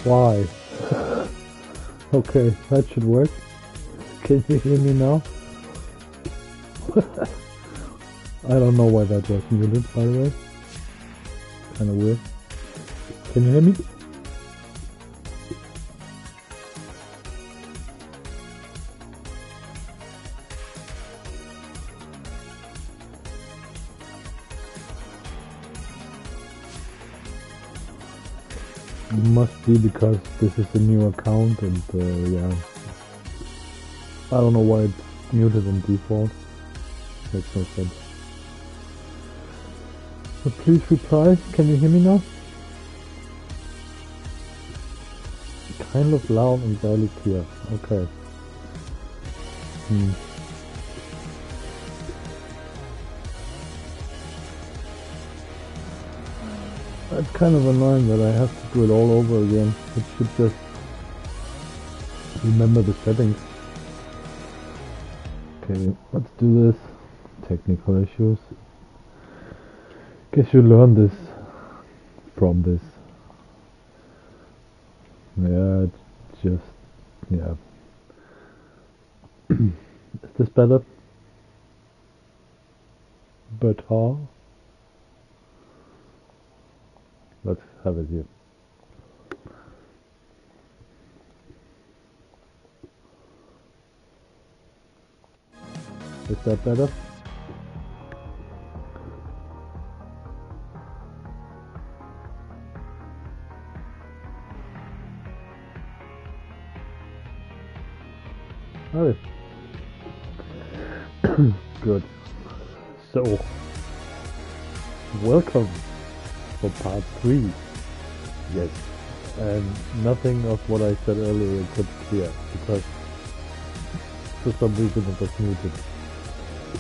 Why? Okay, that should work. Can you hear me now? I don't know why that was muted, by the way. Kinda weird. Can you hear me? Must be because this is a new account and yeah. I don't know why it's muted in default. Makes no sense. So please reply. Can you hear me now? Kind of loud and barely clear. Okay. It's kind of annoying that I have to do it all over again. It should just remember the settings. Okay, let's do this. Technical issues. Guess you learn this from this. Yeah, it's just, yeah. Is this better? Better? Let's have it here. Is that better? Oh. Good. So, welcome for part 3. Yes. And nothing of what I said earlier could clear because for some reason it was muted.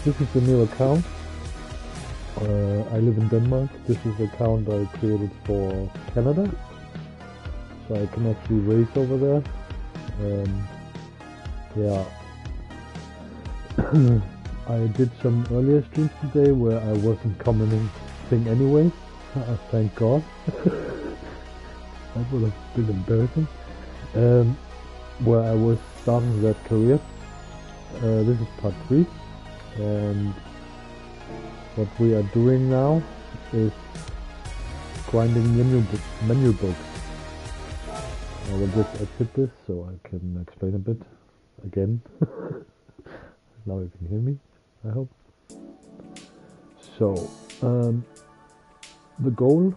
This is a new account. I live in Denmark. This is the account I created for Canada. So I can actually race over there. Yeah. I did some earlier streams today where I wasn't commenting anyway. Thank God. That would have been embarrassing. Where I was starting that career. This is part 3. And what we are doing now is grinding menu books. I will just exit this so I can explain a bit again. Now you can hear me, I hope. So, the goal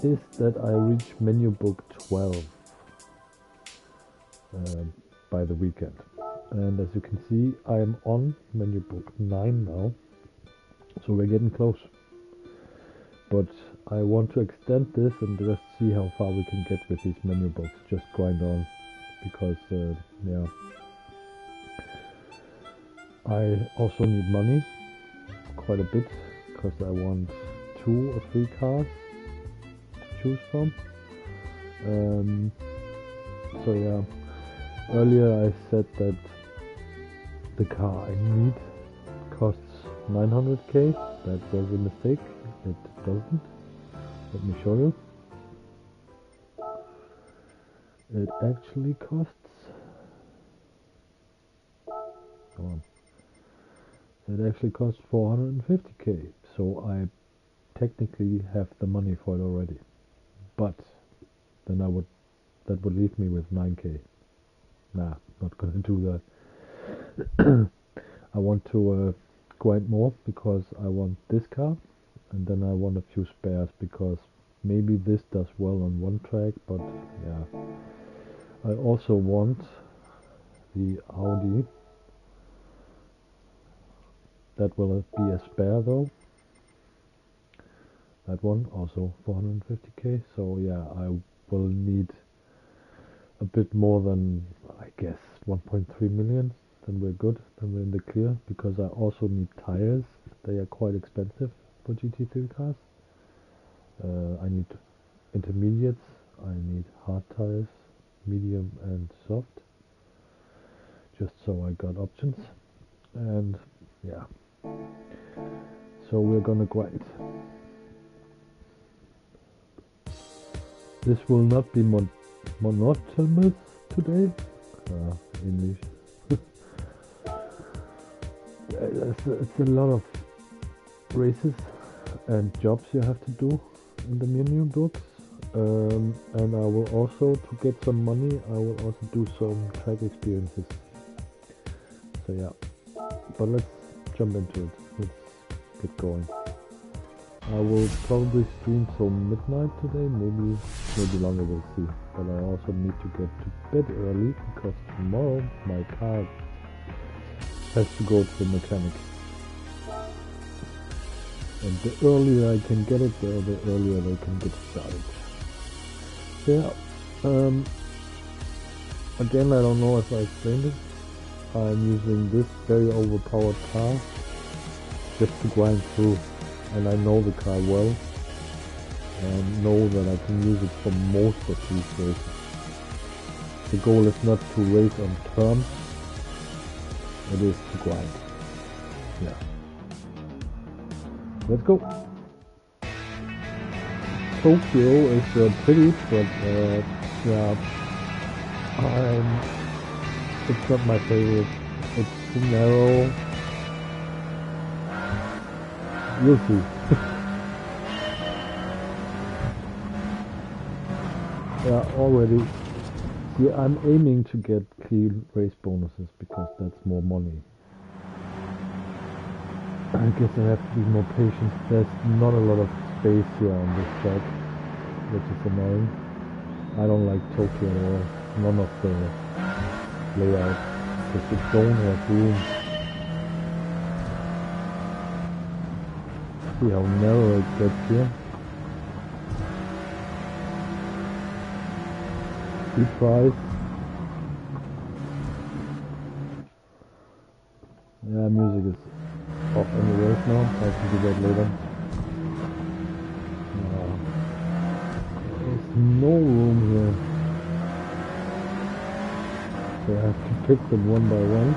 is that I reach menu book 12 by the weekend. And as you can see, I am on menu book 9 now. So we're getting close. But I want to extend this and just see how far we can get with these menu books. Just grind on. Because, yeah. I also need money. Quite a bit. Because I want 2 or 3 cars to choose from. So yeah. Earlier I said that the car I need costs 900k. That was a mistake. It doesn't. Let me show you. It actually costs... Come on. It actually costs 450k. So I technically have the money for it already. But then that would leave me with 9k. Nah, not gonna do that. I want to grind more because I want this car, and then I want a few spares because maybe this does well on one track, but yeah. I also want the Audi. That will be a spare though. That one also 450k. So yeah, I will need a bit more than, I guess, 1.3 million. Then we're good. Then we're in the clear because I also need tires. They are quite expensive for GT3 cars. I need intermediates. I need hard tires, medium and soft. Just so I got options. And yeah. So we're gonna grind. This will not be monotonous today. English. It's a lot of races and jobs you have to do in the menu books. And I will also, to get some money, I will also do some track experiences. So yeah, but let's jump into it. Let's get going. I will probably stream till midnight today, maybe longer, we'll see. But I also need to get to bed early because tomorrow my car has to go to the mechanic. And the earlier I can get it there, the earlier they can get started. Yeah, again, I don't know if I explained it. I'm using this very overpowered car just to grind through. And I know the car well, and know that I can use it for most of these races. The goal is not to race on terms, it is to grind. Yeah. Let's go! Tokyo is pretty, but yeah, it's not my favorite. It's too narrow. You'll see. Yeah, already. See, I'm aiming to get clean race bonuses because that's more money. I guess I have to be more patient. There's not a lot of space here on this track, which is annoying. I don't like Tokyo at all. None of the layout. Because you don't have room. See how narrow it gets here. Speed price. Yeah, music is off anyways now. I can do that later. There's no room here. So I have to pick them one by one.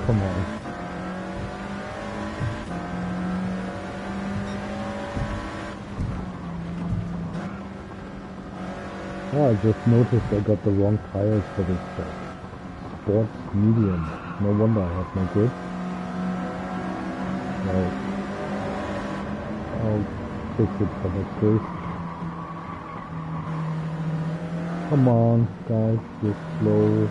Come on. Oh, I just noticed I got the wrong tires for this track. Sports medium. No wonder I have no grip. Well, I'll fix it for next race. Come on, guys, just slow.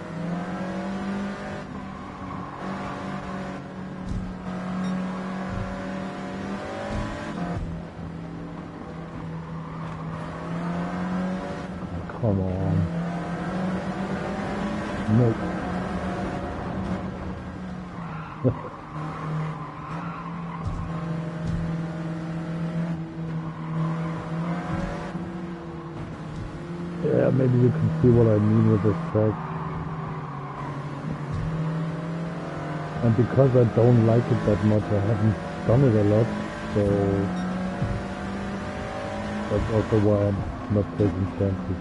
Come on. Nope. Yeah, maybe you can see what I mean with this track. And because I don't like it that much, I haven't done it a lot, so that's also why I'm not taking chances.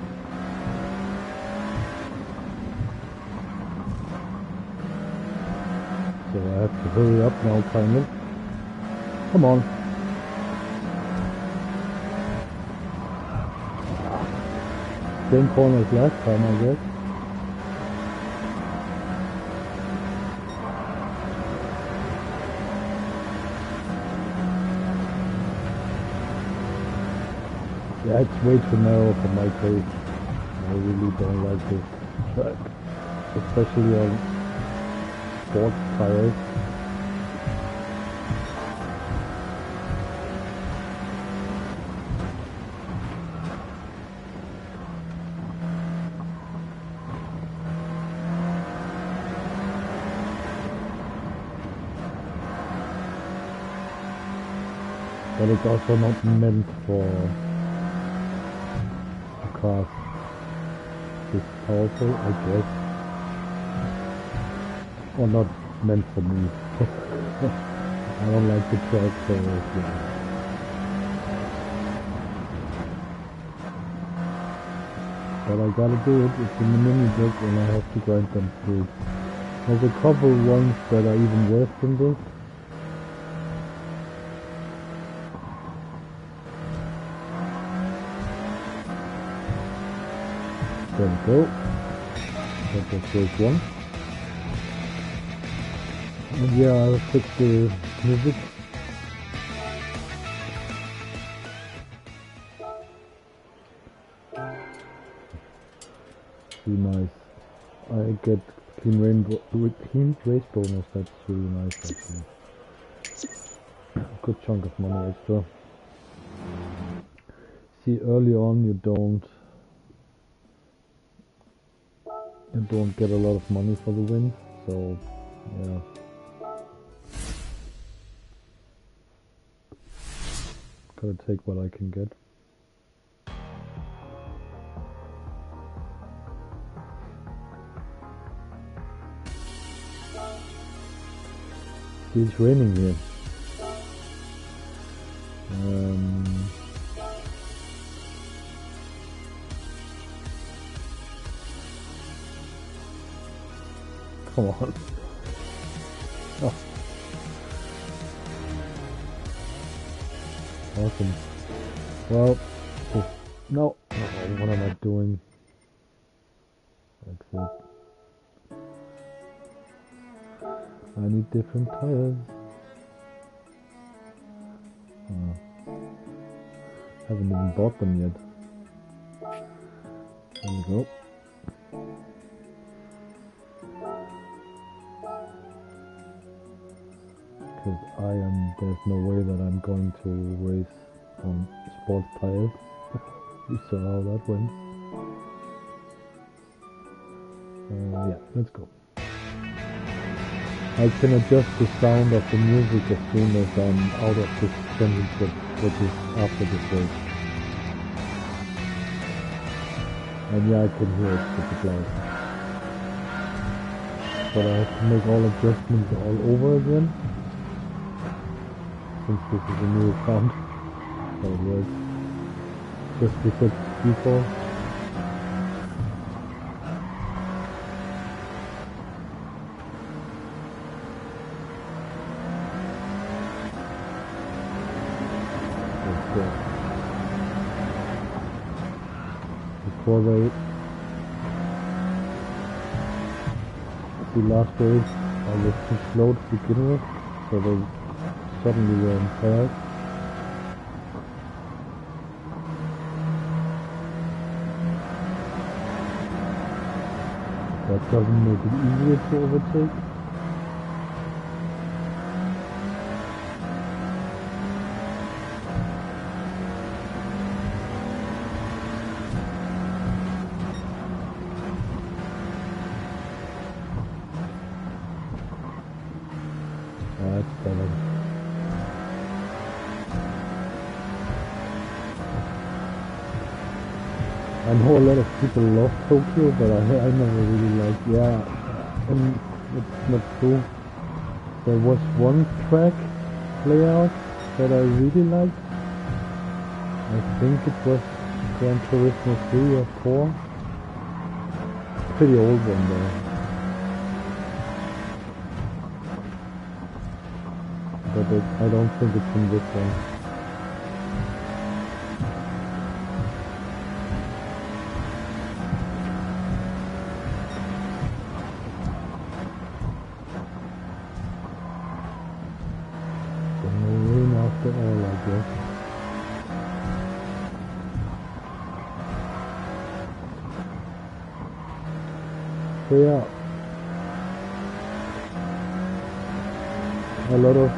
So I have to hurry up now, kind of. Come on. Same corner as last time, I guess. Yeah, it's way too narrow for my taste. I really don't like this track. Especially on sports tires. But it's also not meant for cars this powerful, I guess. Or not meant for me. I don't like the track, so yeah. but I gotta do it. It's in the mini book and I have to grind them through. There's a couple ones that are even worse than this. There we go. That was first one. And yeah, I'll fix the music. Really nice. I get clean race bonus. That's really nice actually. Good chunk of money extra. See, early on you don't get a lot of money for the win, so yeah. Gotta take what I can get. It's raining here. Come on. Oh. Awesome. Well, no. What am I doing? Exit. I need different tires. Haven't even bought them yet. There we go. Because there's no way that I'm going to race on sports tires. You saw how that went. Yeah, let's go. I can adjust the sound of the music as soon as I'm out of this championship, which is after this race. And yeah, I can hear it pretty loud. But I have to make all adjustments all over again. Since this is a new account. So it works. Just reset default. Before the last race, I was too slow to begin with, so they suddenly were impaired. That doesn't make it easier to overtake. That's better. I know a lot of people love Tokyo, but I never really liked. Yeah, and it's not true. There was one track layout that I really liked. I think it was Gran Turismo 3 or 4. Pretty old one though. But I don't think it's in this one. So no rain after all, I guess. So yeah. A lot of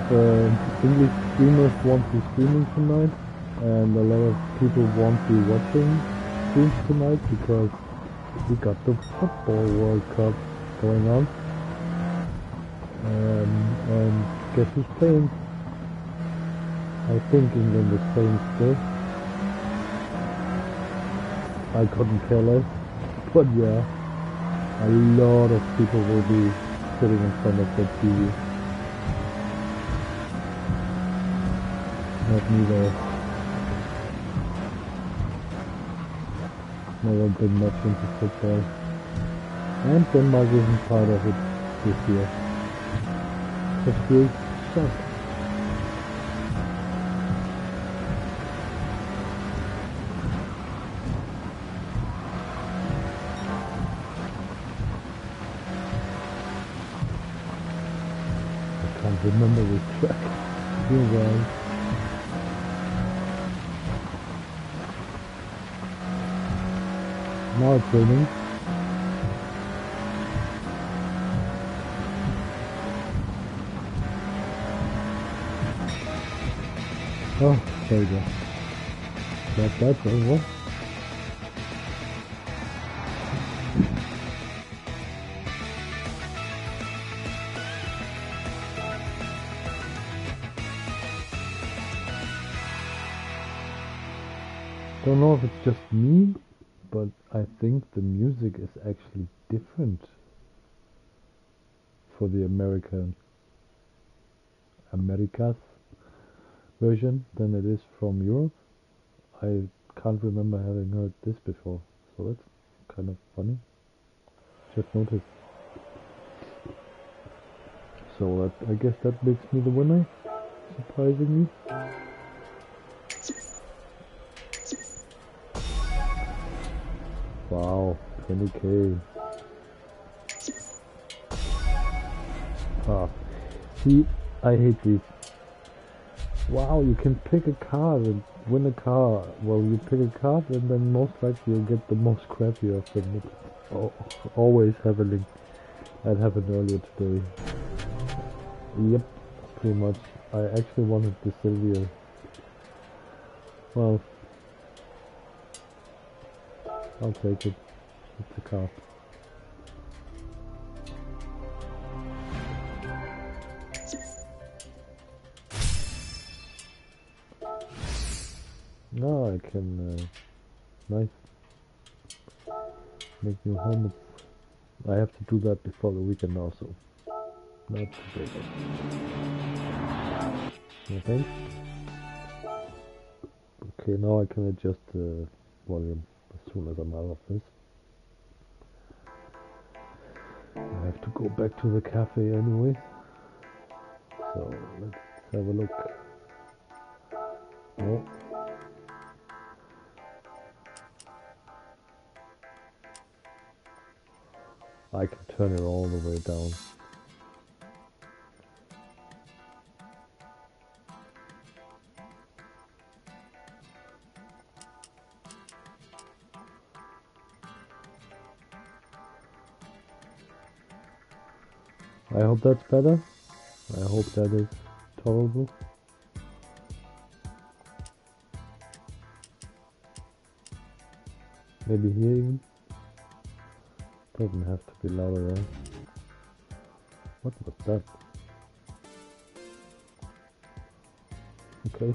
English streamers won't be streaming tonight, and a lot of people won't be watching streams tonight because we got the football World Cup going on. And guess who's playing? I think England is playing still. I couldn't care less, but yeah, a lot of people will be sitting in front of their TV. Not me though. Never been much into football. And Denmark isn't part of it this year. Because we suck. I can't remember this track. It's been a while. Now it's raining. Oh, there you go. That's over. Don't know if it's just me, but I think the music is actually different for the Americas version than it is from Europe. I can't remember having heard this before, so that's kind of funny. Just noticed. So I guess that makes me the winner, surprisingly. Wow, 20k. Ah, see, I hate these. Wow, you can pick a card and win a car. Well, you pick a card and then most likely you'll get the most crappy of them. It's always happening. That happened earlier today. Yep, pretty much. I actually wanted the Sylvia. Well, I'll take it. It's a car. Now I can, nice, make new helmets. I have to do that before the weekend also. Not today. No thanks. Okay, now I can adjust the volume as soon as I'm out of this. I have to go back to the cafe anyway. So let's have a look. Oh. I can turn it all the way down. I hope that's better. I hope that is tolerable. Maybe here even. Doesn't have to be louder, right? What was that? Okay.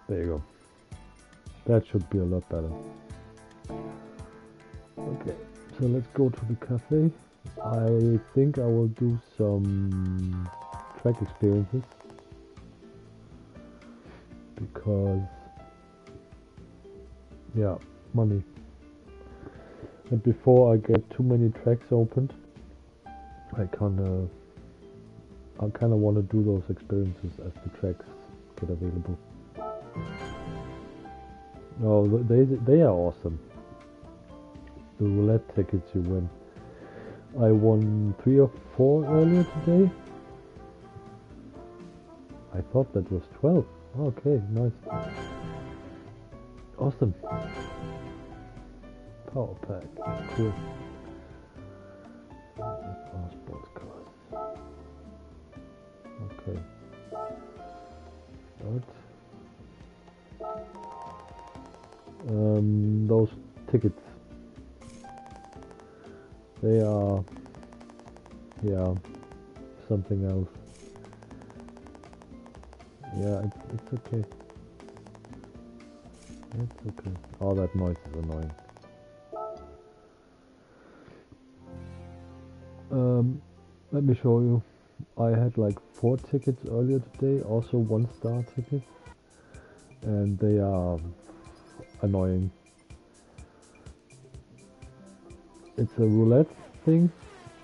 There you go. That should be a lot better. Okay, so let's go to the cafe. I think I will do some track experiences because, yeah, money. And before I get too many tracks opened, I kind of want to do those experiences as the tracks get available. Oh, they are awesome. The roulette tickets you win. I won 3 or 4 earlier today. I thought that was 12. Okay, nice. Awesome. Power pack. Cool. Sports cars. Okay. Right. Those tickets. They are, yeah, something else. Yeah, it's okay. It's okay. Oh, that noise is annoying. Let me show you. I had like 4 tickets earlier today, also 1-star tickets, and they are annoying. It's a roulette thing,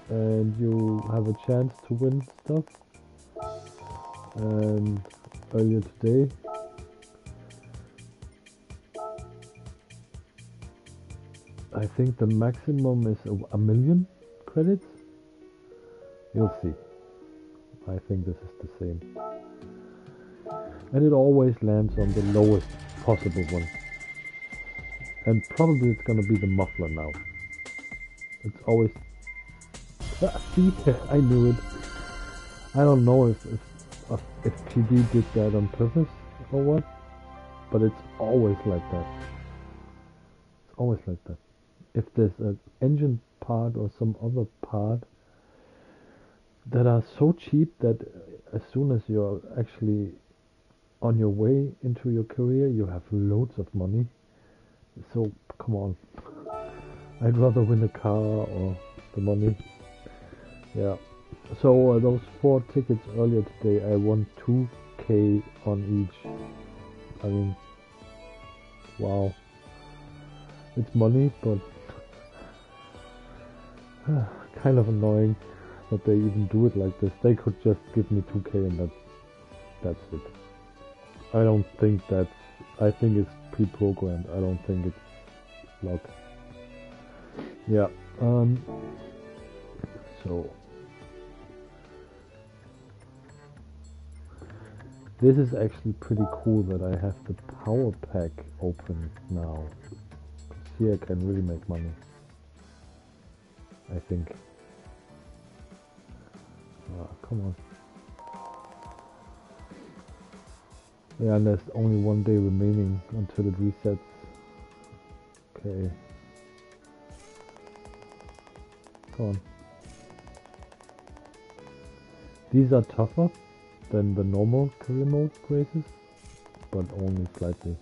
and you have a chance to win stuff. And earlier today, I think the maximum is a million credits. You'll see. I think this is the same. And it always lands on the lowest possible one. And probably it's gonna be the muffler now. It's always... see, I knew it. I don't know if PD did that on purpose or what, but it's always like that. It's always like that. If there's an engine part or some other part that are so cheap that as soon as you're actually on your way into your career, you have loads of money. So come on, I'd rather win a car or the money. Yeah. So those 4 tickets earlier today, I won 2k on each. I mean, wow. It's money, but kind of annoying that they even do it like this. They could just give me 2k and that's it. I don't think that's... I think it's pre-programmed. I don't think it's luck. Yeah. So this is actually pretty cool that I have the power pack open now. Here I can really make money, I think. Come on. Yeah, and there's only 1 day remaining until it resets. Okay. Come on. These are tougher than the normal career mode races, but only slightly.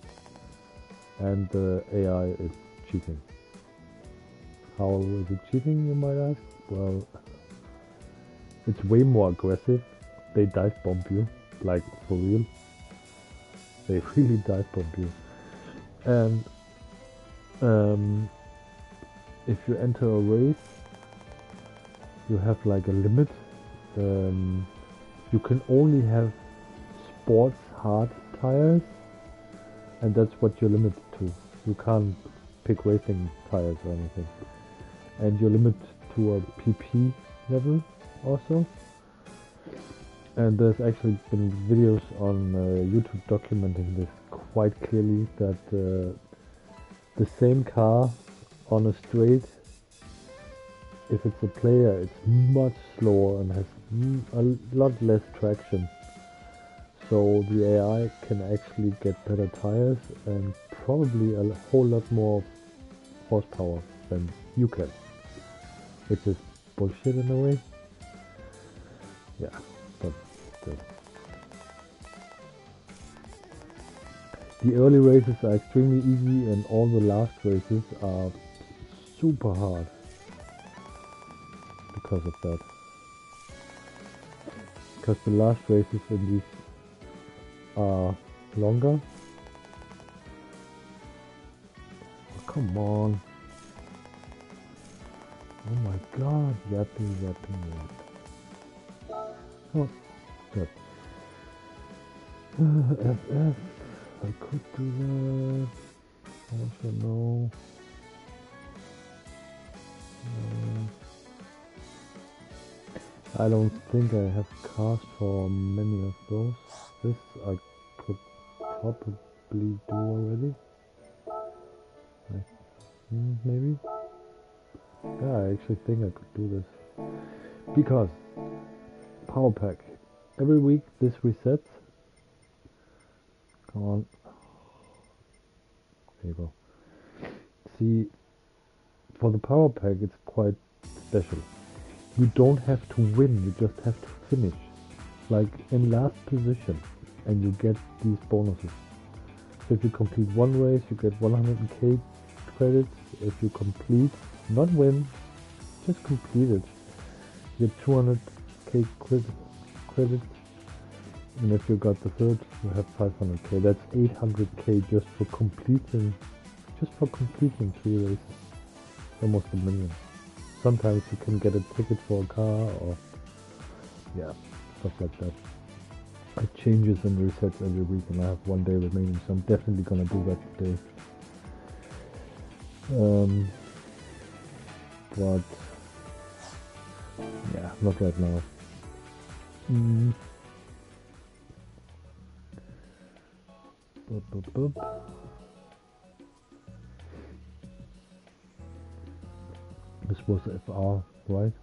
And the AI is cheating. How is it cheating, you might ask? Well, it's way more aggressive. They dive bomb you, like for real. They really dive bomb you. And if you enter a race, you have like a limit. You can only have sports hard tires, and that's what you're limited to. You can't pick racing tires or anything. And you're limited to a PP level also. And there's actually been videos on YouTube documenting this quite clearly, that the same car on a straight, if it's a player, it's much slower and has a lot less traction. So the AI can actually get better tires and probably a whole lot more horsepower than you can. Which is bullshit in a way. Yeah, but still. The early races are extremely easy and all the last races are super hard because of that. Because the last races in these are longer. Oh, come on. Oh my god, yapping. Oh, good. FF, I could do that. Also no. I don't think I have cars for many of those. This I could probably do already. Maybe? Yeah, I actually think I could do this. Because power pack. Every week this resets. Come on. There you go. See, for the power pack it's quite special. You don't have to win, you just have to finish. Like in last position, and you get these bonuses. So if you complete one race, you get 100k credits. If you complete, not win, just complete it, you get 200k credits. And if you got the third, you have 500k. That's 800k just for completing just for completing 3 races. Almost $1 million. Sometimes you can get a ticket for a car or yeah, stuff like that. It changes and resets every week, and I have 1 day remaining, so I'm definitely gonna do that today. But yeah, not right now. This was FR, right?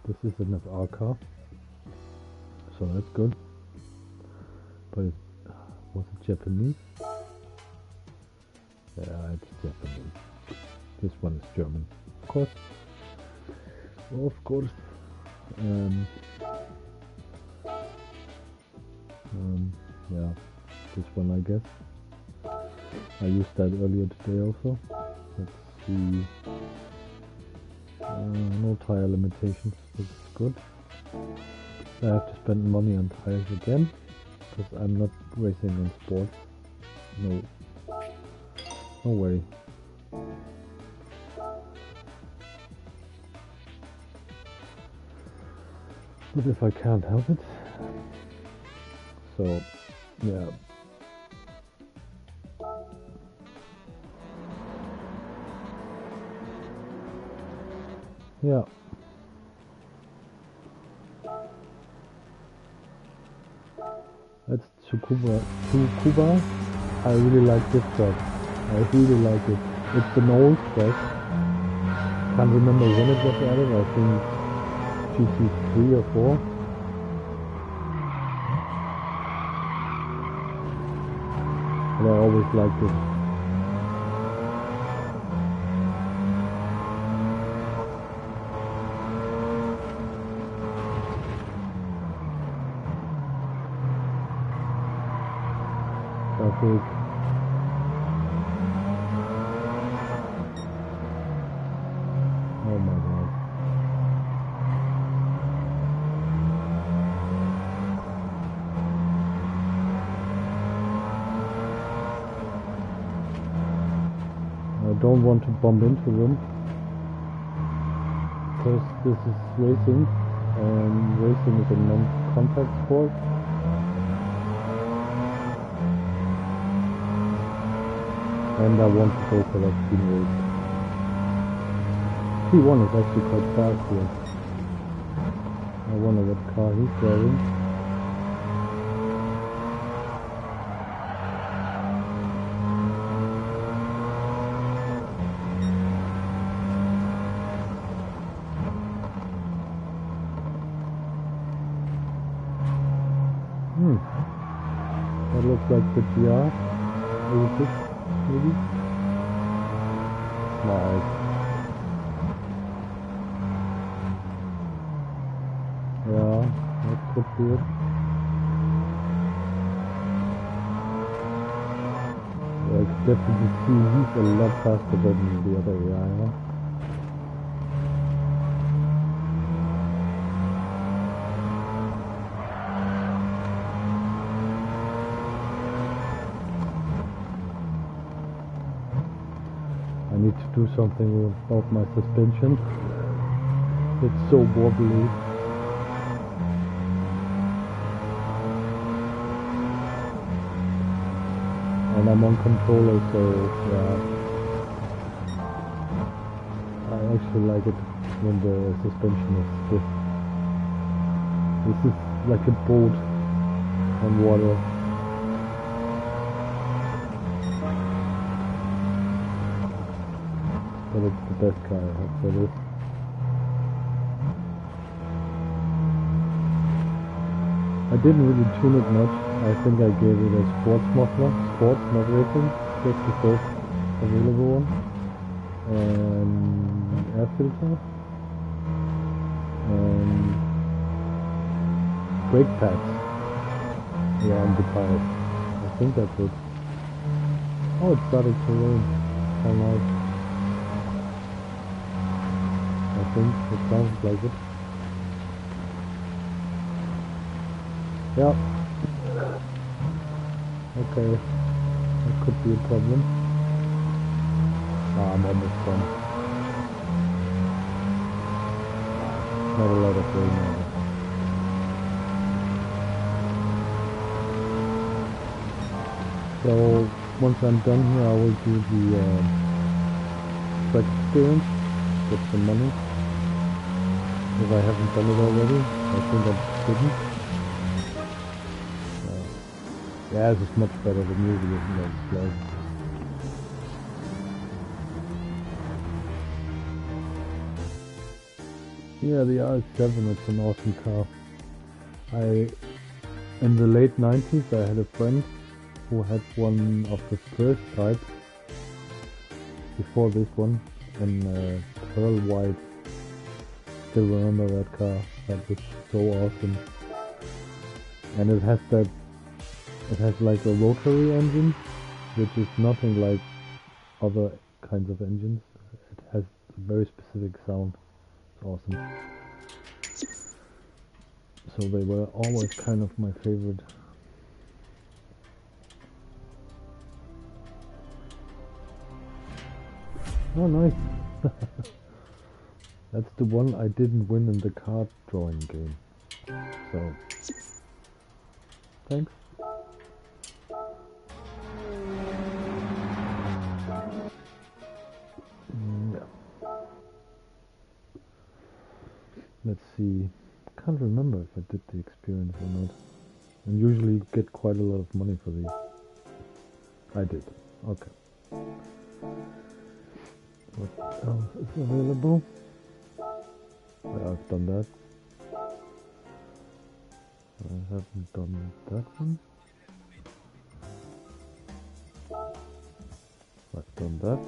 This is an FR car, so that's good. But was it Japanese? Yeah, it's Japanese. This one is German, of course. Of course. Yeah, this one I guess. I used that earlier today also. Let's see. No tire limitations, which is good. I have to spend money on tires again, because I'm not racing on sports. No way. But if I can't help it, so yeah. Yeah. That's Tsukuba. I really like this track. I really like it. It's an old track. Can't remember when it was added. I think GT3 or 4. But I always liked it. Traffic. Oh my god. I don't want to bump into them, because this is racing, and racing is a non-contact sport. And I want to go for that team race. P1 is actually quite fast here. I wonder what car he's driving. That looks like the GR 86. Maybe? Nice. Yeah, that could be it. Yeah, I can definitely see he's a lot faster than the other guy, huh? I need to do something about my suspension. It's so wobbly. And I'm on controller, so yeah. I actually like it when the suspension is stiff. This is like a boat on water. But it's the best car I have for this. I didn't really tune it much. I think I gave it a sports muffler, sports, not racing, just the first available one. And air filter. And brake pads. Yeah, on the tires. I think that's it. Oh, it's starting to rain. How nice. I think it sounds like it. Yeah. Okay, that could be a problem. I'm almost done. Not a lot of rain now. So once I'm done here, I will do the track experience, get some money. If I haven't done it already, I think I didn't. Yeah, this is much better. The music isn't that slow. Yeah, the RX-7, it's an awesome car. In the late 90s, I had a friend who had one of the first type before this one, in pearl white. Still remember that car. That was so awesome. And it has like a rotary engine, which is nothing like other kinds of engines. It has a very specific sound. It's awesome. So they were always kind of my favorite. Oh, nice. That's the one I didn't win in the card drawing game. So, thanks. Yeah. Let's see. I can't remember if I did the experience or not. I usually get quite a lot of money for these. I did. Okay. What else is available? I've done that. I haven't done that one. I've done that.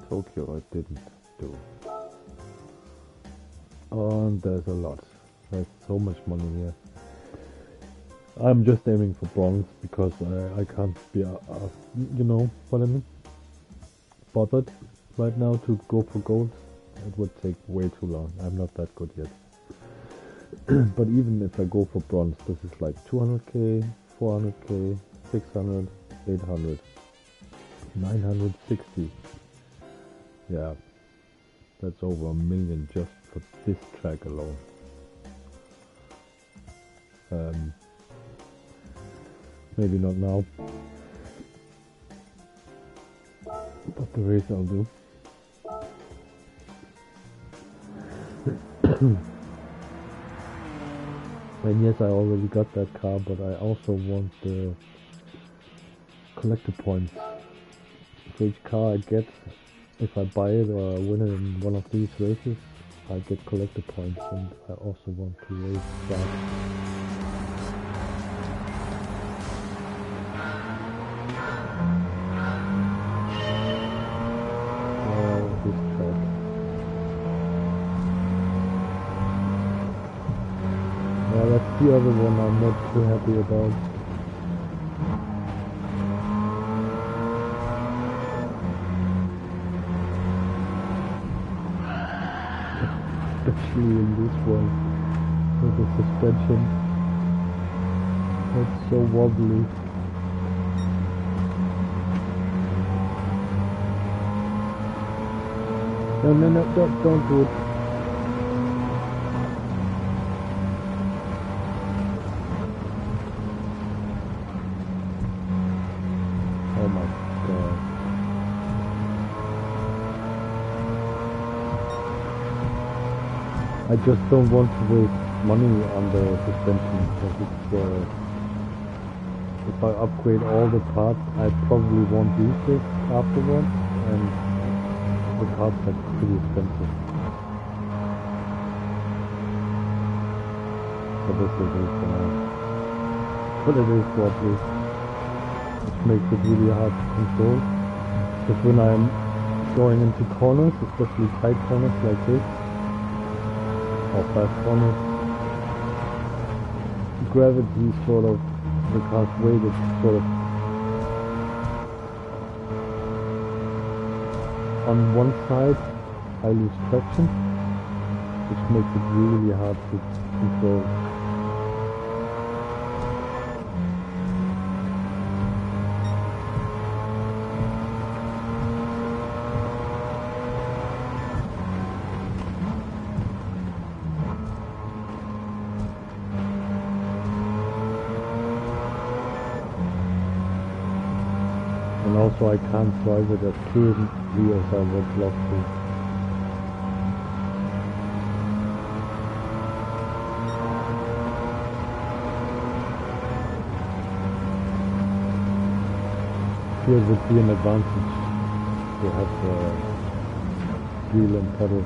Tokyo I didn't do. Oh, and there's a lot. There's so much money here. I'm just aiming for bronze because I can't be, you know what I mean? Bothered right now to go for gold. It would take way too long. I'm not that good yet. But even if I go for bronze, this is like 200k, 400k, 600, 800, 960. Yeah, that's over $1 million just for this track alone. Maybe not now, but the race I'll do. And yes, I already got that car, but I also want the collector points. For each car I get, if I buy it or I win it in one of these races, I get collector points, and I also want to race that. This track. Yeah, that's the other one I'm not too happy about. Especially in this one, with the suspension. It's so wobbly. No, don't do it. Oh my god. I just don't want to waste money on the suspension because it's, if I upgrade all the parts, I probably won't use this afterwards, and the parts are pretty expensive. So this is it for now. But it is wobbly, which makes it really hard to control. Because when I'm going into corners, especially tight corners like this, or fast corners, gravity sort of, the car's weight is sort of on one side. I lose traction, which makes it really hard to control. also I can't drive it as fluently as I would love to. Here it would be an advantage to have wheel and pedal.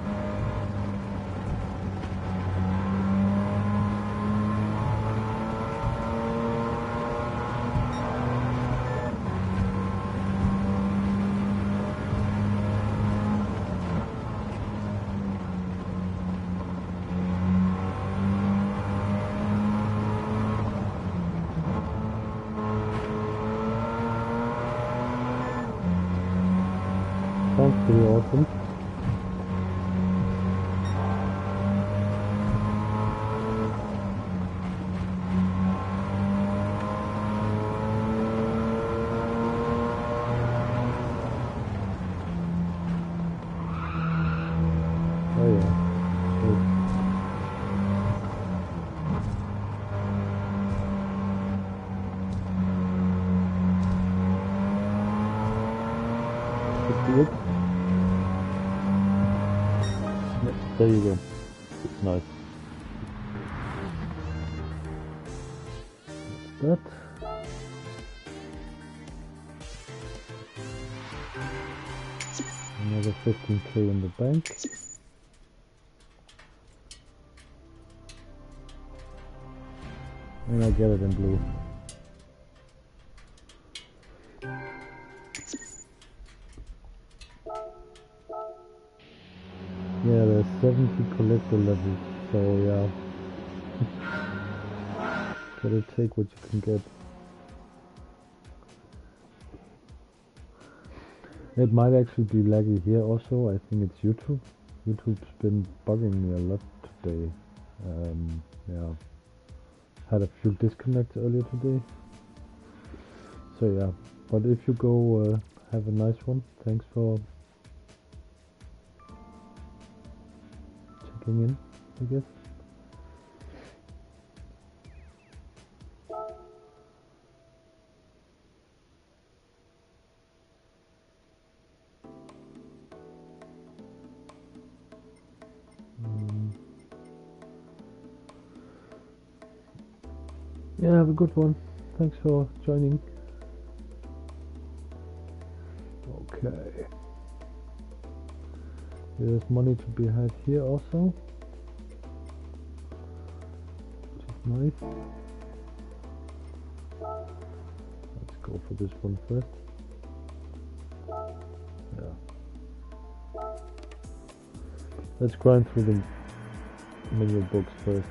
Sounds pretty awesome. Oh yeah. See it? There you go. Nice. That's that. Another 15k in the bank. And I get it in blue. Yeah, there's 70 collector levels, so yeah. Gotta take what you can get. It might actually be laggy here also. I think it's YouTube. YouTube's been bugging me a lot today. Yeah. Had a few disconnects earlier today. So yeah. But if you go, have a nice one. Thanks for checking in, I guess. Yeah, have a good one. Thanks for joining. Okay. There's money to be had here also, which is nice. Let's go for this one first. Yeah. Let's grind through the menu books first.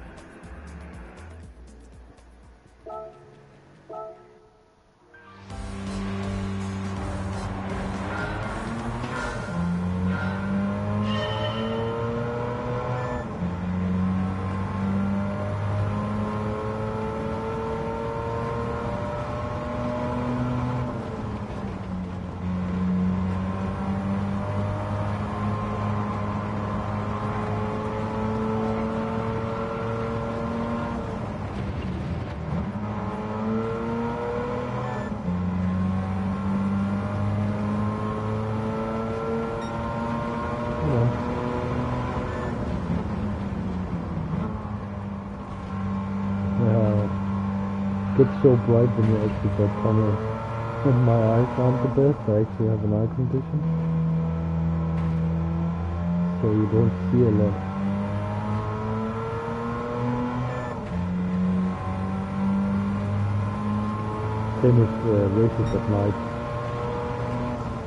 It's so bright when you actually get tunnels. And my eyes aren't the best, I actually have an eye condition. So you don't see a lot. Same with races at night.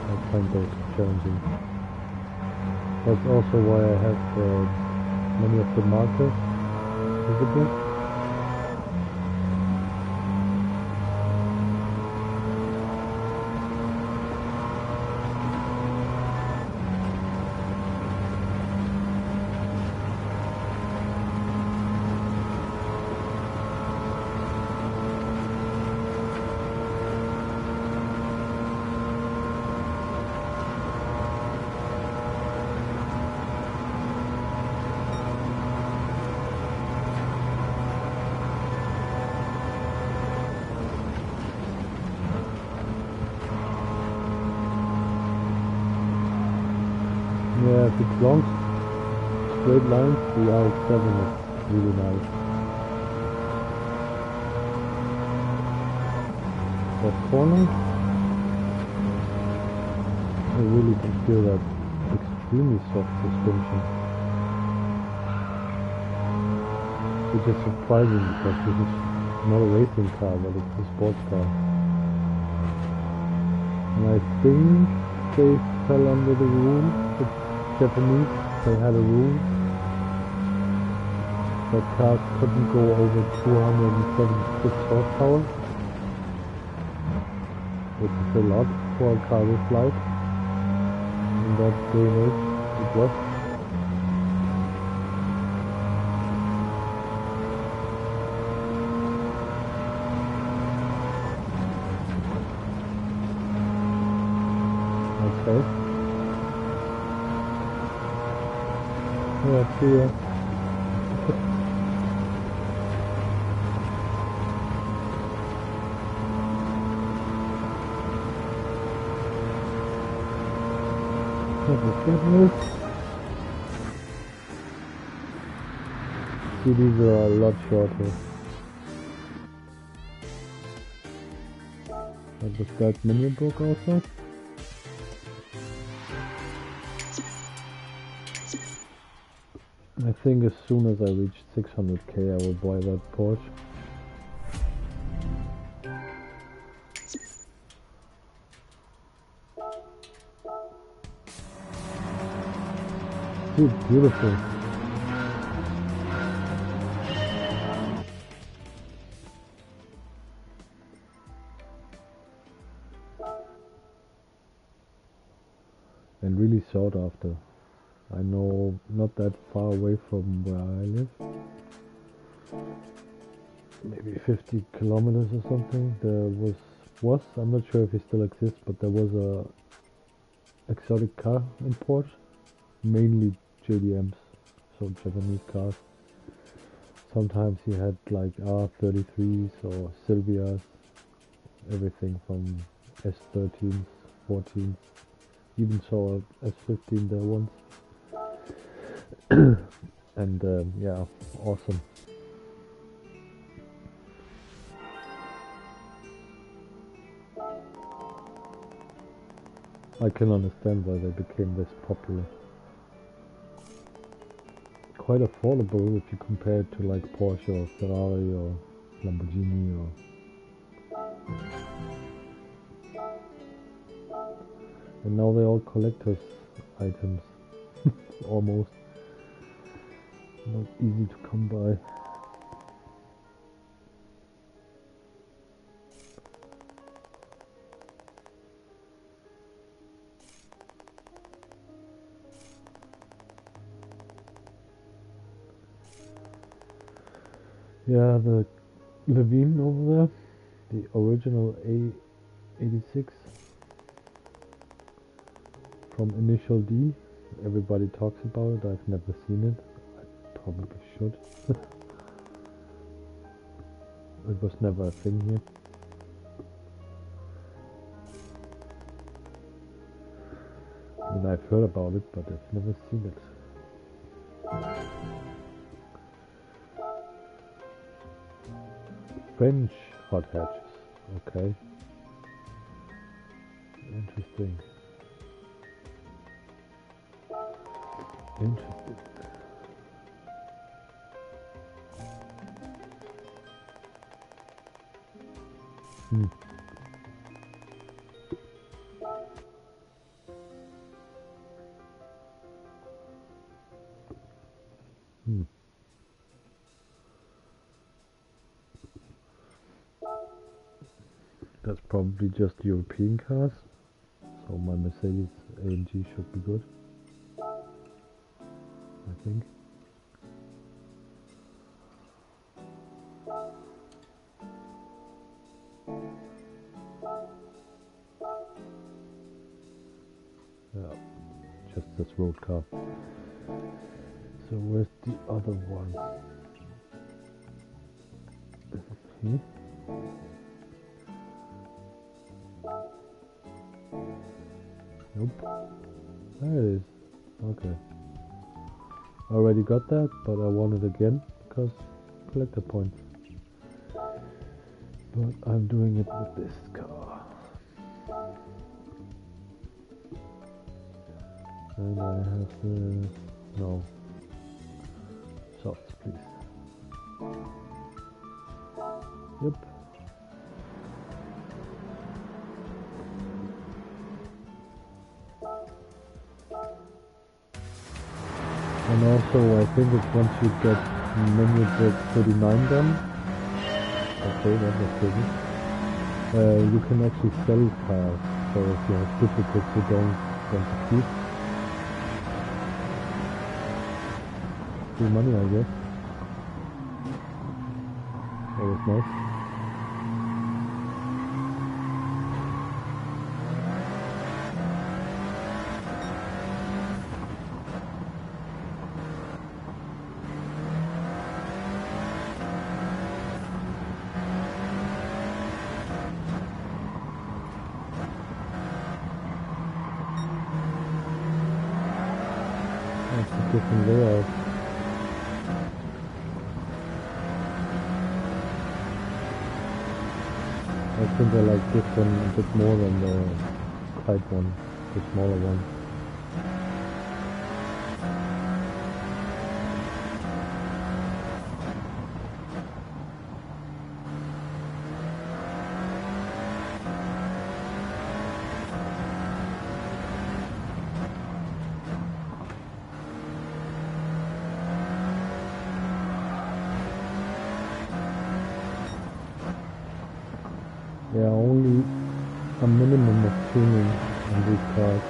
I find those challenging. That's also why I have many of the markers visible. Yeah, if it's long straight lines, the RX-7 is really nice. That corner, I really can feel that extremely soft suspension, which is surprising because this is not a racing car, but it's a sports car. And I think they fell under the rule, the Japanese, they had a rule that cars couldn't go over 276 horsepower, which is a lot for a car this light. In that day and age, it was. Okay. Yeah, see ya. See, these are a lot shorter. But was that menu book also? I think as soon as I reach 600k I will buy that Porsche. Dude, beautiful. And really sought after. I know not that far away from where I live, maybe 50 kilometers or something, there was, I'm not sure if it still exists, but there was a exotic car import, mainly JDMs, so Japanese cars. Sometimes you had like R33s or Silvias, everything from S13s, 14s, even saw a S15 there once. And yeah, awesome. I can understand why they became this popular. Quite affordable if you compare it to like Porsche or Ferrari or Lamborghini or... And now they're all collector's items. Almost. Not easy to come by. Yeah, the Levine over there, the original A86 from Initial D. Everybody talks about it, I've never seen it. I probably should. It was never a thing here. I mean, I've heard about it, but I've never seen it. French hot hatches, okay. Interesting. Interesting. Hmm. Hmm. That's probably just European cars, so my Mercedes AMG should be good, I think. Yeah, just this road car. So where's the other one? Hmm? Nope. There it is. Okay. Already got that, but I want it again because collector points. But I'm doing it with this car. And I have the... no. Softs, please. Yep. And also, I think it's once you get menu book 39 done, okay, that was pretty, you can actually sell cars. So if you have duplicates you don't want to keep, free money, I guess. That was nice. That's a different layout. I think I like this one a bit more than the type one, the smaller one. Yeah, only a minimum of tuning on these cars.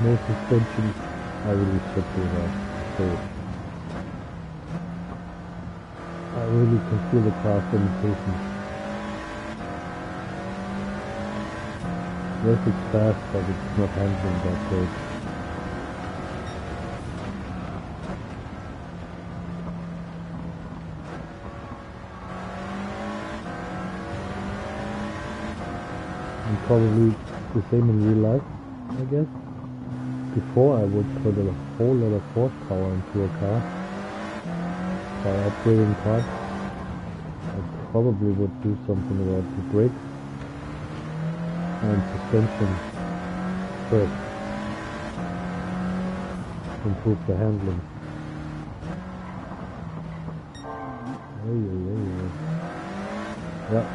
No suspension. I really should do that. So I really can feel the car's limitation. Yes, it's fast, but it's not handling that great. And probably the same in real life, I guess. Before I would put a whole lot of horsepower into a car by upgrading parts. I probably would do something about the brakes and suspension first. Improve the handling. Yeah.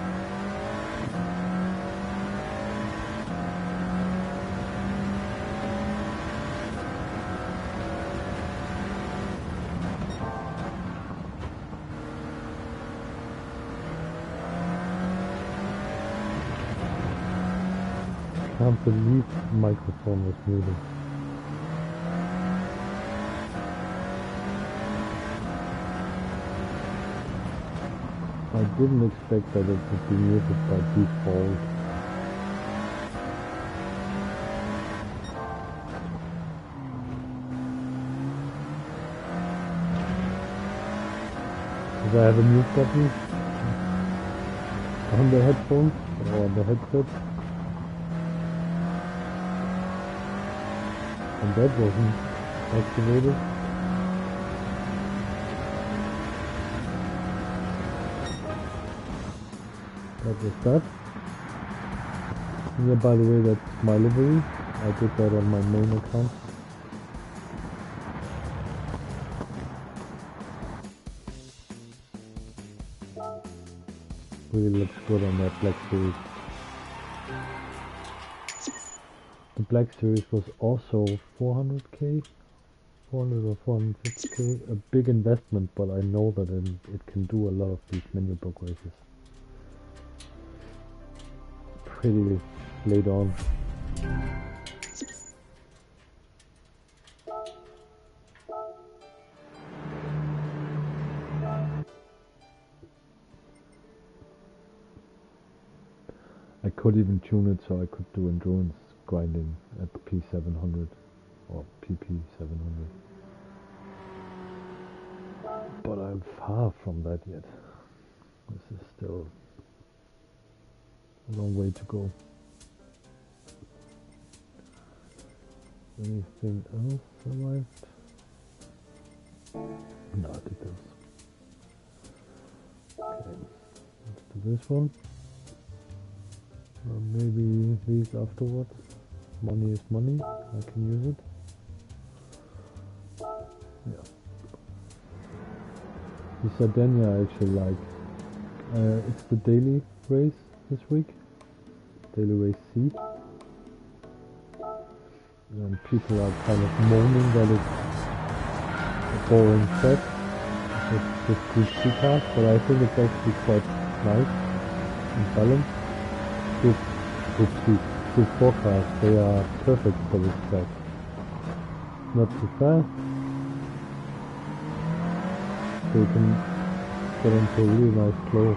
I can't believe the microphone was muted. I didn't expect that it would be muted by default. Does I have a mute button on the headphones or on the headset? And that wasn't activated. That was that. And yeah, by the way, that's my livery. I did that on my main account. Really looks good on that Black Series. The Black Series was also 400k, 400 or 450k, a big investment, but I know that it can do a lot of these menu book races. Pretty late on. I could even tune it so I could do endurance grinding at the P700 or PP700. But I'm far from that yet. This is still a long way to go. Anything else arrived? No, I think that's okay. Let's do this one. Maybe these afterwards. Money is money. I can use it. Yeah. The Sardinia I actually like. It's the daily race this week. Daily race C. And people are kind of moaning that it's a boring track with Group C cars, but I think it's actually quite nice and balanced. Group C, Group 4 cars, they are perfect for this track. Not too fast, so you can get into a really nice flow.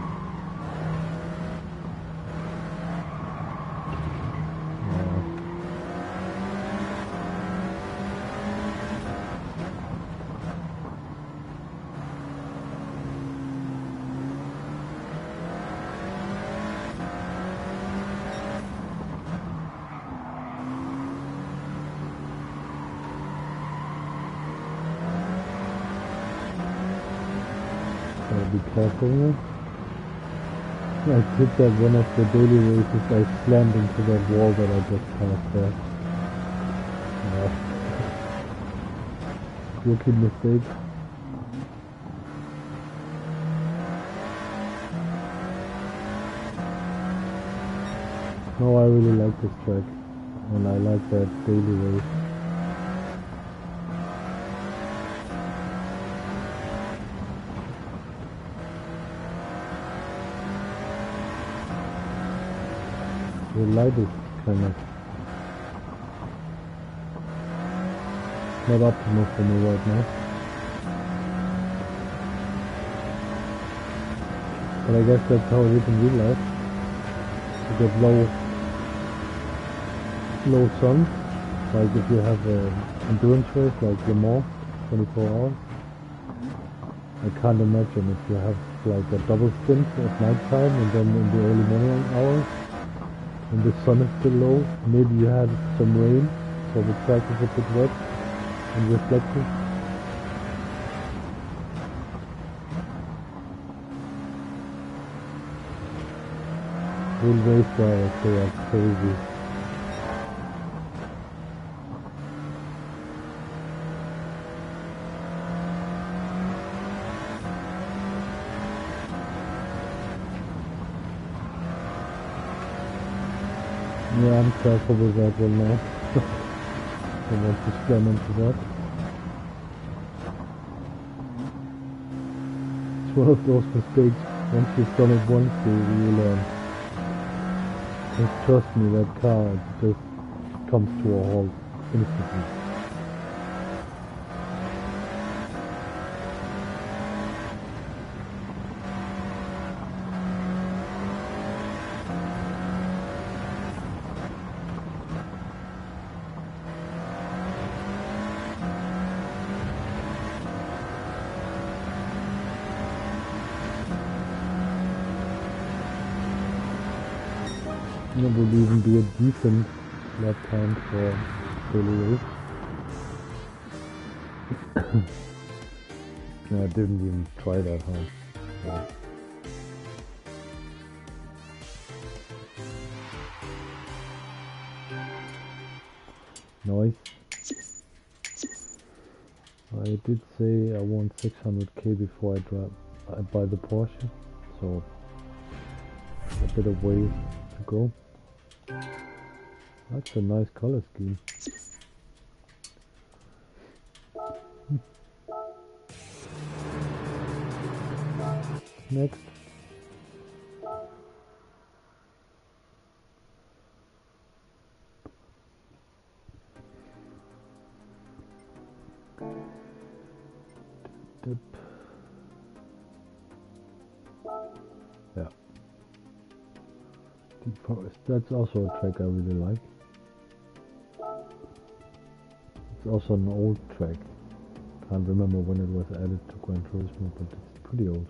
Be careful here. I did that one of the daily races, I slammed into that wall that I just passed there. Rookie mistake. No, I really like this track, and I like that daily race. The light is kind of not optimal for me right now. But I guess that's how it is in real life. You get low sun, like if you have an endurance race like Le Mans, 24 hours. I can't imagine if you have like a double stint at night time and then in the early morning hours. And the sun is still low, maybe you had some rain, so the track is a bit wet and reflective. Real race drivers, they are crazy. Yeah, I'm careful with that one now. I want to slam into that. It's one of those mistakes. Once you've done it once, you learn. Just trust me, that car just comes to a halt instantly. It would even be a decent lap time for daily race. No, I didn't even try that hard. So. Nice. I did say I want 600k before I buy the Porsche, so a bit of ways to go. That's a nice color scheme. Next. Yeah. Deep Forest. That's also a track I really like. It's also an old track. Can't remember when it was added to Gran Turismo, but it's pretty old.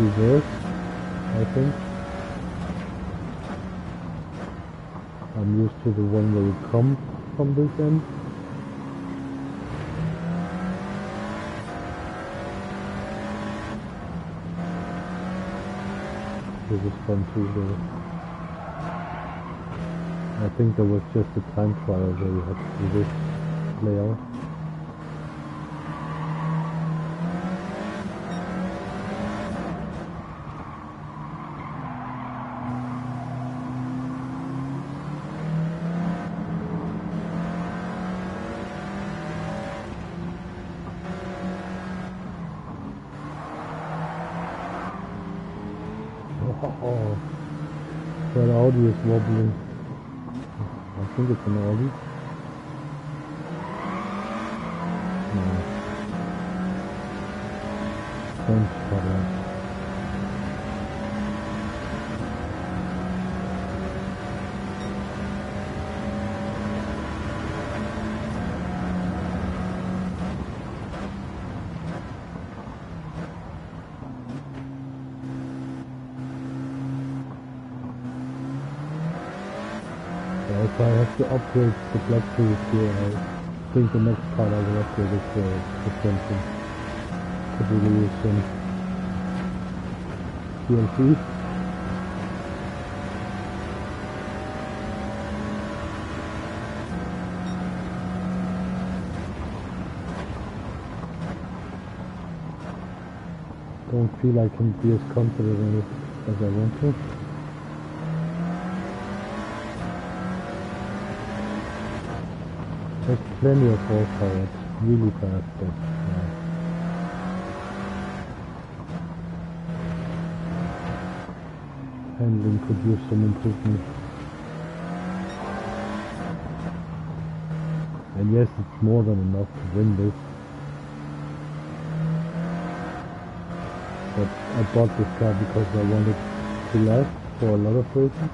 reverse, I think. I'm used to the one where you come from this end. This is fun too though. I think there was just a time trial where you had to do this layout. Oh, that Audi is wobbling. I think it's an Audi. No. Don't stop that. If I have to upgrade the black tools here, I think the next part I will upgrade is the suspension. Could really use some DLC. Don't feel I can be as confident in it as I want to. There's plenty of horsepower, it's really fast, but handling could use some improvement. And yes, it's more than enough to win this. But I bought this car because I wanted to last for a lot of races.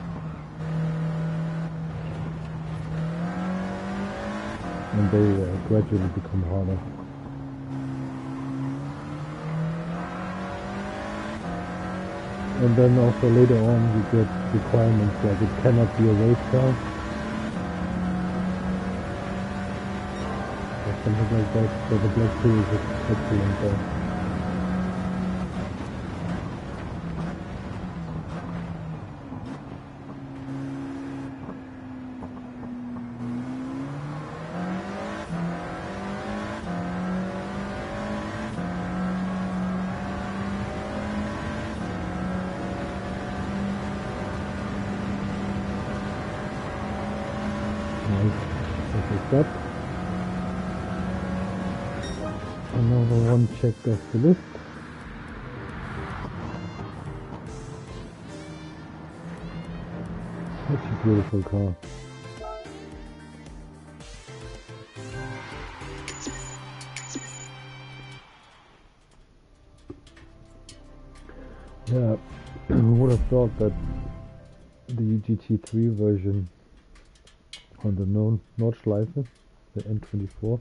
And they gradually become harder. And then also later on you get requirements like it cannot be a race car or something like that, so the Black Series is excellent there. That. Another one checked off the list. Such a beautiful car. Yeah, who would have thought that the GT3 version on the Nordschleife, the N24.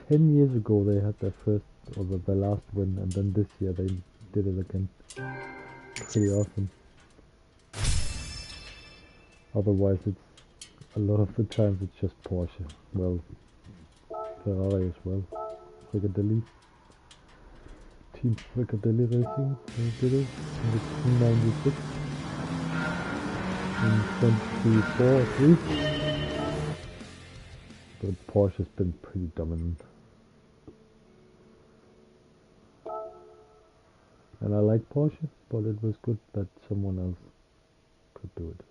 10 years ago they had their first, or their last win, and then this year they did it again. Pretty awesome. Otherwise it's, a lot of the times it's just Porsche. Well, Ferrari as well. Fricadelli. Team Fricadelli Racing, they did it in 1996. In 24 or 3. But Porsche has been pretty dominant. And I like Porsche, but it was good that someone else could do it.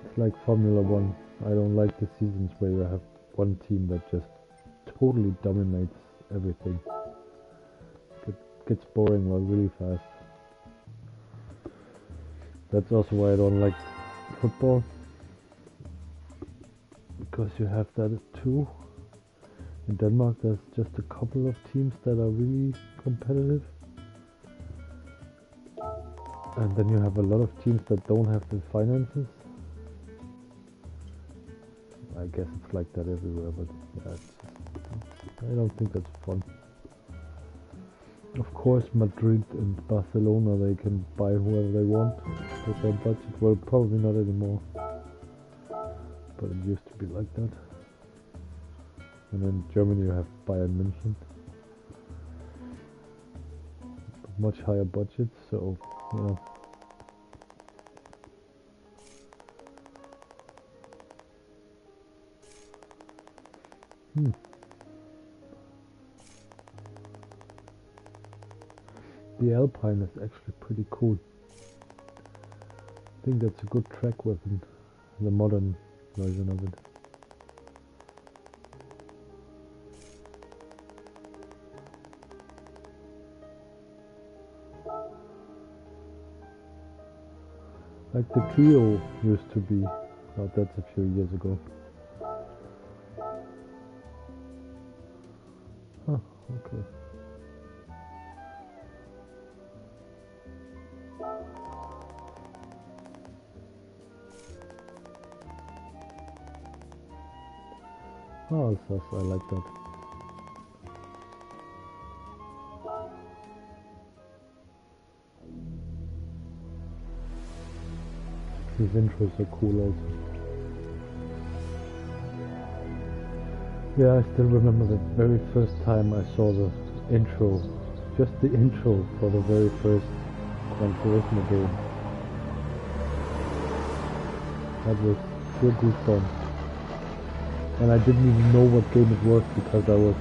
It's like Formula 1. I don't like the seasons where you have one team that just totally dominates everything. It gets boring really fast. That's also why I don't like football. Because you have that too. In Denmark there's just a couple of teams that are really competitive. And then you have a lot of teams that don't have the finances. I guess it's like that everywhere, but yeah, I don't think that's fun. Of course, Madrid and Barcelona, they can buy whoever they want with their budget. Well, probably not anymore, but it used to be like that. And in Germany you have Bayern München, much higher budget, so yeah. The Alpine is actually pretty cool. I think that's a good track weapon, the modern version of it. Like the Clio used to be, oh, that's a few years ago. Huh, okay. Oh, I like that. These intros are cool also. Yeah, I still remember the very first time I saw the intro, just the intro for the very first Gran Turismo game. That was pure goosebumps. And I didn't even know what game it was because I was,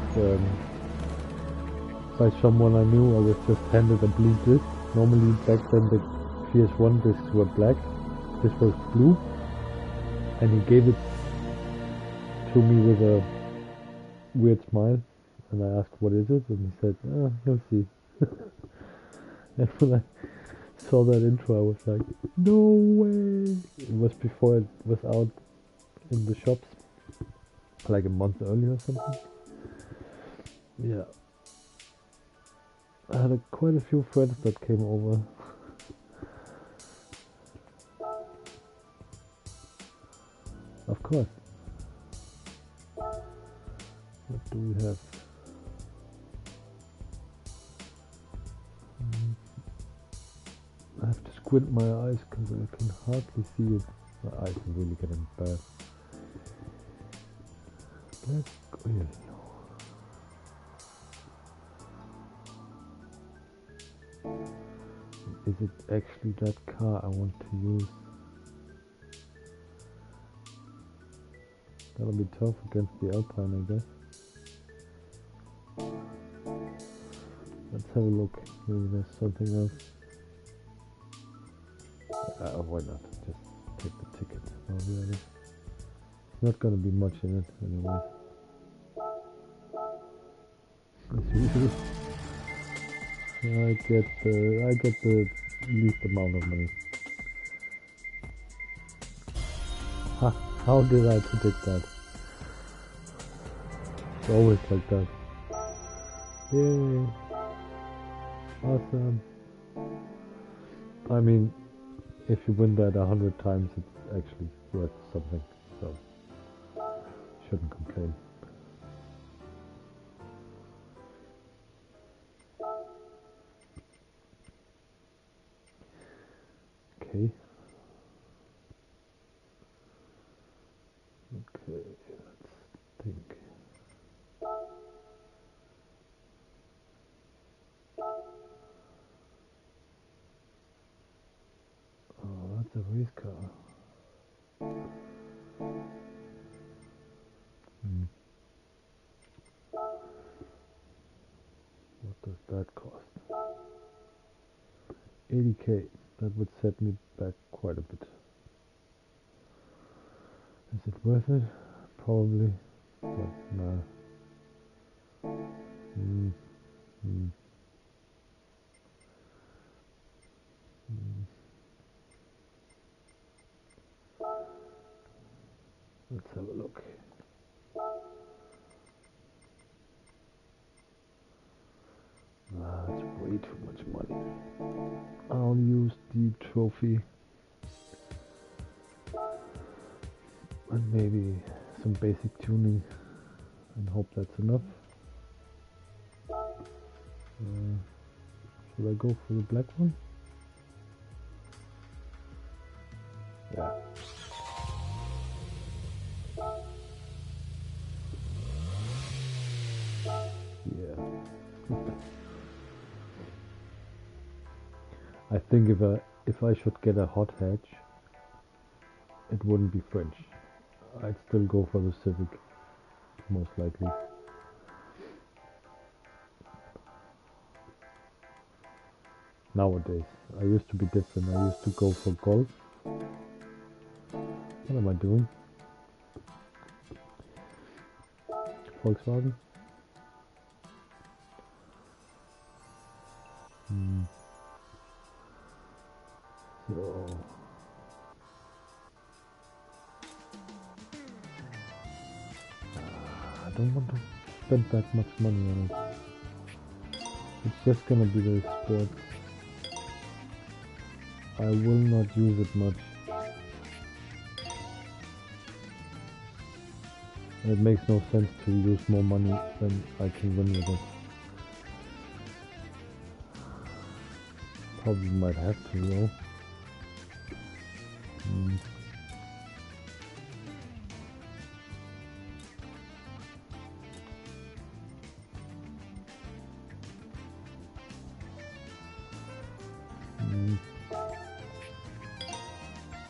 by someone I knew, I was just handed a blue disc. Normally back then the PS1 discs were black. This was blue. And he gave it to me with a weird smile. And I asked, what is it? And he said, you'll see. And when I saw that intro, I was like, no way! It was before it was out in the shops. Like a month earlier or something. Yeah. I had quite a few friends that came over. Of course. What do we have? I have to squint my eyes because I can hardly see it. My eyes are really getting bad. Black oil. Is it actually that car I want to use? That'll be tough against the Alpine, I guess. Let's have a look. Maybe there's something else. Why not? Just take the ticket. Oh, really? It's not gonna be much in it, anyways. As usual. I get the least amount of money. Ha! How did I predict that? It's always like that. Yay! Awesome. I mean, if you win that 100 times, it's actually worth something. So, shouldn't complain. Okay. Okay, let's think. Oh, that's a race car. What does that cost? 80k. That would set me back quite a bit. Is it worth it? Probably, but nah. Let's have a look. That's way too much money. I'll use the trophy and maybe some basic tuning and hope that's enough. Should I go for the black one? Yeah. Yeah. I think if I should get a hot hatch, it wouldn't be French. I'd still go for the Civic, most likely. Nowadays, I used to be different. I used to go for Golf. What am I doing? Volkswagen? So I don't want to spend that much money on it. It's just gonna be the sport. I will not use it much. It makes no sense to use more money than I can win with it. Probably might have to though.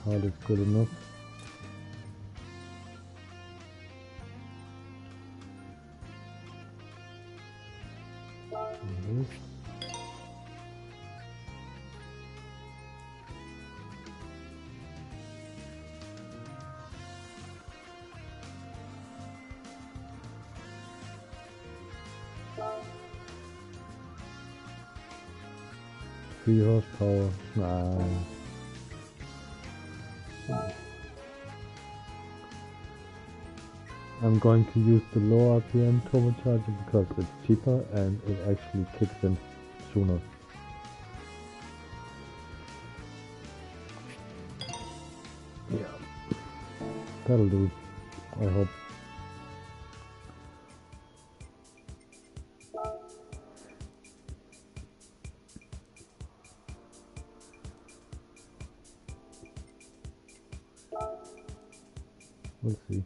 Hard is good enough. Three horsepower. Nah. I'm going to use the low RPM turbocharger because it's cheaper and it actually kicks in sooner. Yeah, that'll do, I hope. We'll see.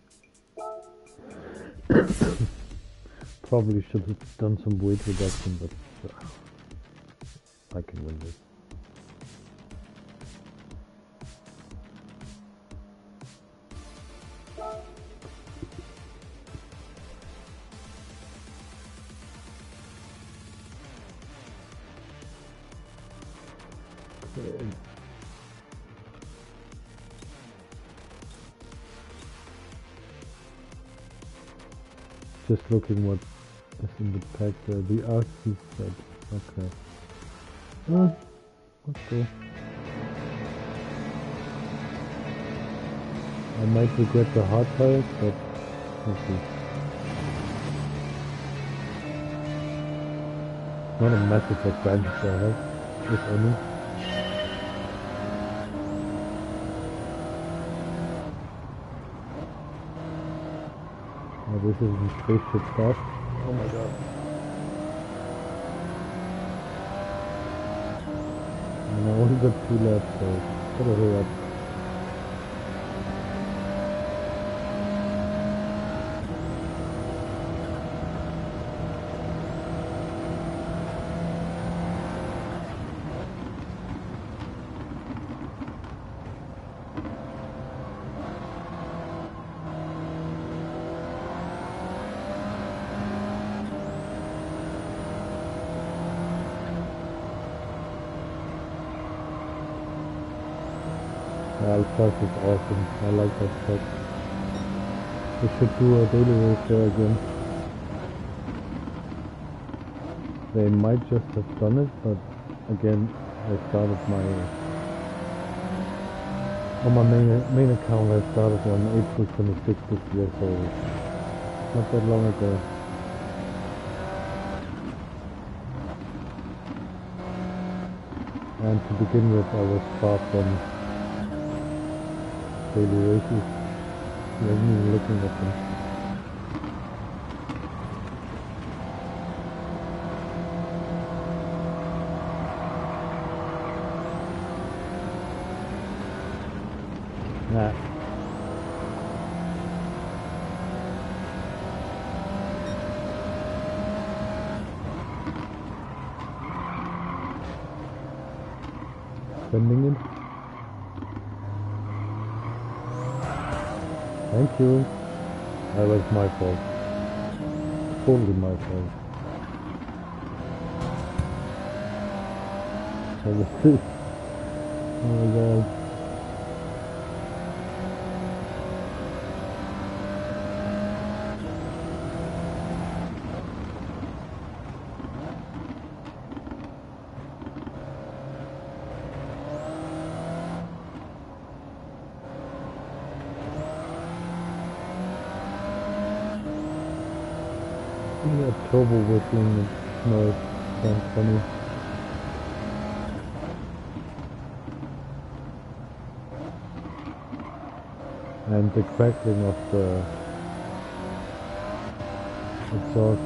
Probably should have done some weight reduction, but I can win this. Okay. Just looking what is in the pack there. The RC set. Okay. Well, let's go. I might regret the hard tires, but we'll see. Not a massive advantage I have, if any. Oh, this isn't spaceship stuff. Oh my god. And I only got 2 laps, so gotta hurry up. Alphas is awesome. I like that track. We should do a daily race there again. They might just have done it, but again, I started on my main account. I started on April 26th this year, so not that long ago. And to begin with, I was far from daily races. I wasn't even looking at them. Nah. Sending it. Thank you. That was my fault. Totally my fault. Oh my god. That turbo whistling noise sounds funny. And the crackling of the exhaust.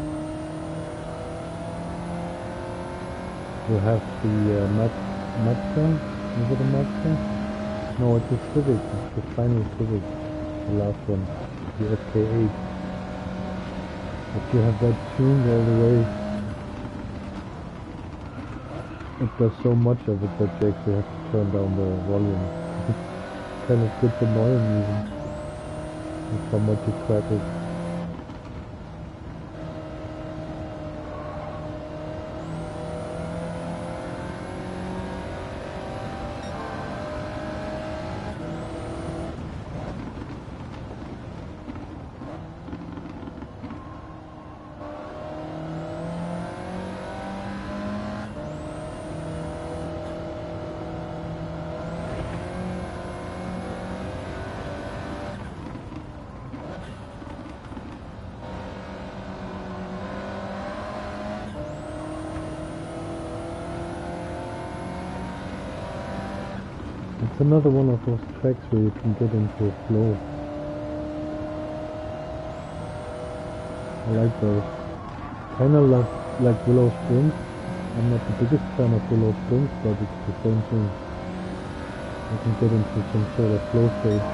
You have the Mazda? Is it a Mazda? No, it's a Civic. It's the final Civic. The last one. The SK8. If you have that tuned all the way, it does so much of it that you actually have to turn down the volume. Kind of gets annoying even. With how much it crackles. It's another one of those tracks where you can get into a flow. I like those. Kinda like Willow Springs. I'm not the biggest fan of Willow Springs, but it's the same thing. You can get into some sort of flow state.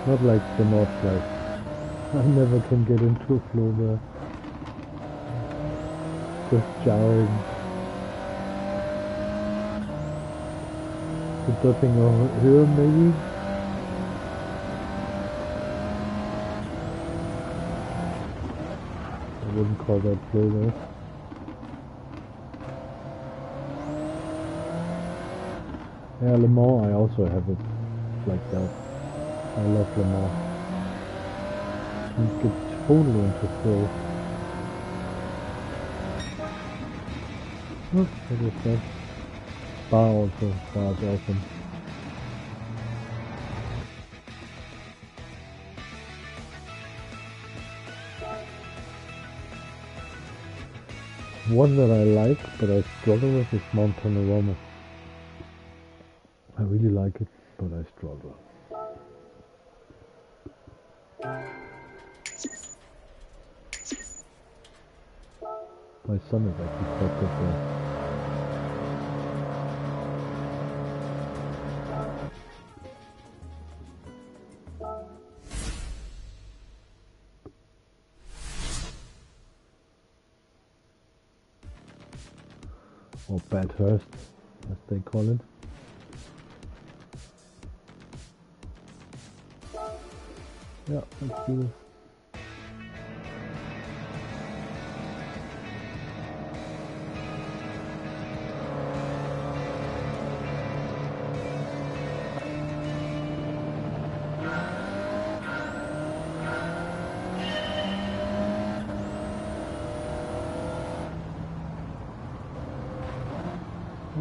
Not like the North Light. I never can get into a flow there. Just jarring. The ducking over here maybe? I wouldn't call that flow there. Yeah, Le Mans I also have it like that. I love Le Mans. You get totally into flow. Oh, what is that? Bar also. Bar is awesome. One that I like, but I struggle with is Mount Panorama. I really like it, but I struggle. My son is actually quite good there. Or Bathurst, as they call it. Yeah, let's do this.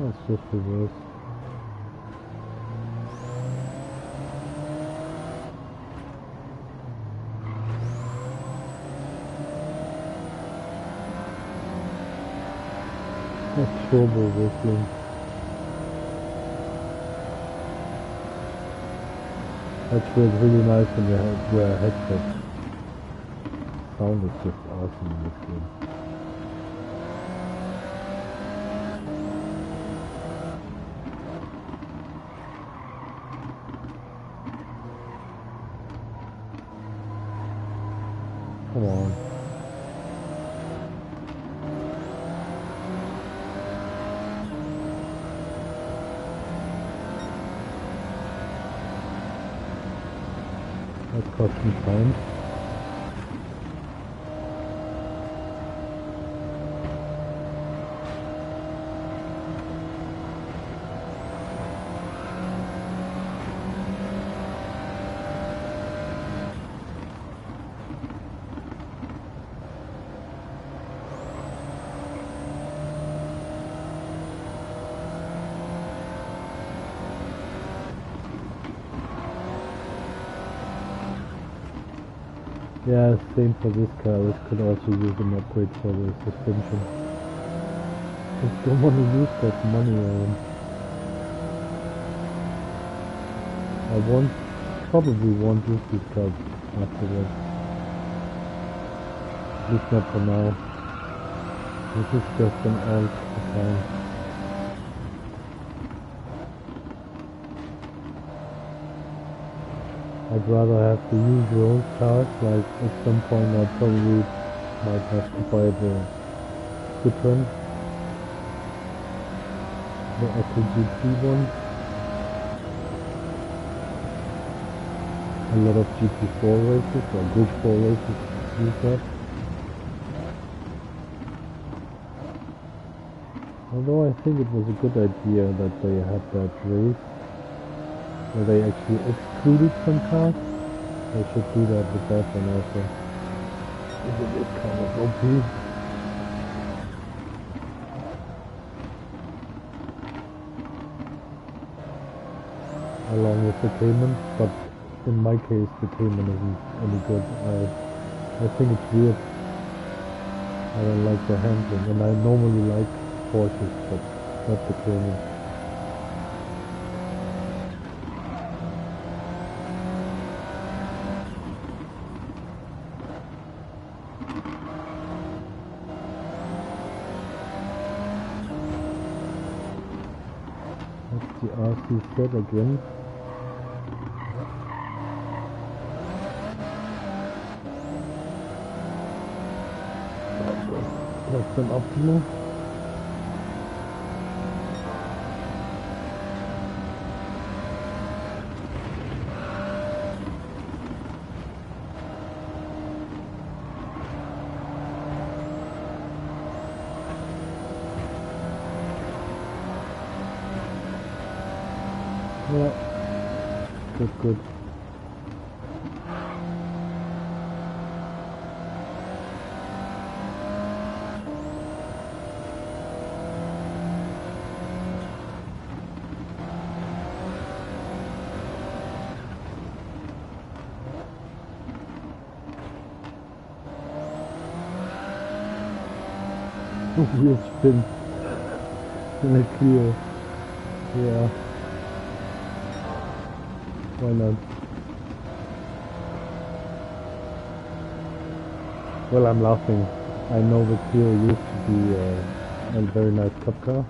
Let's just reverse. That's turbo whistling. That's where it's really nice when you wear a headset. sound is just awesome in this game. Come on. That cost me time. Yeah, same for this car. This could also use an upgrade for the suspension. I don't want to use that money on. Probably won't use this car afterwards. At least not for now. This is just an old account. I'd rather have the usual cars, like at some point I probably might have to buy the good one, the Apple GT1. A lot of GT4 races or Group 4 races use that. Although I think it was a good idea that they had that race where they actually excluded some cars. They should do that with that one also. It is kind of OP. Along with the Cayman, but in my case the Cayman isn't any good. I think it's weird. I don't like the handling, and I normally like Porsches, but not the Cayman. That's the RC set again. That's an optimal. Yeah, good. Wheel spin in a clear. Yeah. Why not? Well, I'm laughing. I know the Clio used to be a very nice cup car,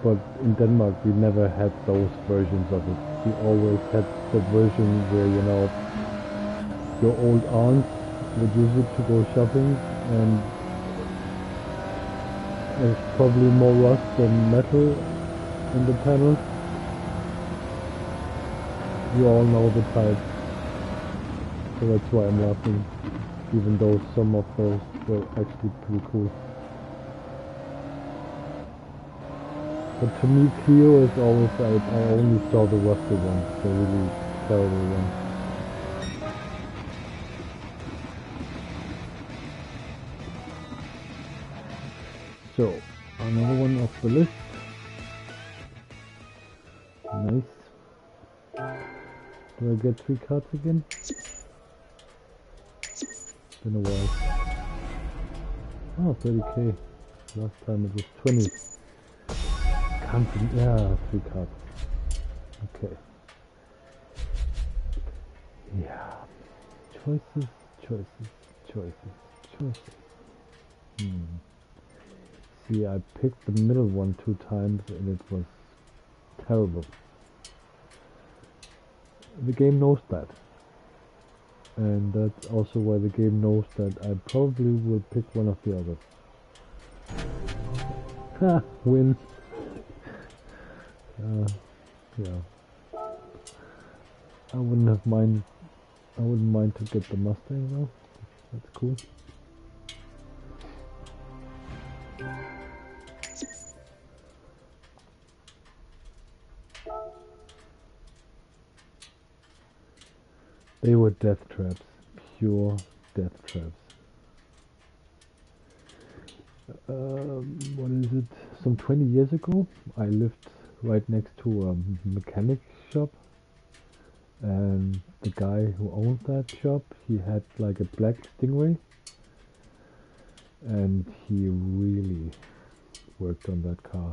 but in Denmark we never had those versions of it. We always had the version where, you know, your old aunt would use it to go shopping, and there's probably more rust than metal in the panels. You all know the type, so that's why I'm laughing, even though some of those were actually pretty cool. But to me, Clio is always, I only saw the rusty ones, the really terrible ones. So, another one off the list. Nice. Do I get 3 cards again? Been a while. Oh, 30k. Last time it was 20. Can't be, yeah, 3 cards. Okay. Yeah. choices. See, I picked the middle one 2 times and it was terrible. The game knows that. And that's also why the game knows that I probably will pick one of the others. Ha! Win! Yeah. I wouldn't mind to get the Mustang though. That's cool. They were death traps. Pure death traps. What is it? Some 20 years ago, I lived right next to a mechanic shop. And the guy who owned that shop, he had like a black Stingray. And he really worked on that car.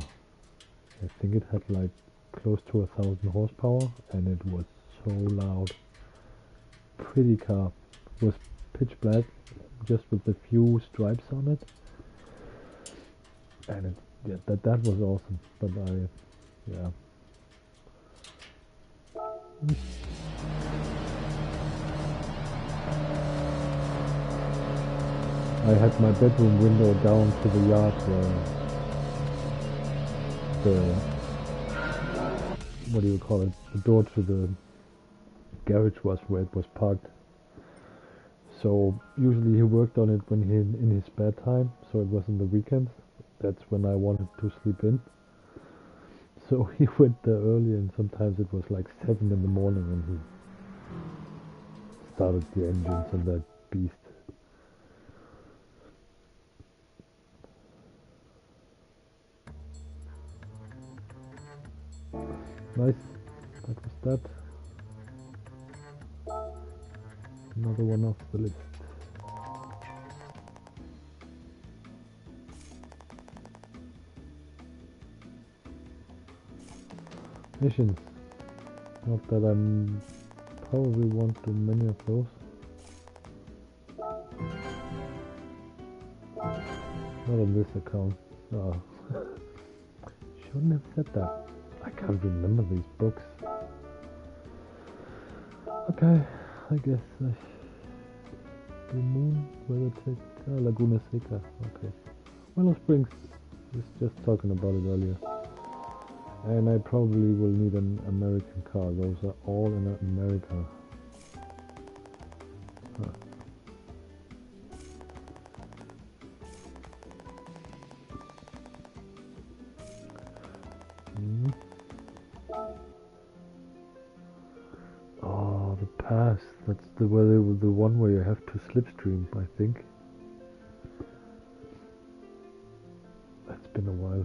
I think it had like close to 1,000 horsepower and it was so loud. Pretty car. It was pitch black, just with a few stripes on it. And that was awesome. But I had my bedroom window down to the yard where what do you call it? The door to the garage was where it was parked. So usually he worked on it when in his spare time, so it was in the weekends. That's when I wanted to sleep in. So he went there early and sometimes it was like 7 in the morning and he started the engines on that beast. Nice, that was that. Another one off the list. Missions. Not that I'm probably won't do many of those. Not on this account. Oh. Shouldn't have said that. I can't remember these books. Okay, I guess Blue Moon, Weather Tech, Laguna Seca. Okay. Willow Springs. Just talking about it earlier. And I probably will need an American car. Those are all in America. Huh. Oh, the pass. That's the one where you have to slipstream, I think. That's been a while.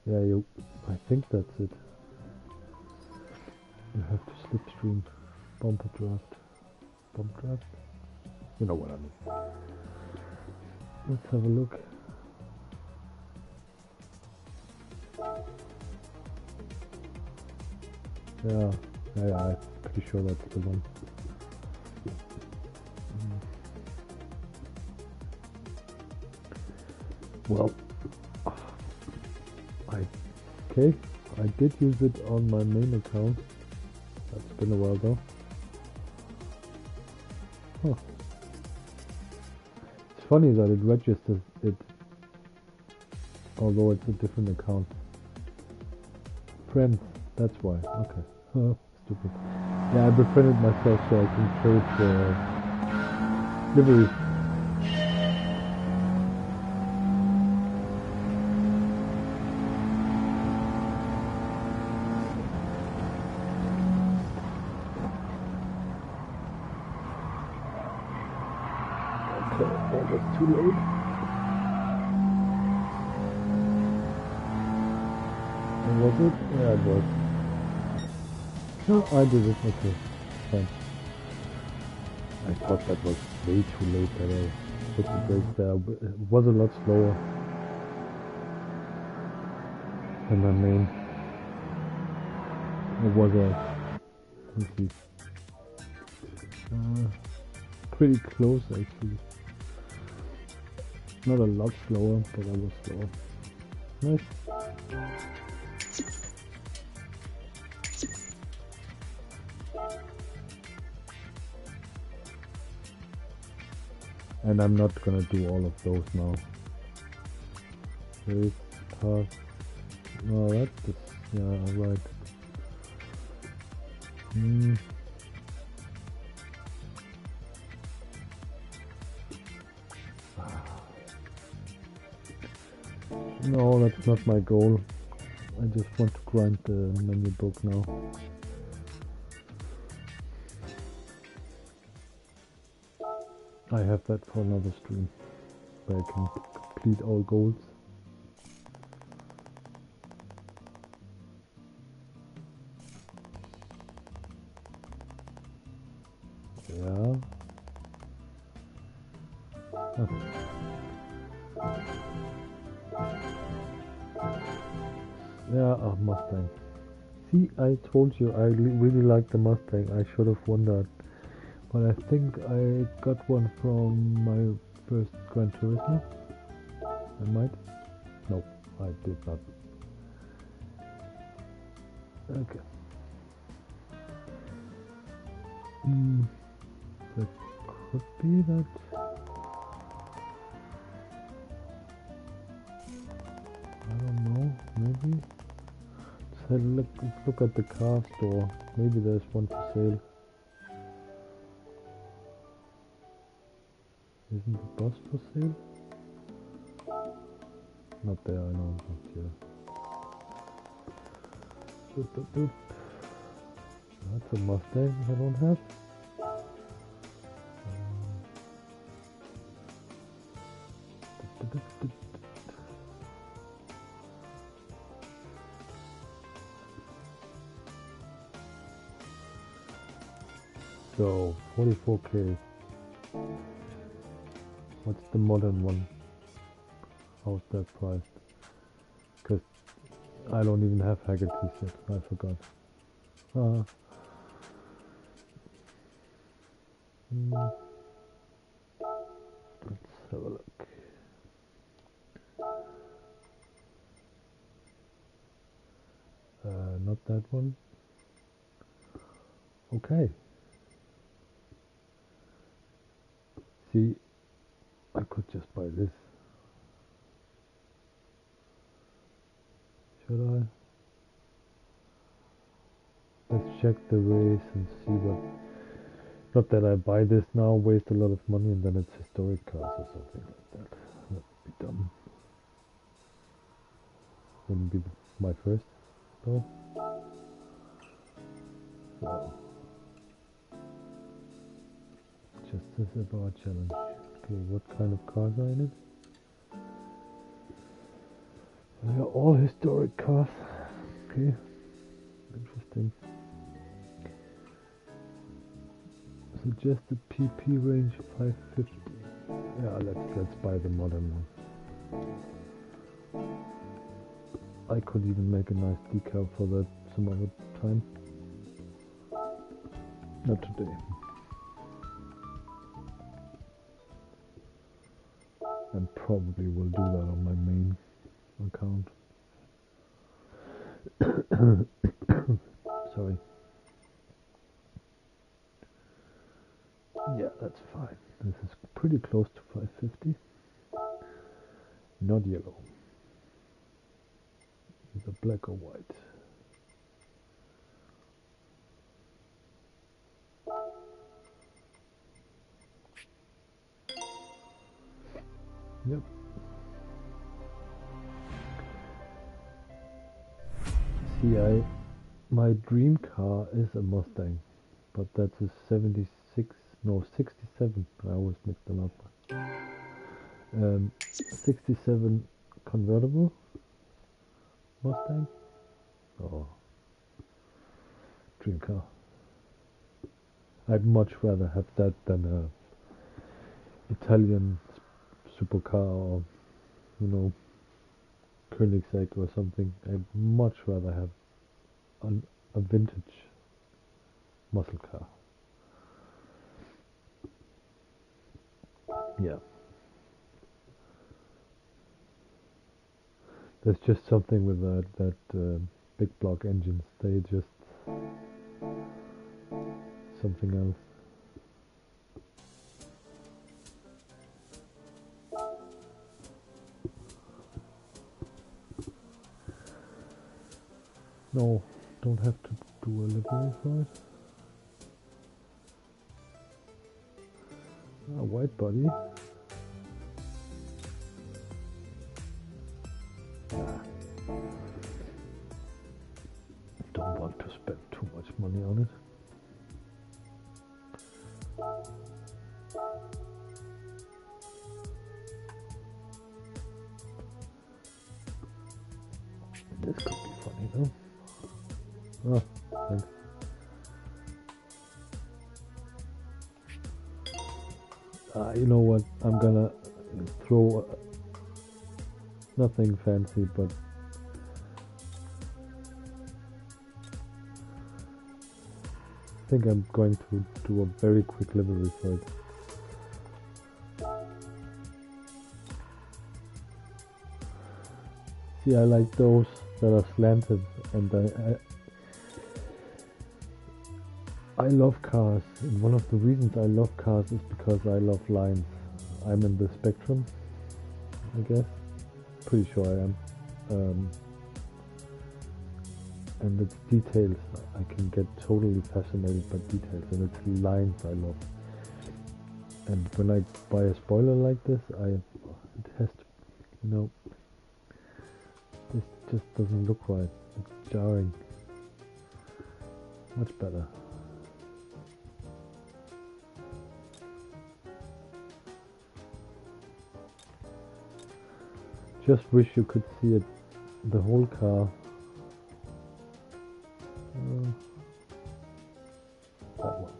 Yeah, I think that's it. You have to slipstream, bumper draft. You know what I mean. Let's have a look. Yeah, I'm pretty sure that's the one. Well, I did use it on my main account. That's been a while though. Huh. It's funny that it registers it, although it's a different account. Friends, that's why. Okay. Oh, stupid. Yeah, I befriended myself so I can trade for liveries. Too late. And was it? Yeah, it was. No, I did it. Okay, fine. I thought that was way too late that I put the brakes there. But it was a lot slower than my main. It was a... Let me see. Pretty close actually. Not a lot slower, but I was slower. Nice. And I'm not gonna do all of those now. Race, pass. No, that's yeah, right. No, that's not my goal. I just want to grind the menu book now. I have that for another stream, where I can complete all goals. Yeah. Oh. Yeah, a Mustang. See, I told you I really like the Mustang. I should have won that. But I think I got one from my first Gran Turismo. I might. No, I did not. Okay. That could be that. I don't know. Maybe. Let's look at the car store. Maybe there's one for sale. Isn't the bus for sale? Not there, I know, not here. Doop, doop, doop. That's a Mustang I don't have. Doop, doop, doop. So, 44k. What's the modern one? How's that priced? Because I don't even have Haggerty's yet, I forgot. Let's have a look. Not that one. Okay. See, I could just buy this. Should I? Let's check the race and see what... Not that I buy this now, waste a lot of money, and then it's historic cars or something like that. That would be dumb. Wouldn't be my first, though. So, just this about challenge. Okay, what kind of cars are in it? They are all historic cars. Okay, interesting. Suggested PP range 550. Yeah, let's buy the modern one. I could even make a nice decal for that some other time. Not today. And probably will do that on my main account. Sorry. Yeah, that's fine. This is pretty close to 550. Not yellow. Either black or white. Yep. See, my dream car is a Mustang, but that's a 76, no 67. I always mix them up. 67 convertible Mustang. Oh, dream car. I'd much rather have that than a Italian supercar or, you know, Koenigsegg or something. I'd much rather have a vintage muscle car. Yeah. There's just something with that big block engines. They just something else. No, don't have to do a livery for it. Ah, white body. Ah, don't want to spend too much money on it. This could be funny though. Oh, thanks. You know what? I'm gonna throw nothing fancy, but I think I'm going to do a very quick livery for it. See, I like those that are slanted, and I love cars, and one of the reasons I love cars is because I love lines. I'm in the spectrum, I guess. Pretty sure I am. And it's details. I can get totally fascinated by details, and it's lines I love. And when I buy a spoiler like this, it has to, this just doesn't look right. It's jarring. Much better. Just wish you could see it, the whole car. That one.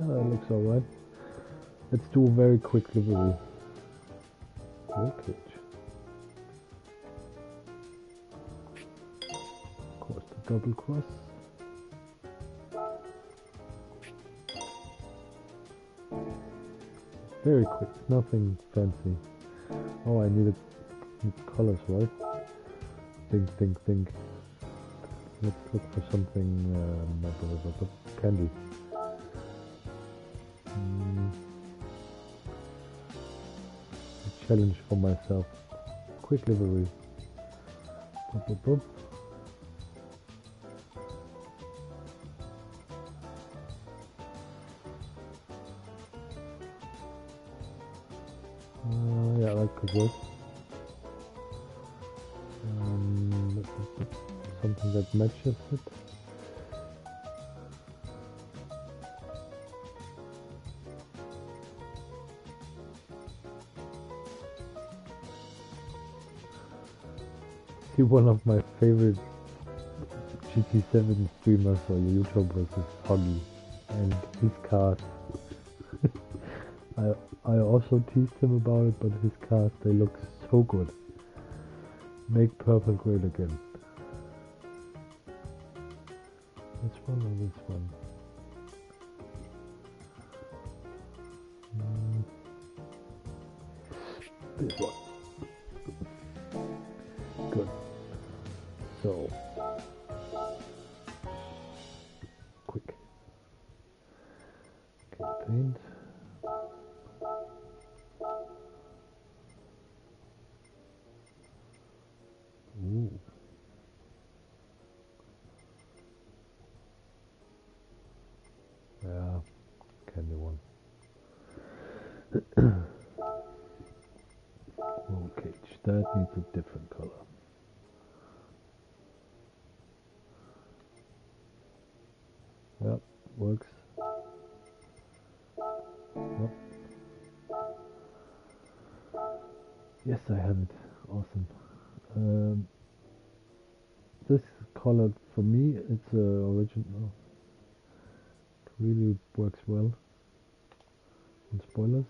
That looks alright. Let's do a very quick livery. Roll cage. Of course, the double cross. Very quick, nothing fancy. Oh, I needed colors, right? Think. Let's look for something, candy. A challenge for myself. Quick livery. Boop. Yeah, that could work. Something that matches it. See, one of my favorite GT7 streamers or YouTubers is Hoggy, and his cars. I also teased him about it, but his cars, they look so good. Make purple great again. This one or this one? This one. Good. So, quick. Okay, paint. Ooh. Yeah, candy one. Roll cage. That needs a different color. Yep, works. Yep. Yes, I have it. Awesome. This color, for me, it's original. It really works well on spoilers.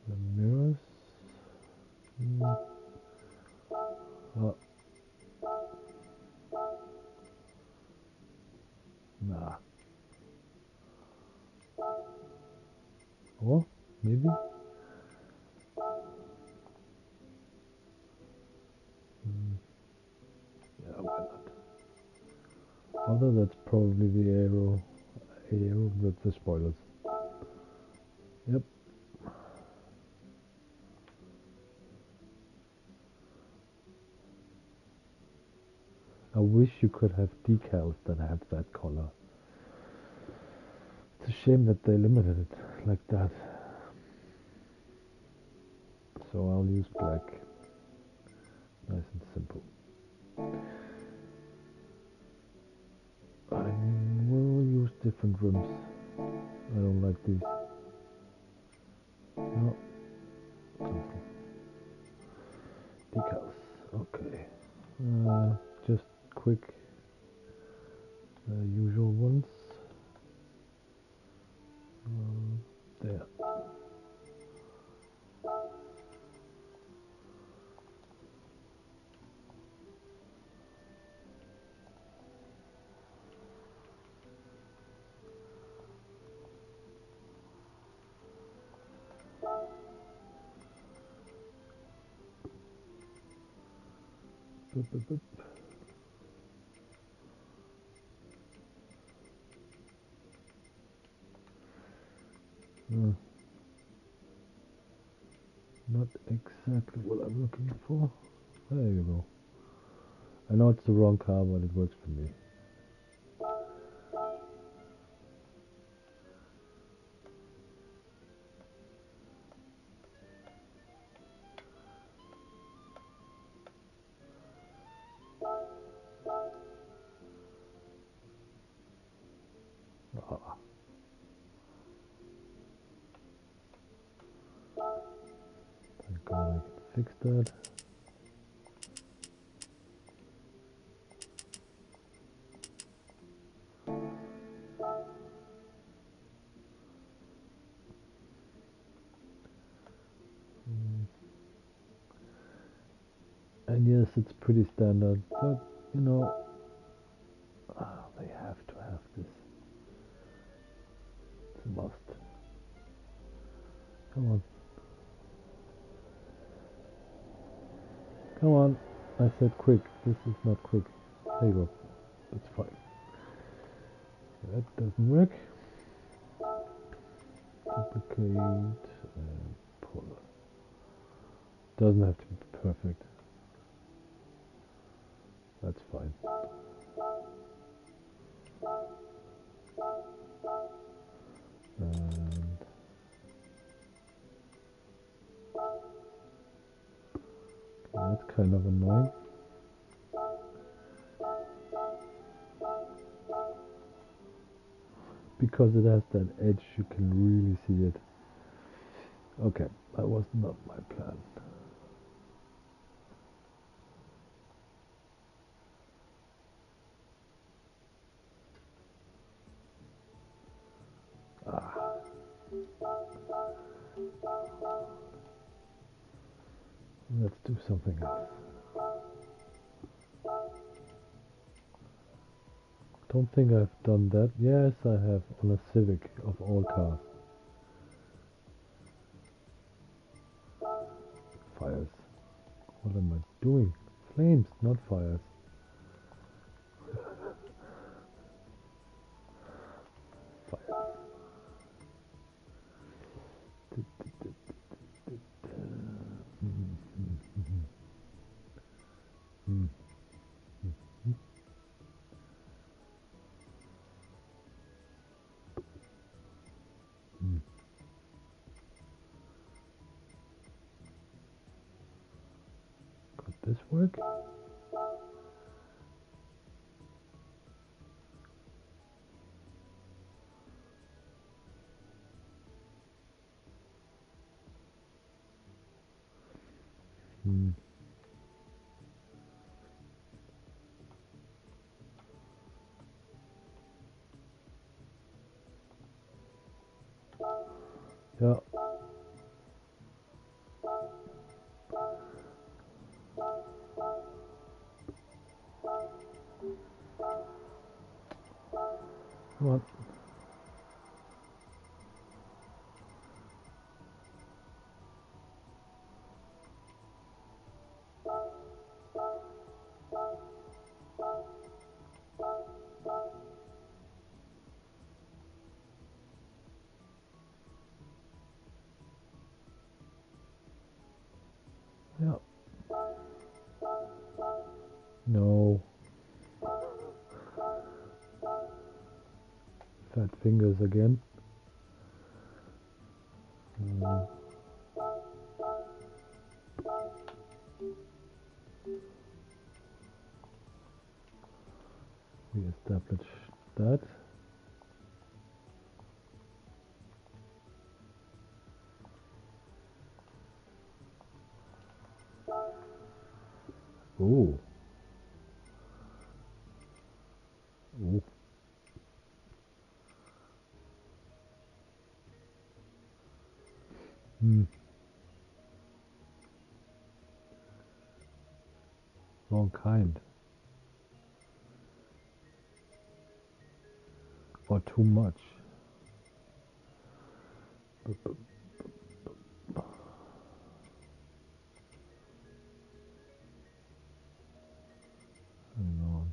The mirrors. Oh. Or maybe? Yeah, why not? Although that's probably the aero, with the spoilers. Yep. I wish you could have decals that have that color. It's a shame that they limited it like that. So I'll use black. Nice and simple. I will use different rims. I don't like these. No. Cancel. Decals. Okay. Just quick. Usual ones. There. Boop, boop, boop. Not exactly what I'm looking for. There you go. I know it's the wrong car, but it works for me. Ah. Thank God I can fix that. And yes, it's pretty standard, but you know, they have to have this. It's a must. Come on. Come on. I said quick. This is not quick. There you go. That's fine. That doesn't work. Duplicate and pull. Doesn't have to be perfect. That's fine. And that's kind of annoying. Because it has that edge, you can really see it. Okay, that was not my plan. Let's do something else. Don't think I've done that. Yes, I have on a Civic of all cars. Fires. What am I doing? Flames, not fires. Fires. Could this work? Yeah. Come on. No. Fat fingers again. We establish that. Oh. Oh. Wrong kind. Or too much. Hang on.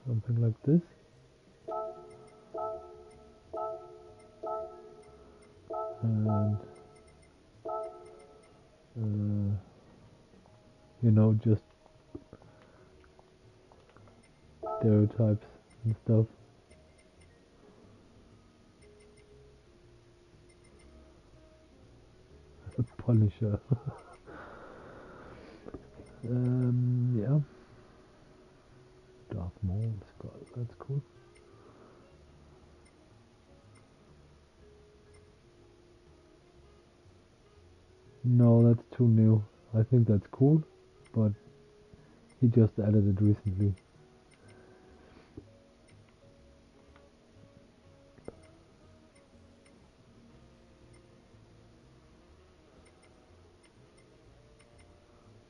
Something like this. And you know, just stereotypes and stuff. Punisher. Yeah. Darth Maul, that's cool. No, that's too new. I think that's cool, but he just added it recently.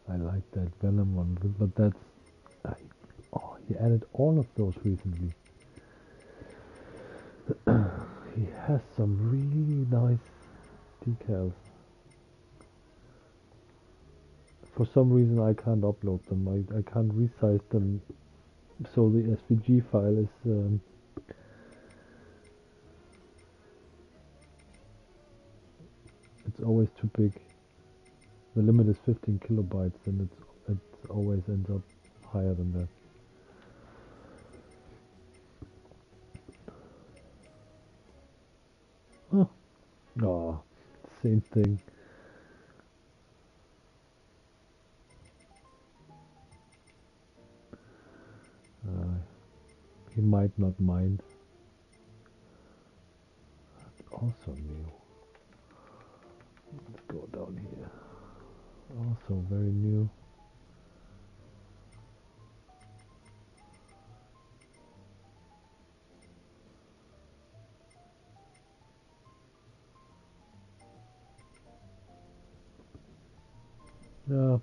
I like that Venom one, but that's... oh, he added all of those recently. He has some really nice decals. For some reason I can't upload them. I can't resize them, so the SVG file is it's always too big. The limit is 15 kilobytes, and it always ends up higher than that. Huh. Oh, same thing. He might not mind. Also new. Let's go down here. Also very new. Yeah.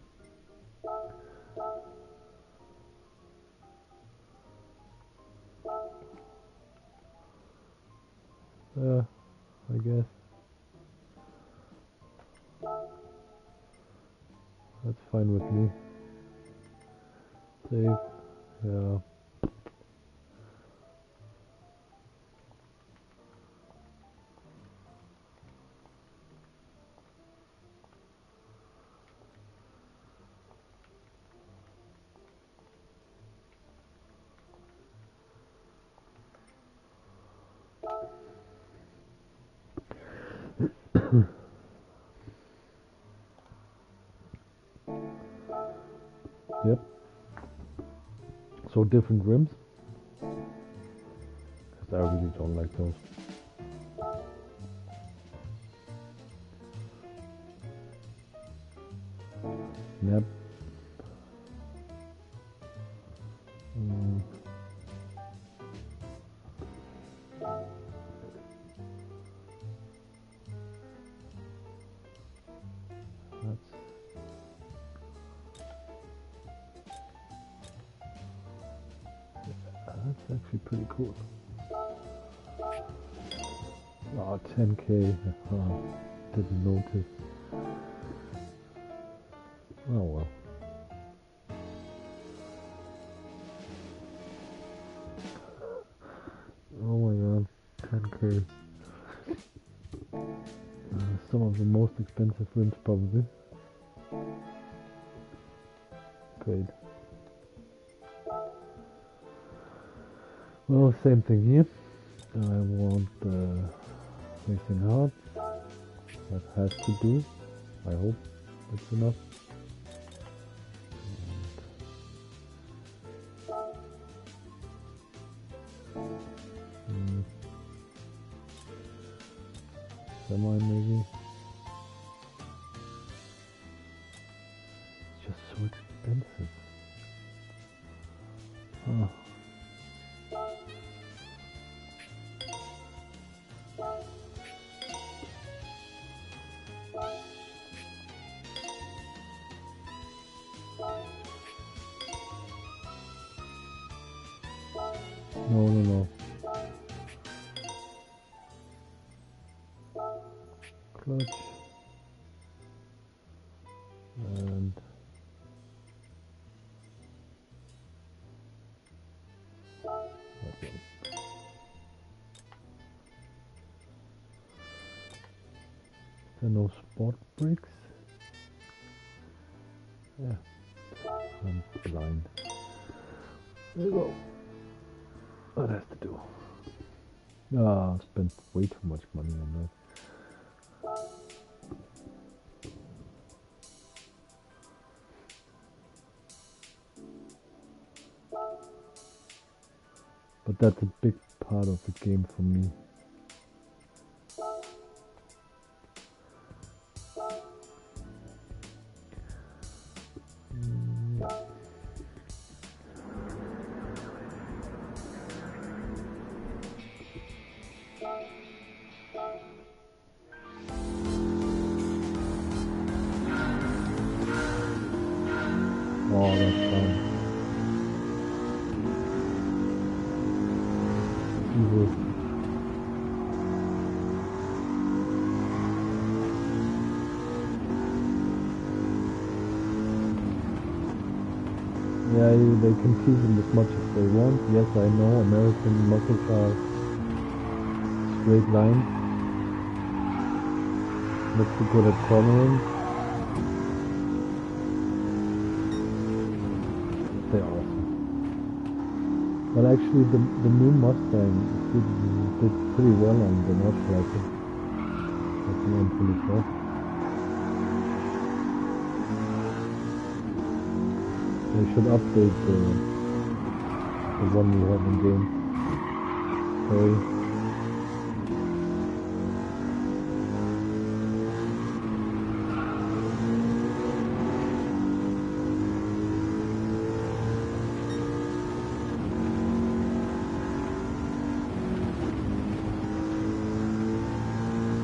I guess. That's fine with me. Save. Yeah. Yep. So different rims. Because I really don't like those. Yep. That's actually pretty cool. Oh, 10K. Didn't notice. Oh well. Oh my god, 10k. Some of the most expensive rims probably. Great. Well, same thing here. I want racing hard. That has to do. I hope it's enough. Semi maybe. It's just so expensive. Oh. No. Clutch. And that one. There are no sport brakes. Yeah, I'm blind. There you go. That has to do. Ah, I spent way too much money on that. But that's a big part of the game for me. Oh, that's fun. Evil. Yeah, they can tease them as much as they want. Yes, I know American muscles are straight lines. Not so good at cornering. They're awesome. But actually the new Mustang did pretty well on the Nordschleife. That's I'm pretty sure. They should update the one we have in game. Sorry.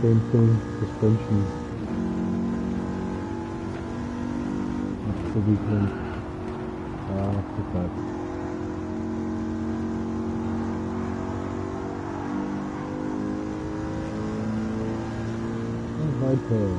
Same thing, suspension. That's the weak link. Too bad. Right there.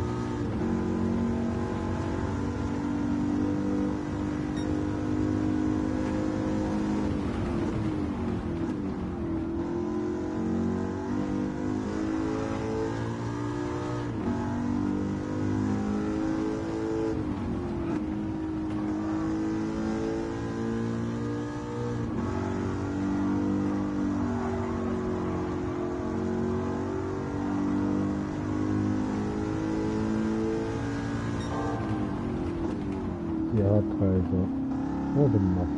Die Hardreise. More than enough.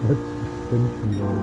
That's suspension though.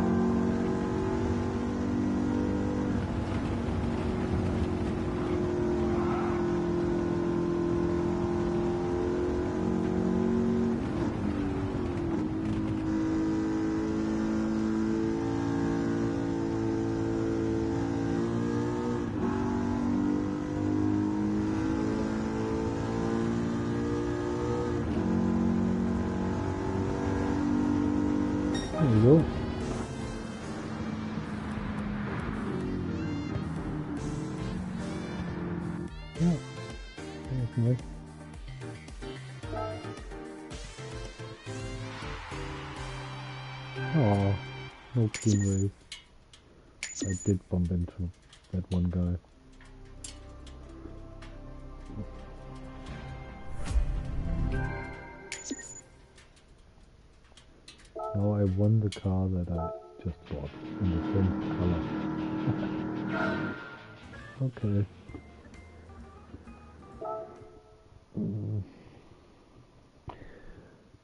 Yeah, that's nice. Oh, no clean race. I did bump into that one guy. Now I won the car that I just bought in the same color. Okay.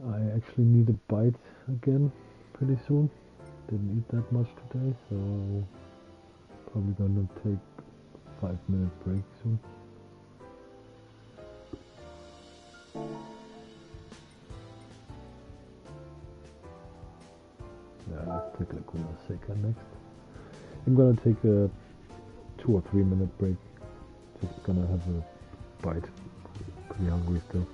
I actually need a bite again pretty soon. Didn't eat that much today, so probably gonna take 5 minute break soon. Yeah, let's take Laguna Seca next. I'm gonna take a 2 or 3 minute break. Just gonna have a bite. Pretty hungry still.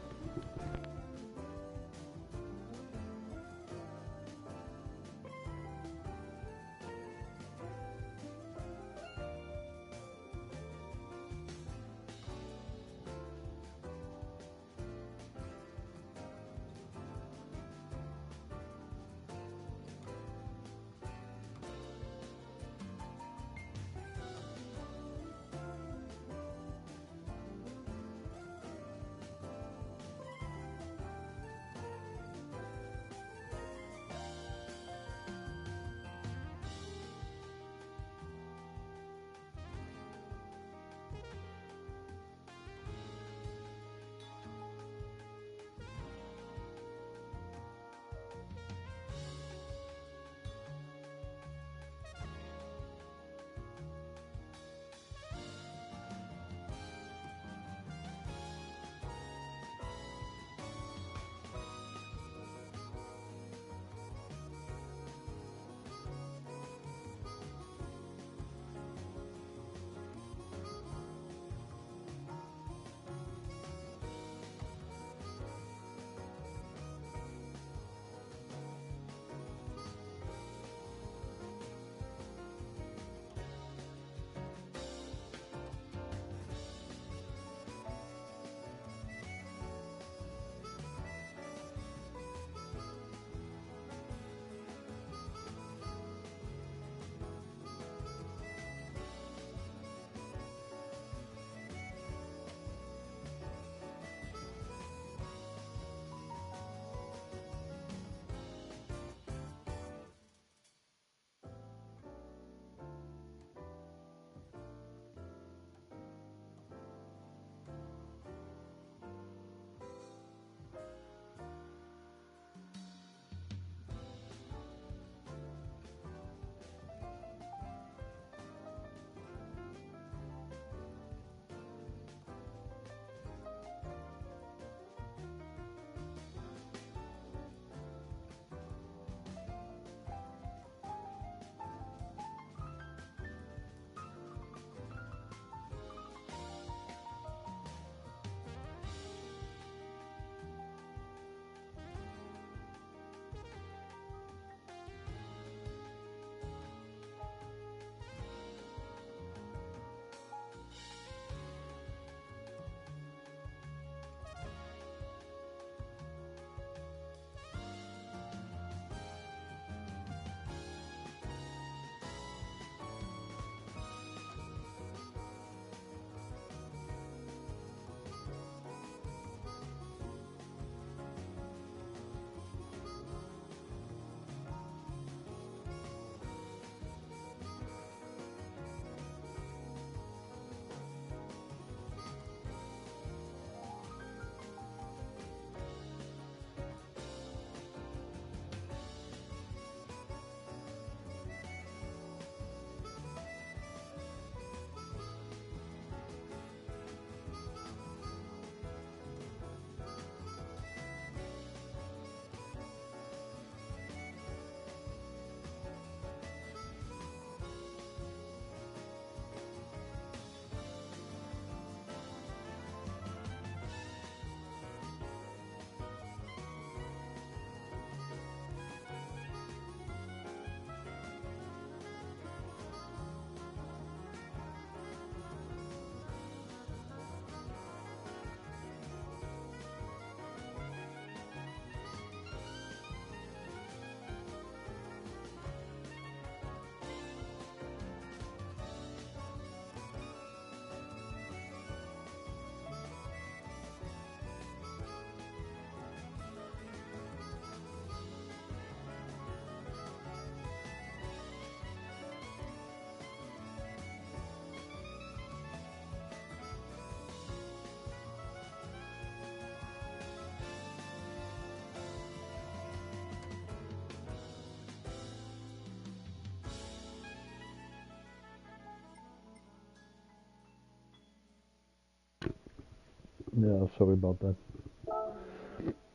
Yeah, sorry about that.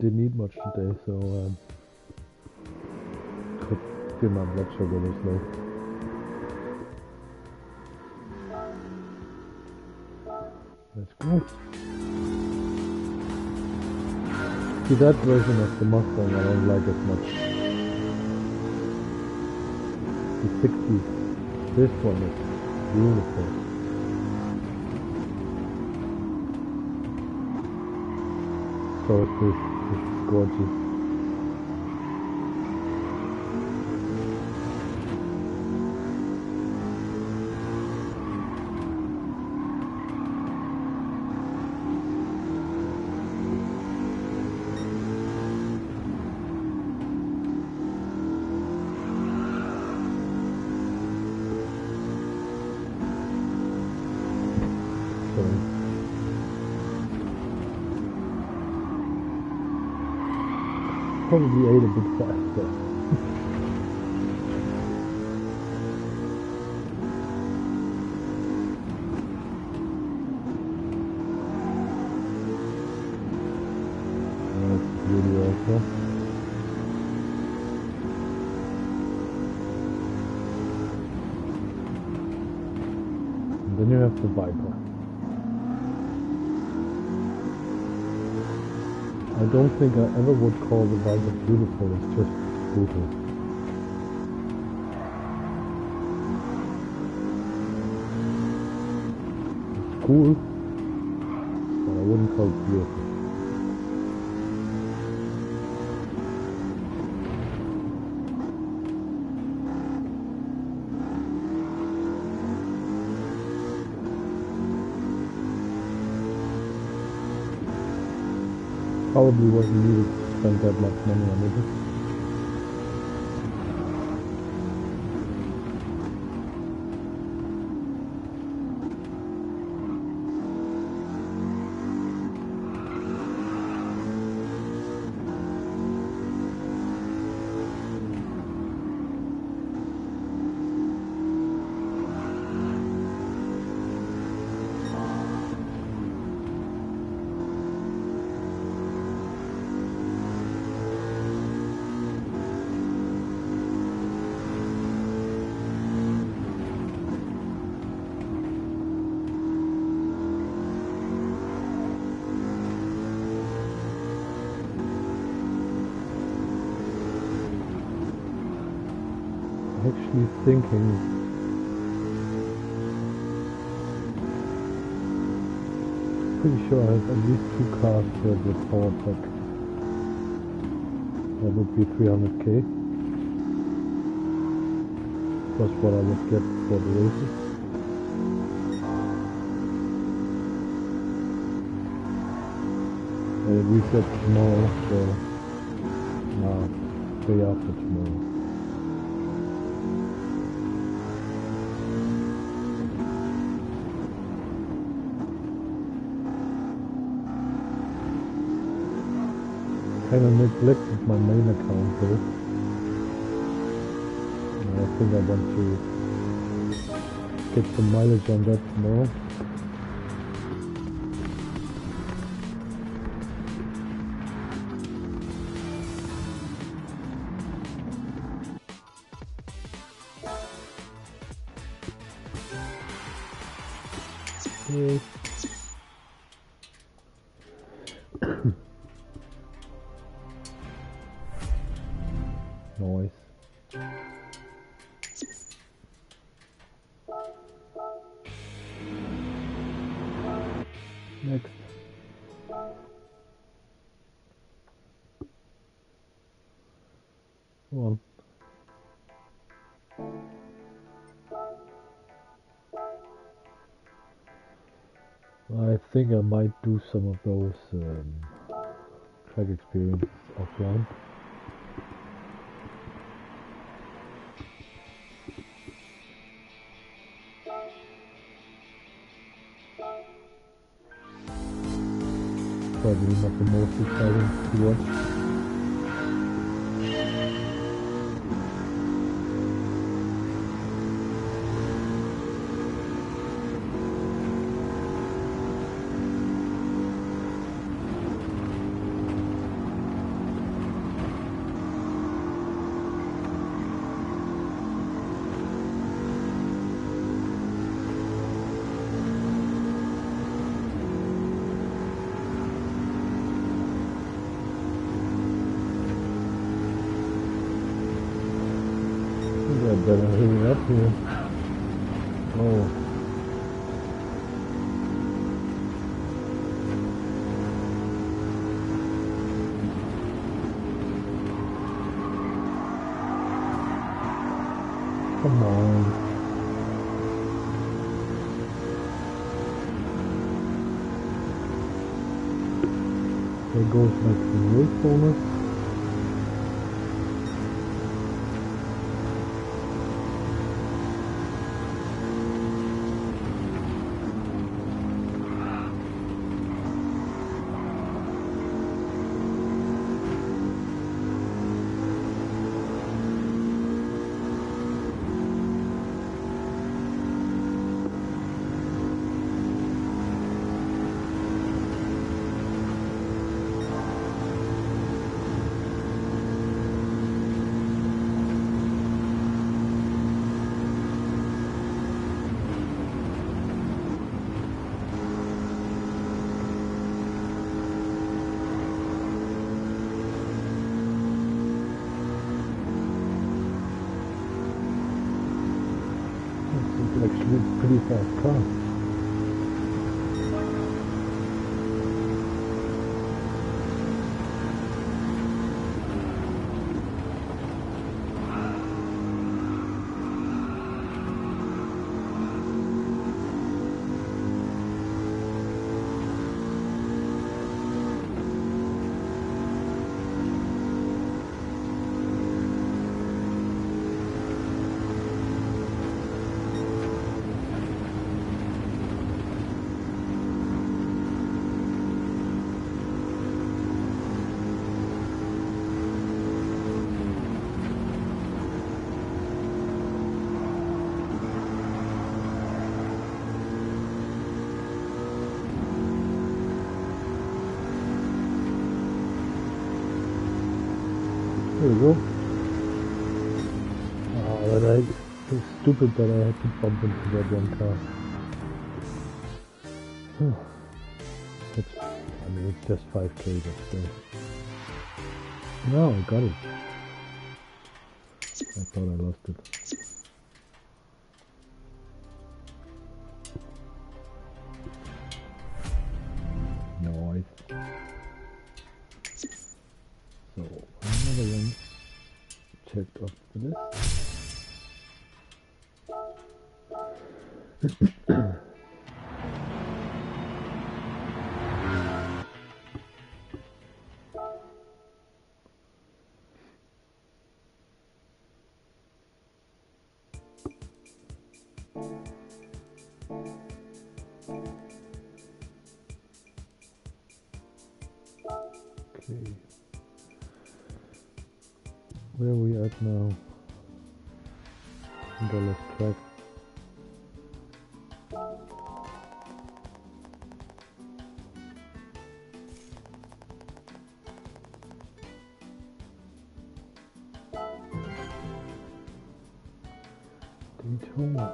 Didn't eat much today, so could feel my blood sugar was low. That's great. See, that version of the Mustang I don't like as much. The 60. This one is beautiful. So is this. It's gorgeous. Probably ate a bit faster. That's beauty also. And then you have the Viper. I don't think I ever would call the Viper beautiful, it's just brutal. It's cool, but I wouldn't call it beautiful. Probably wasn't needed to spend that much money on it. Actually thinking pretty sure I have at least 2 cars filled with power pack. That would be 300k. Plus what I would get for the races. And it resets tomorrow, so day after tomorrow. Kind of neglected my main account though. And I think I want to get some mileage on that tomorrow. Yay. Noise. Next. Come on. I think I might do some of those track experience offline. Probably not the most exciting to watch. better hurry up here. Oh. Come on. There goes my race bonus. Actually, pretty fast car. There we go. It's stupid that I had to bump into that one car. I mean, it's just 5k, but still. No, I got it. I thought I lost it. Nice. So, another one checked off the list. Okay. Where are we at now? The left track. Daytona.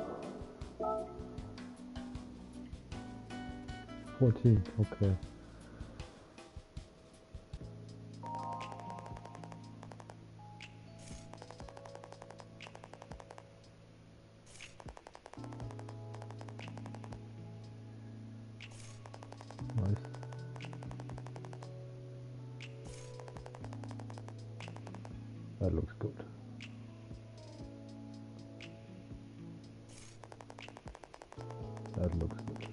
14, okay. Nice. That looks good. That looks good.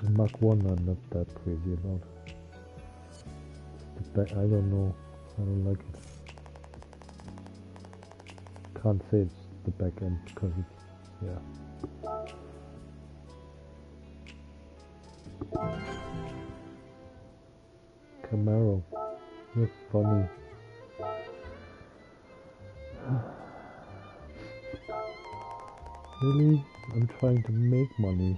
The Mach 1 I'm not that crazy about. The back, I don't know. I don't like it. Can't say it's the back end because it's, yeah. Camaro, you're funny. Really? I'm trying to make money.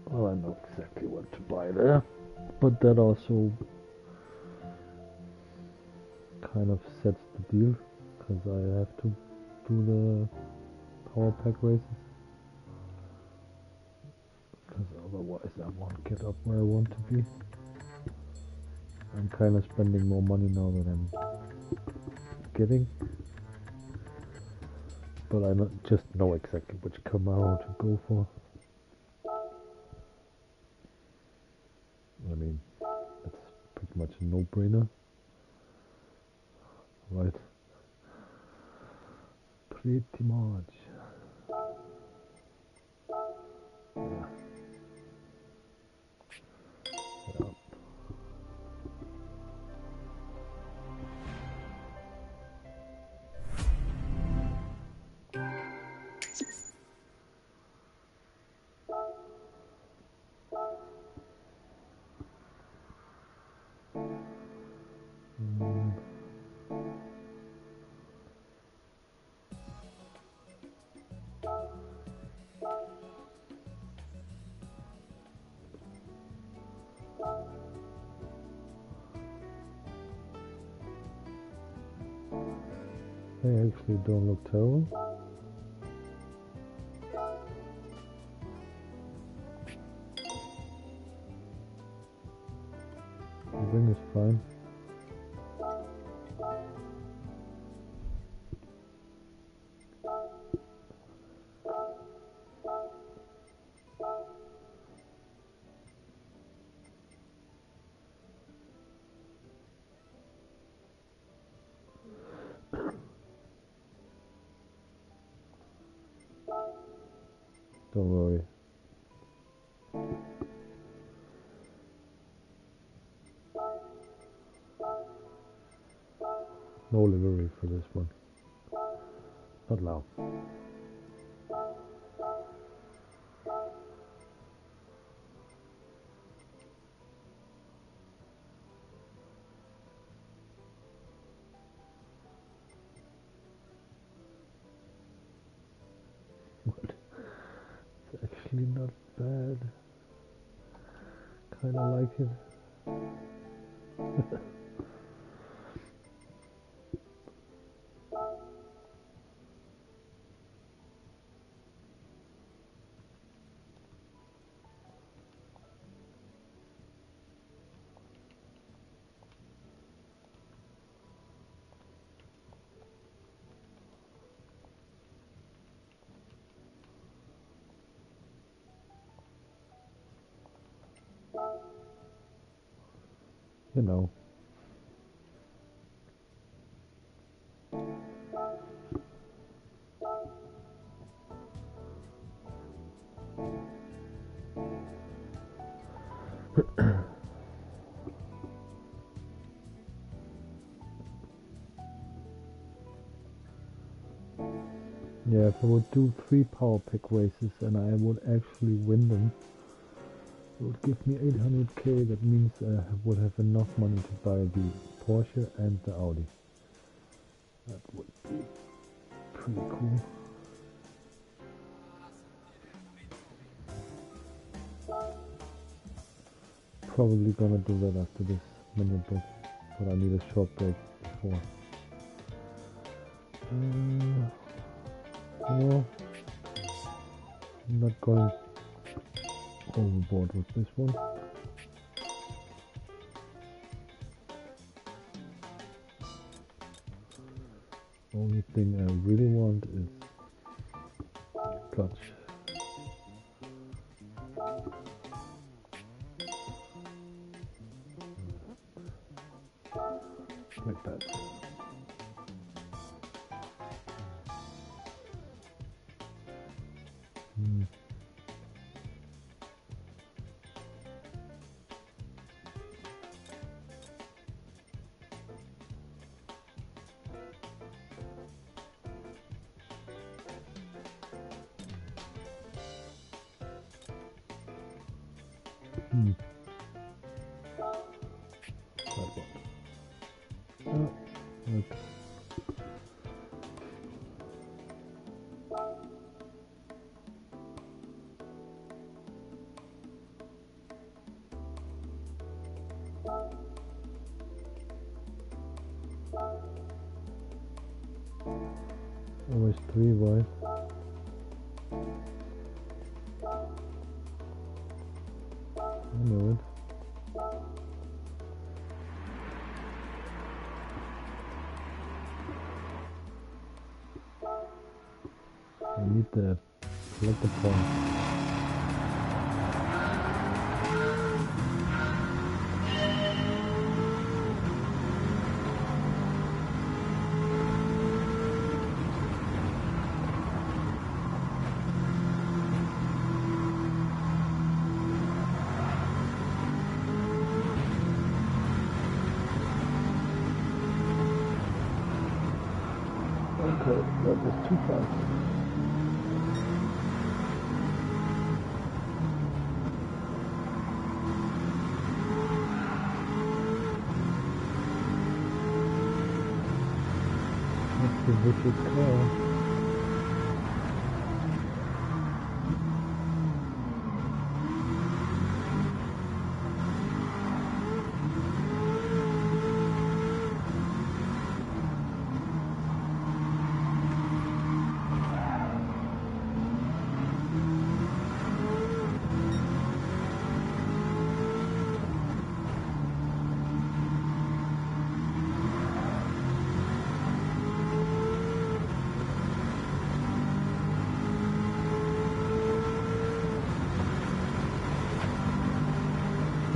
Well, I know exactly what to buy there, but that also kind of sets the deal, because I have to do the power pack races. Otherwise I won't get up where I want to be. I'm kind of spending more money now than I'm getting. But I just know exactly which Camaro to go for. I mean, it's pretty much a no-brainer. Right. Pretty much. Yeah. Yeah. They actually don't look terrible. The ring is fine. Don't worry. No livery for this one. Not loud. What? It's actually not bad. Kinda like it. You know. Yeah, if I would do 3 power pack races and I would actually win them, it would give me 800k. That means I would have enough money to buy the Porsche and the Audi. That would be pretty cool. Probably gonna do that after this mini break, but I need a short break before. No, I'm not going overboard with this one. Only thing I really want is clutch. Like that. That one. Oh, okay. Always 3 wide. know it. I need that collector point. Okay, that was too fast. That's the vicious car.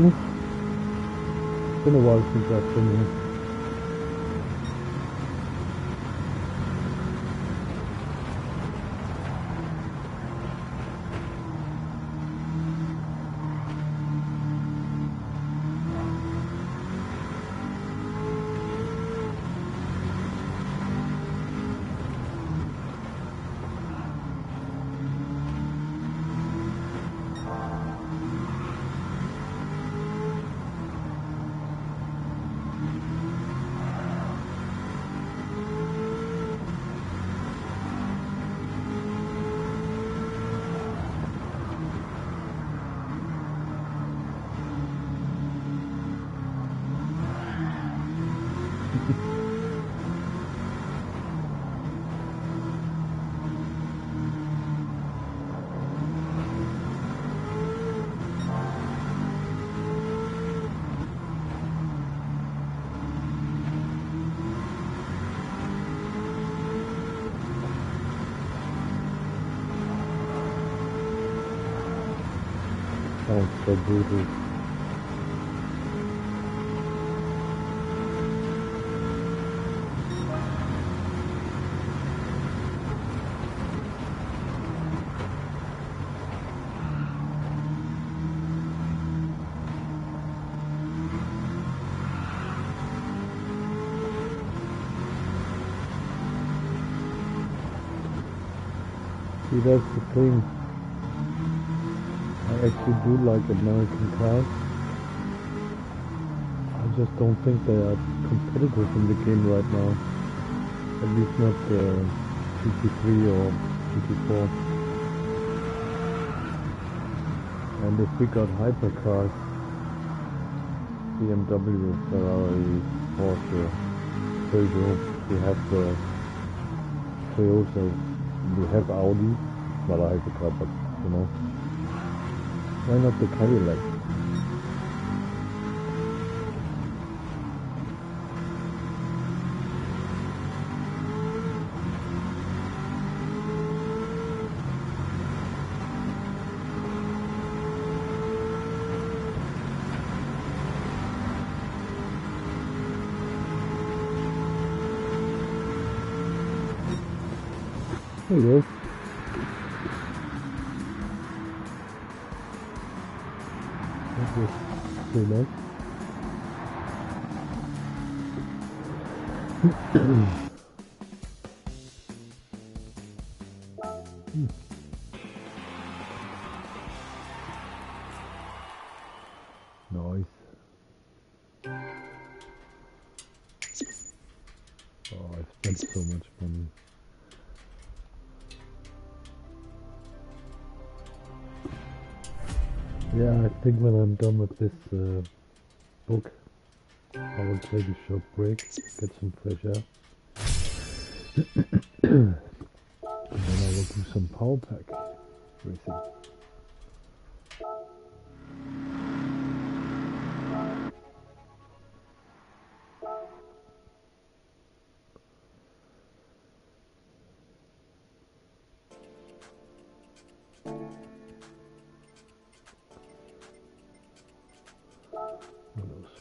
It's been a while since I've been here. Sounds so brutal. See, that's the thing. I actually do like American cars. I just don't think they are competitive in the game right now. At least not GT3 or GT4. And if we got hypercars, BMW, Ferrari, Porsche, Peugeot, we have the Toyota, we have Audi, not a hypercar, but you know. Why not the Cadillac? There you go. Pretty nice. Nice. Oh, I've spent so much money. Yeah, I think when I'm done with this book, I will take a short break, get some fresh air, and then I will do some power pack racing.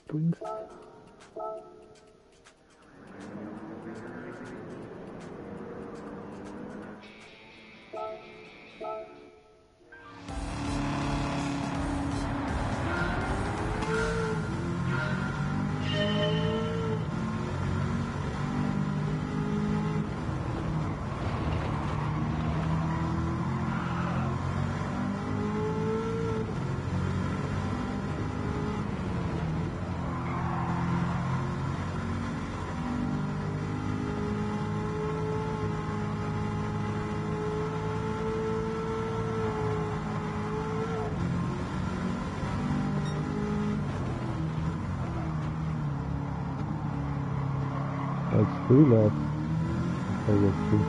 drinks. That's 3 laps. I guess 2.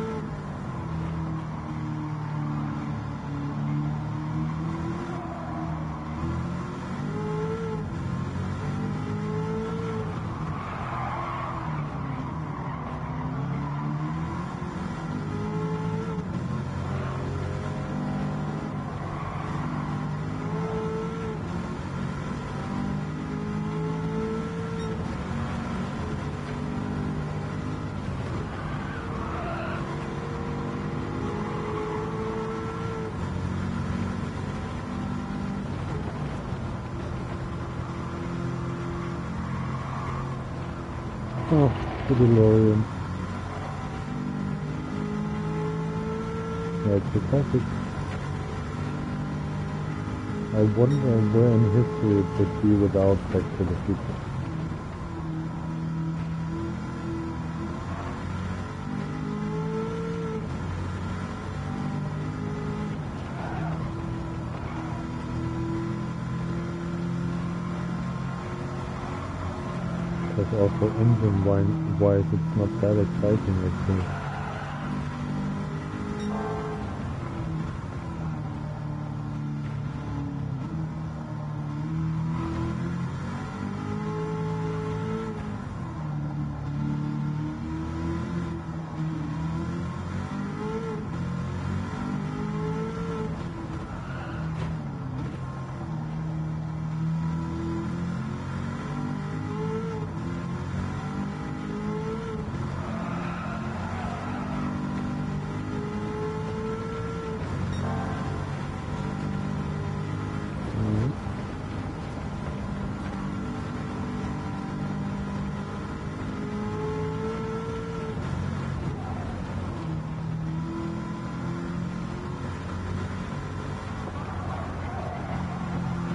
Oh, the DeLorean. Yeah, it's a classic. I wonder where in history it would be without Back to the Future. Because also engine-wise it's not that exciting actually.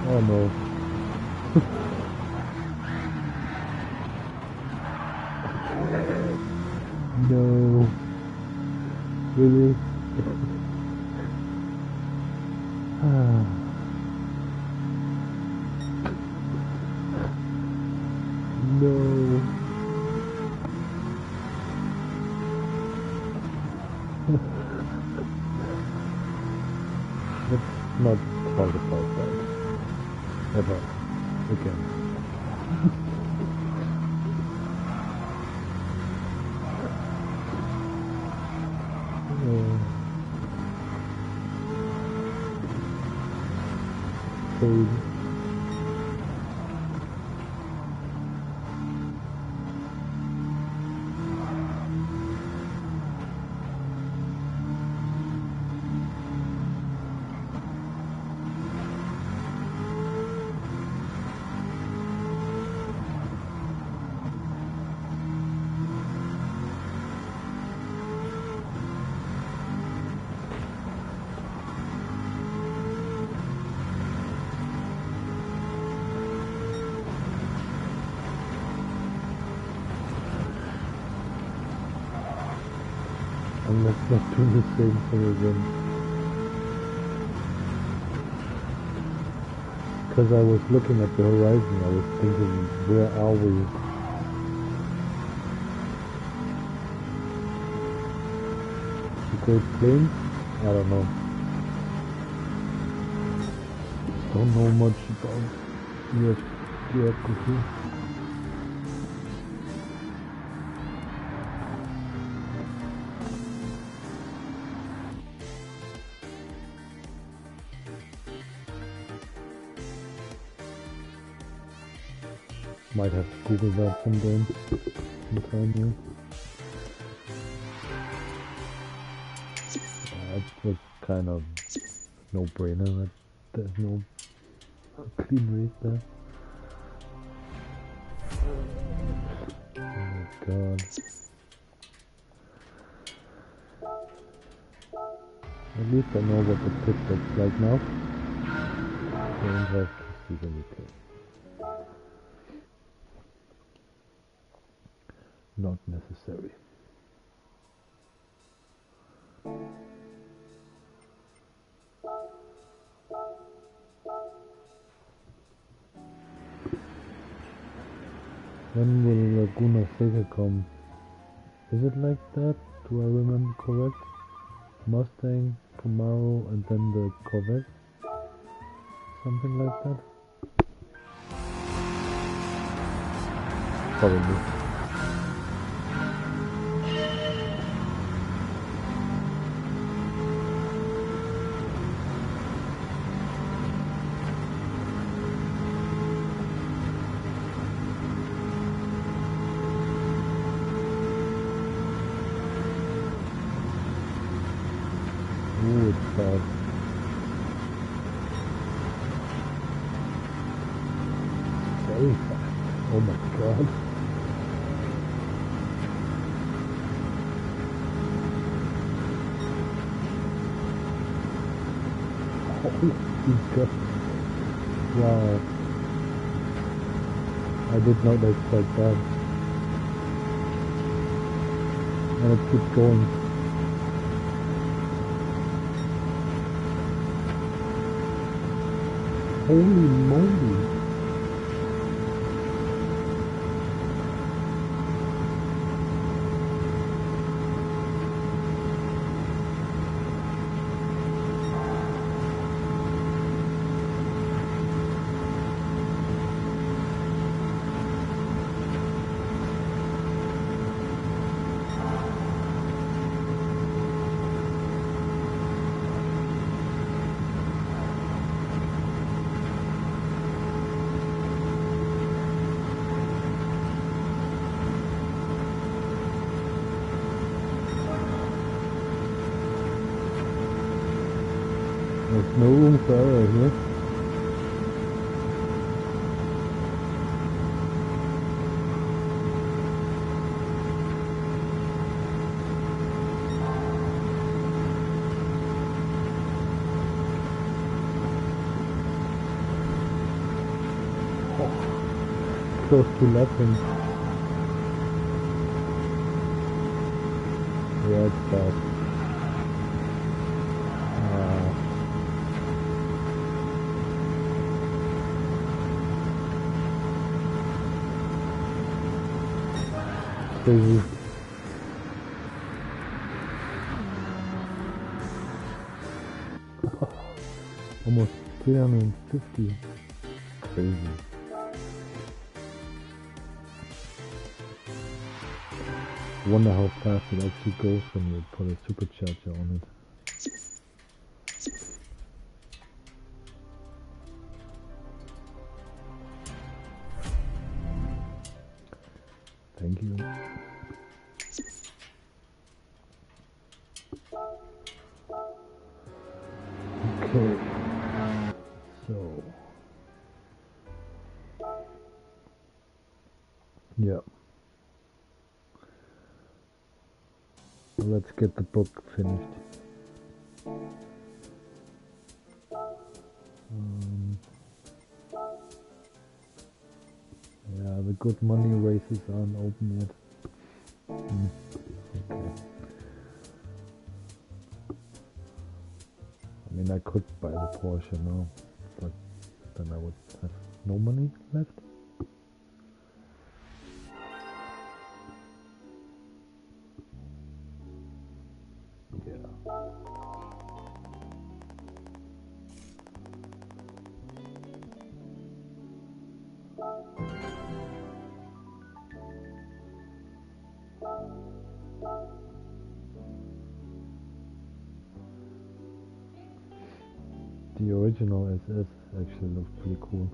Oh no. No. Really? No. Let's not talk about that. Ever. Again. Crazy. And let's not do the same thing again. Because I was looking at the horizon, I was thinking, where are we? The Great Plains? I don't know. Don't know much about geography. Might have to Google that sometime here. It was kind of no-brainer that there's no clean race there. Oh my god. At least I know what the pit looks like now. Don't have to see the replay. Not necessary. When will Laguna Seca come? Is it like that? Do I remember correct? Mustang, Camaro, and then the Corvette? Something like that? Probably. Ooh, it's fast. Very fast. Oh my god. Oh my god. Wow. I did not expect that. And it keeps going. Holy moly! There's no room for error here. Oh, close to laughing. Yeah, it's bad. Crazy. Almost 350. Crazy. Wonder how fast it actually goes when you put a supercharger on it. Thank you. Okay. So. Yeah. Let's get the book finished. Yeah, the good money races aren't open yet. Okay. I mean, I could buy the Porsche now, but then I would have no money left. Yeah. The original SS actually looks pretty cool.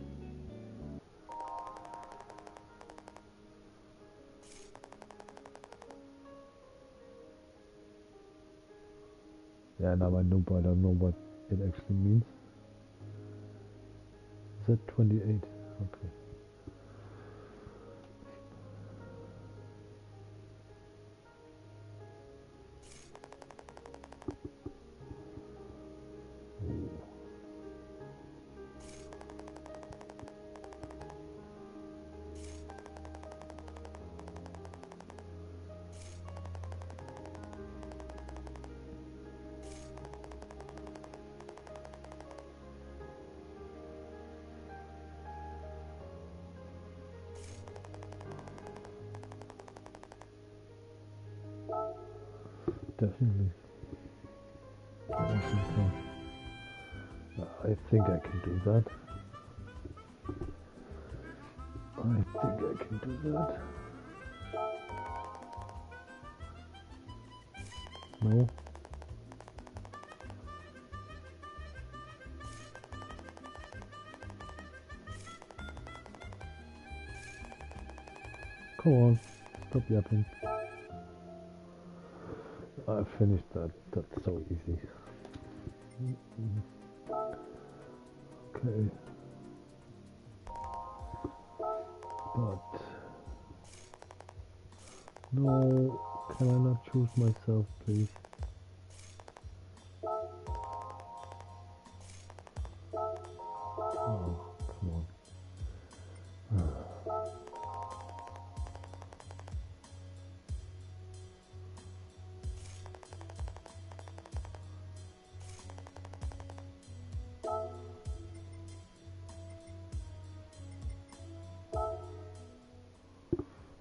Yeah, now I know, but I don't know what it actually means. Z28. Okay. Definitely. Awesome. I think I can do that. I think I can do that. No? Come on, stop yapping. I finished that. That's so easy. Okay. But no, can I not choose myself, please? Oh, come on.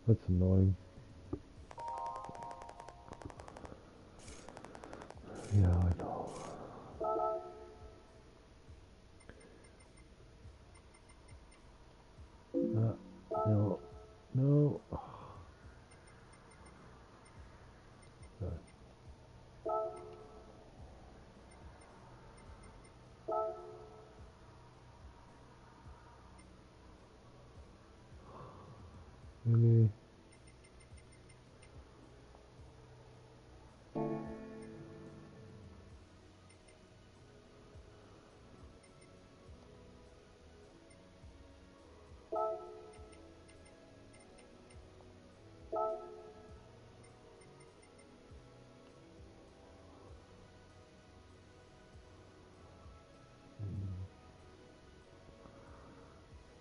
That's annoying. Yeah, I know. No, no. Really?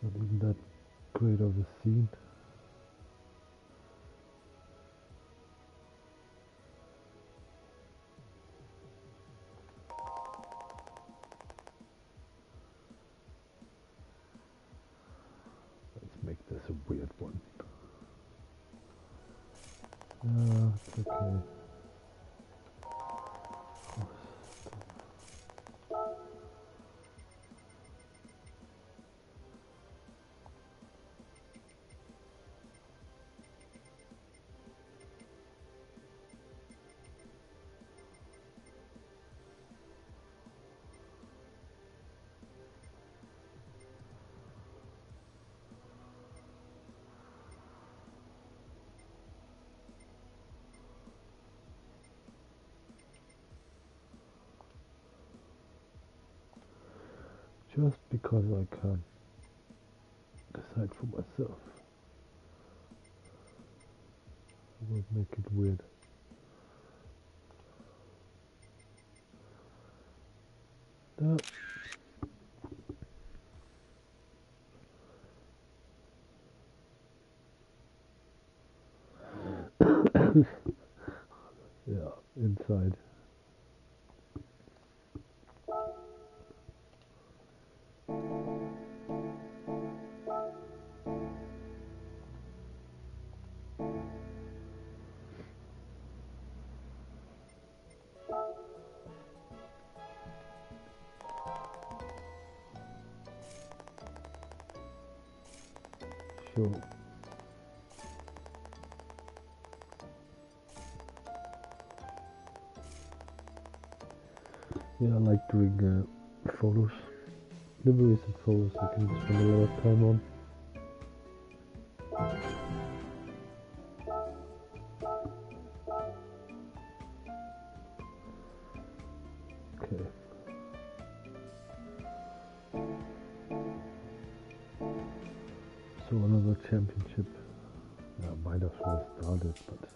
Not even that great of a scene. Let's make this a weird one. It's okay. Just because I can't decide for myself, it will make it weird. Yeah, inside. Sure. Yeah, I like doing photos. Liveries and photos I can spend a lot of time on. World Championship. I might as well start it, but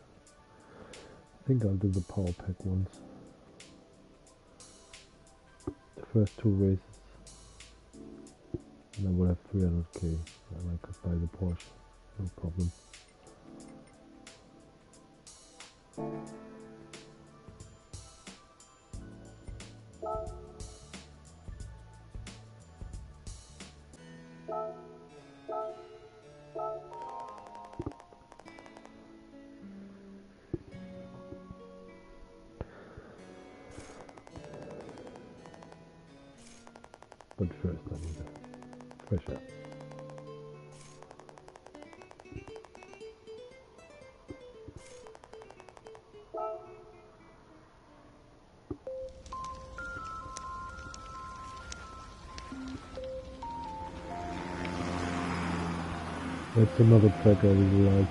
I think I'll do the power pack ones. The first 2 races, and I will have 300k, and I could buy the Porsche, no problem. But first I need a fresh air. That's another track I really like.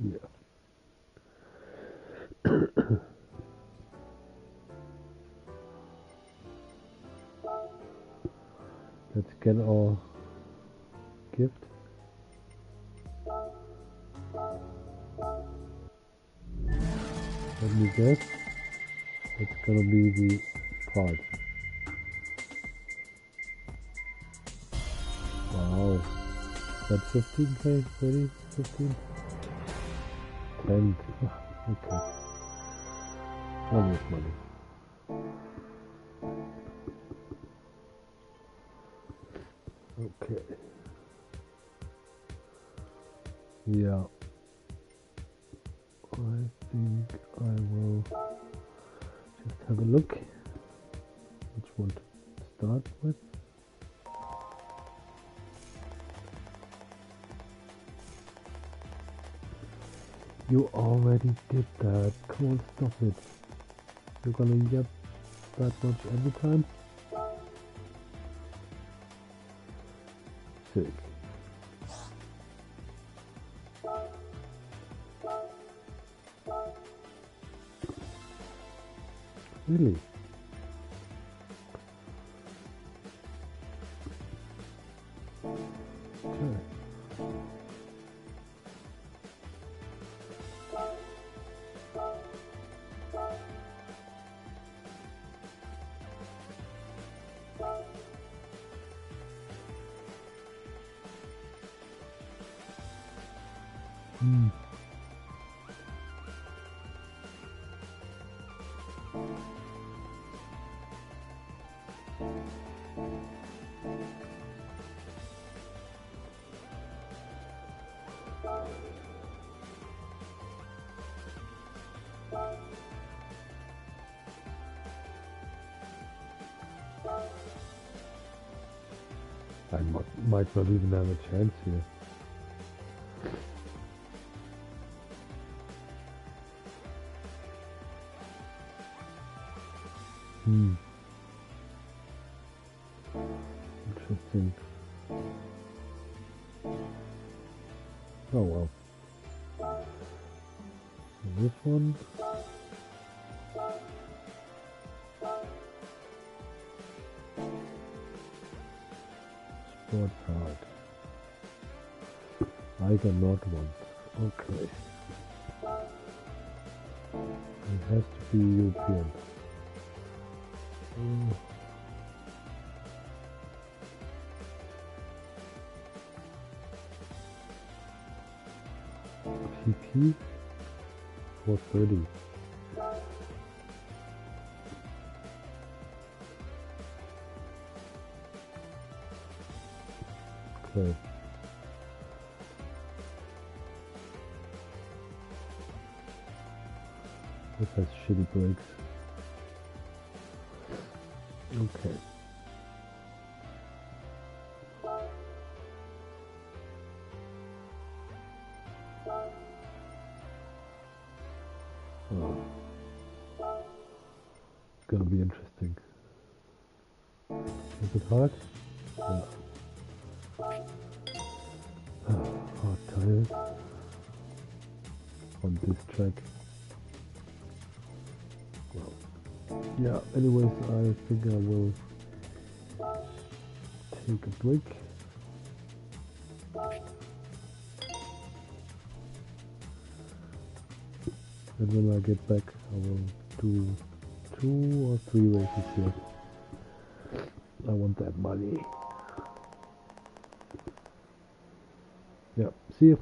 Yeah. Let's get our gift. Let me guess. It's gonna be the part. Wow. That's 15k, 30, 15? 10. Okay. Almost money. Okay. Yeah. I think I will just have a look which one to start with. You already did that. Come on, stop it. You're gonna get that much every time? Sick. Really? Okay. I might not even have a chance here. Interesting. Oh well. This one. Sports hard. I got not one. Okay. It has to be European. PP 430. Okay. This has shitty brakes. Okay. Oh. gonna be interesting. Is it hard? Yeah. Hard tires on this track. Well, yeah, anyways, I think I will take a break. And when I get back, I will do 2 or 3 races here. I want that money. Yeah, see you.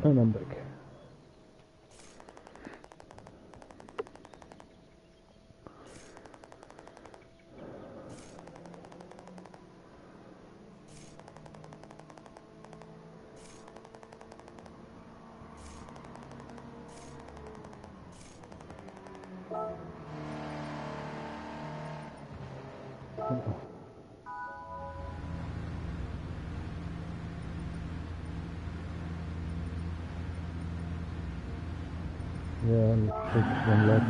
And I'm back. Yeah, let's take one left.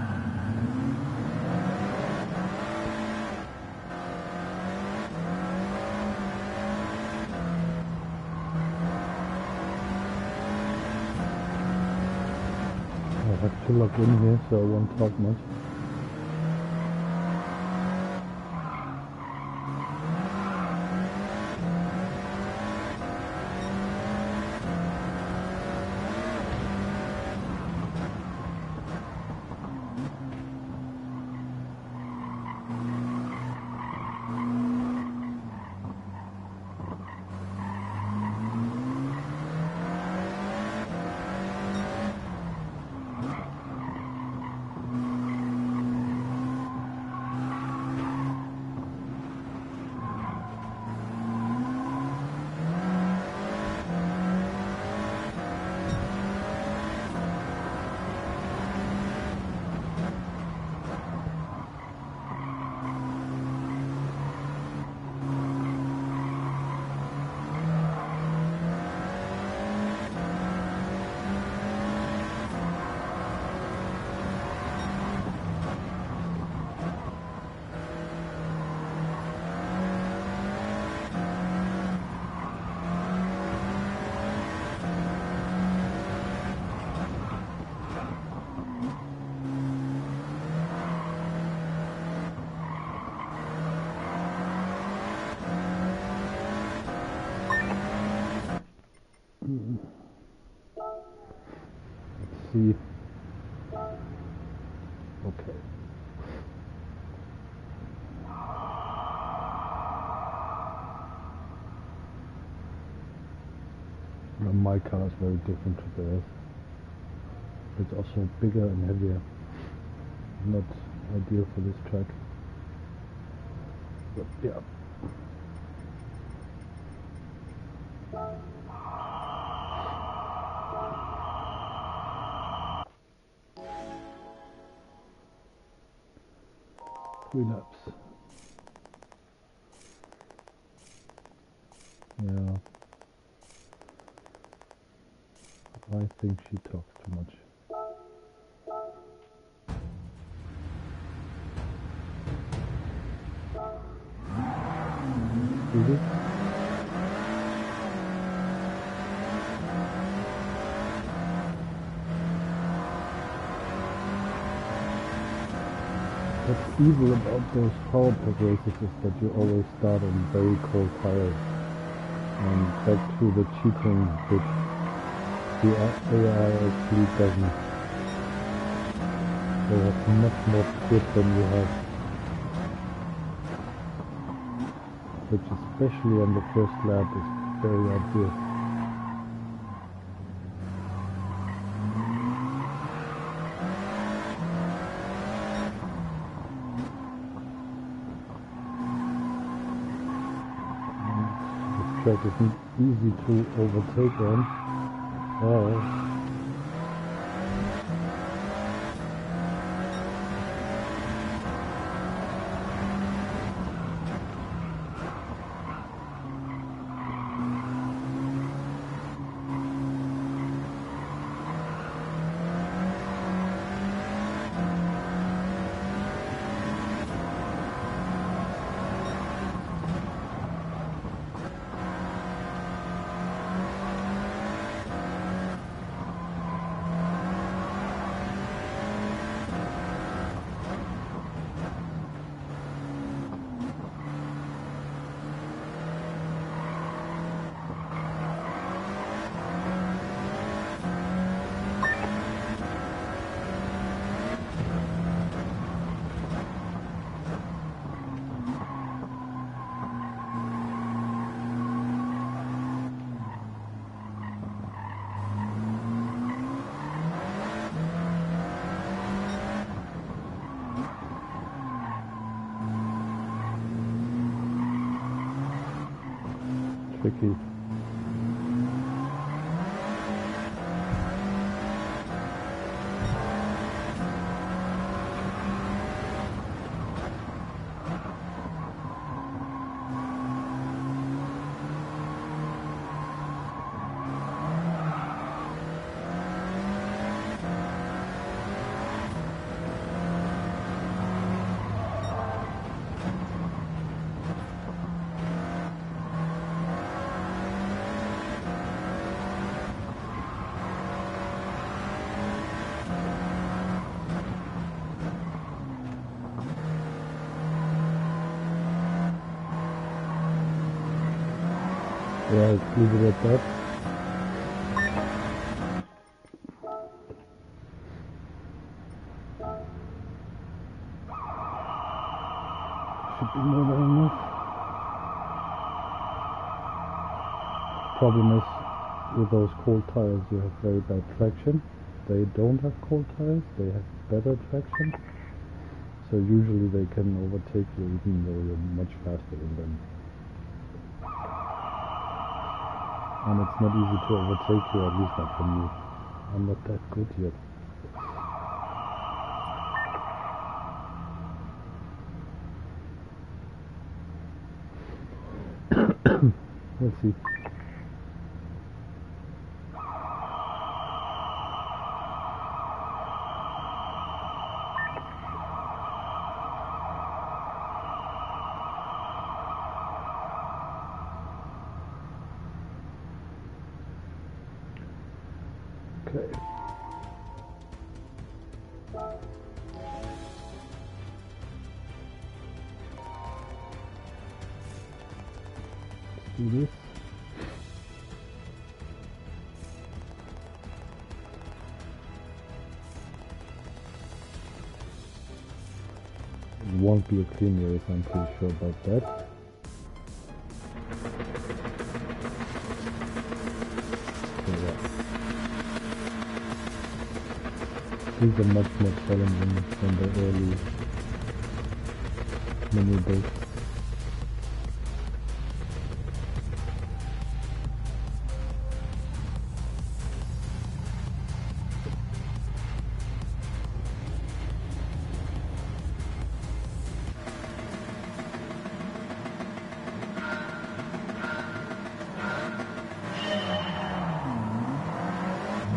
I have to log in here, so I won't talk much. Let's see. Okay. Now my car is very different to theirs. It's also bigger and heavier. Not ideal for this track. But yeah. Three laps. Yeah. I think she talks too much. Really? What's evil about those power pack races is that you always start on very cold tires. And back to the cheating bit, the AI actually doesn't. They have much more grip than you have. Which especially on the first lap is very obvious. Track isn't easy to overtake on. Oh. tricky. Yeah, let's leave it at that. Should be more than enough. Problem is, with those cold tires you have very bad traction. They don't have cold tires, they have better traction. So usually they can overtake you even though you're much faster than them. And it's not easy to overtake you, at least not for me. I'm not that good yet. Let's see. Okay. Let's do this. It won't be a clean race, I'm pretty sure about that. So yeah. These are much more challenging than the early mini builds.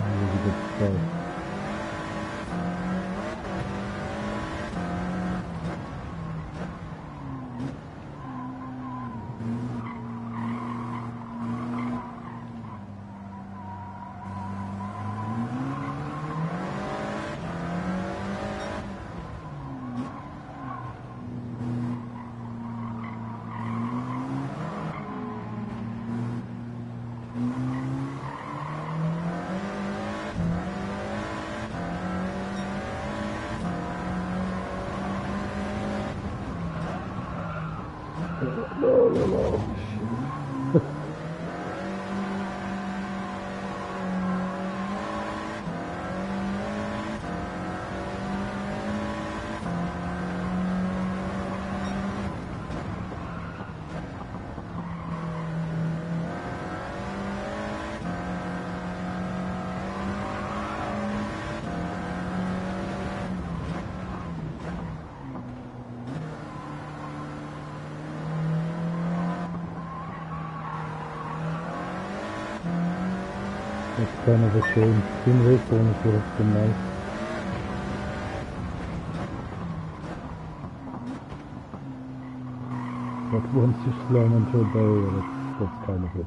Really good start. No. That's kind of a shame. Team race bonus would have been nice. But once you slam into a barrier, that's kind of it.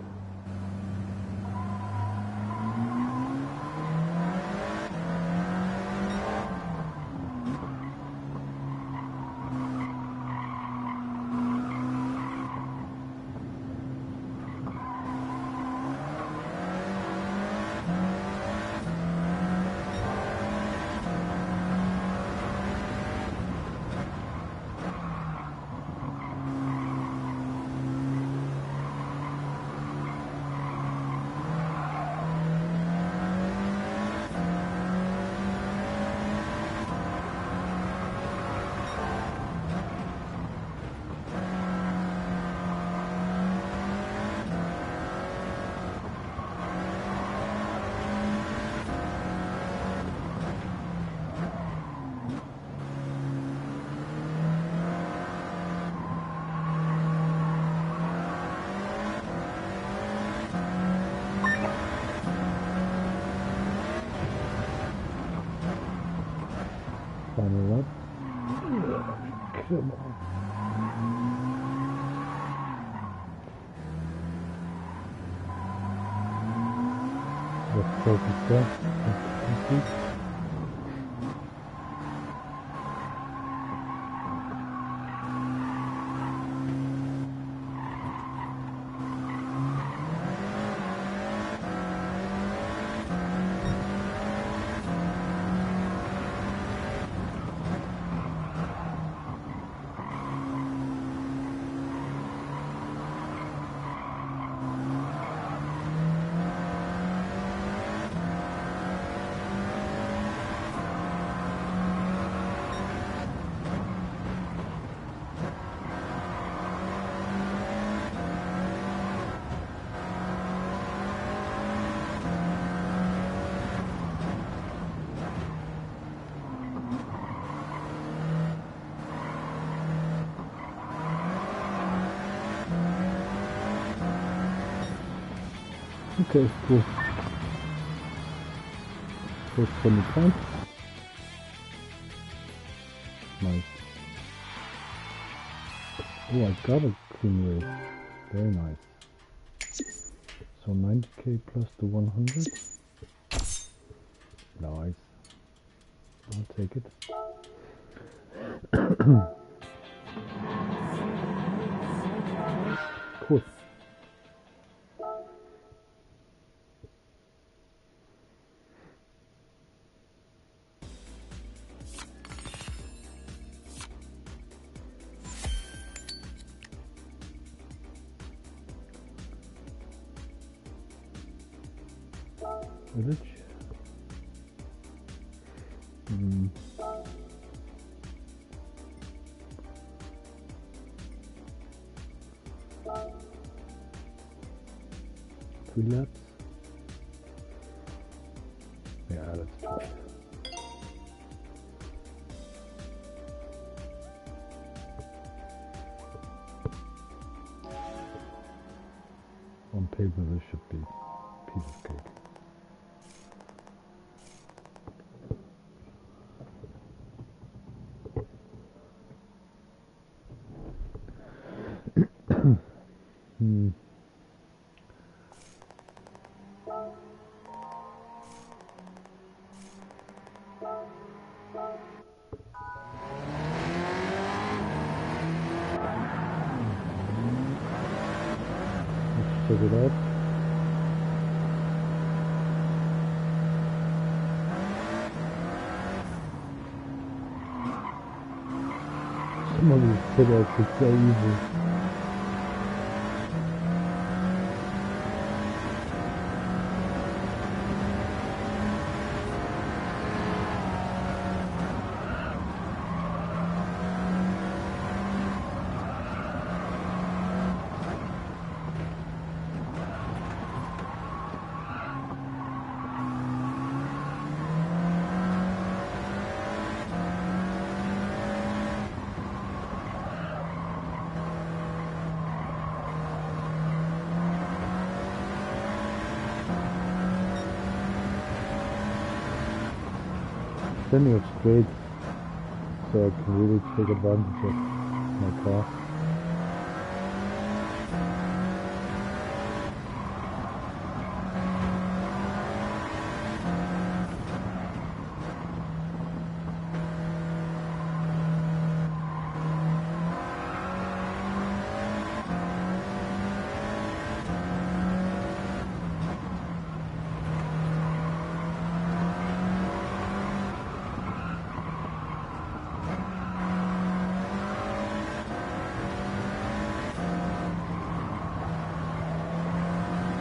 Final lap. Come on. Let's focus there. Okay, cool. First 20 points. Nice. Oh, I got a clean race. Very nice. So 90k plus the 100. Nice. I'll take it. Cool. Village. 3 laps. Yeah, let's try it. On paper this should be a piece of cake. Let's check it out. Some of these pit-outs are so easy. Plenty of straights, so I can really take advantage of my car.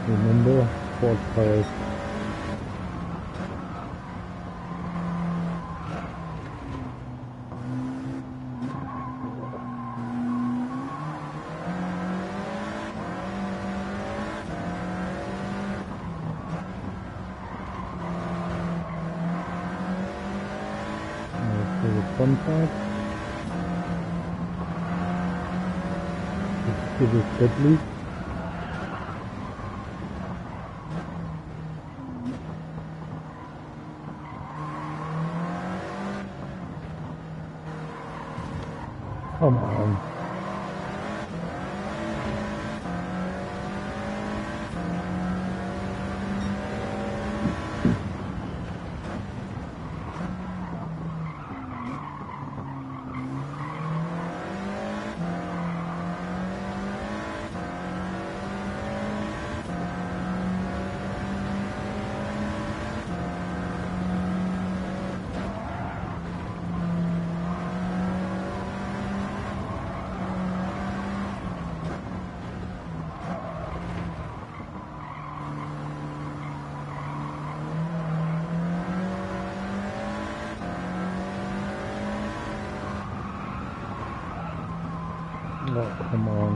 Remember, sport tires. Now for the fun part. This is deadly. Come on. Oh, come on.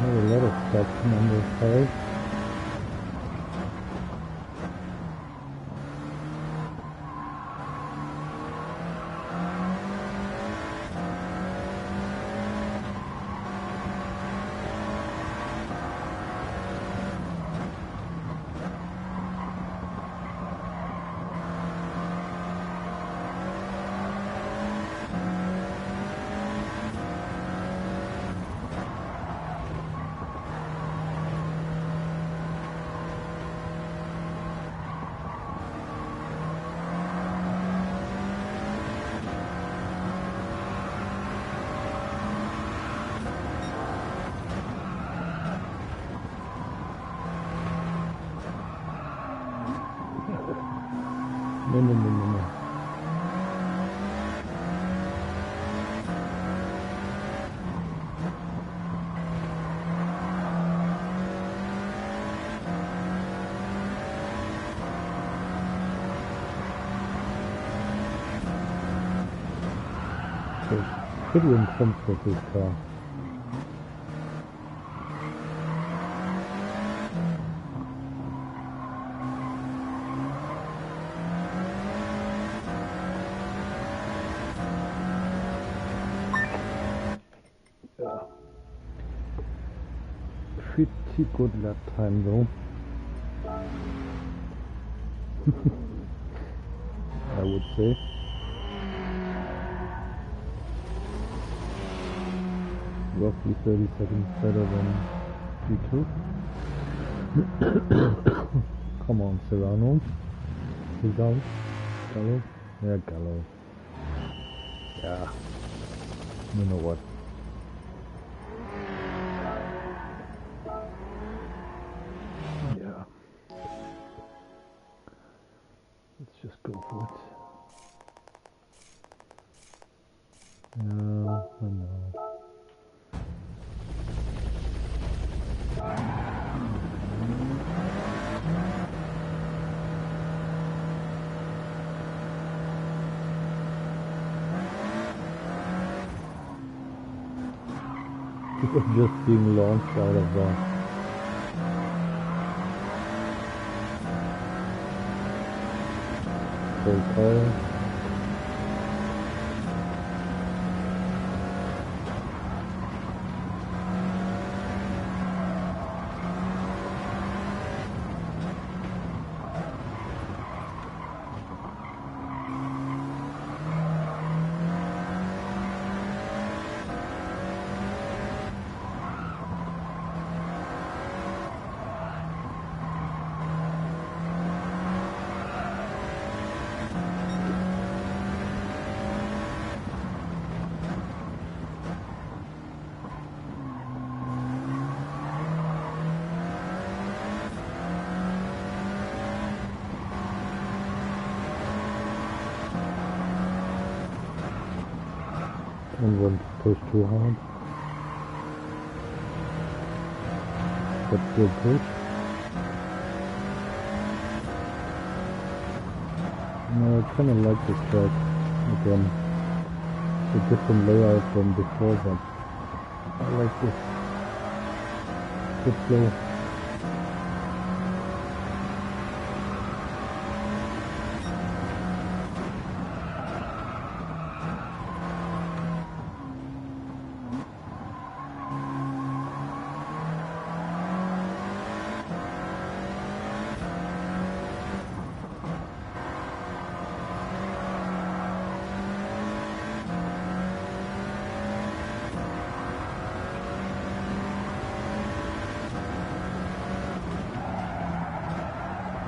There's a lot of traction on this side. No. So it's pretty intense with this car. Pretty good lap time though. I would say. Roughly 30 seconds better than G2. Come on, Serrano. He's out. Gallo? Yeah, Gallo. Yeah. You know what? Yeah. Let's just go for it. Yeah, I know. It was just being launched out of the full coil. Don't want to push too hard, but still push. No, I kind of like this track again. It's a different layout from before, but I like this. Good flow.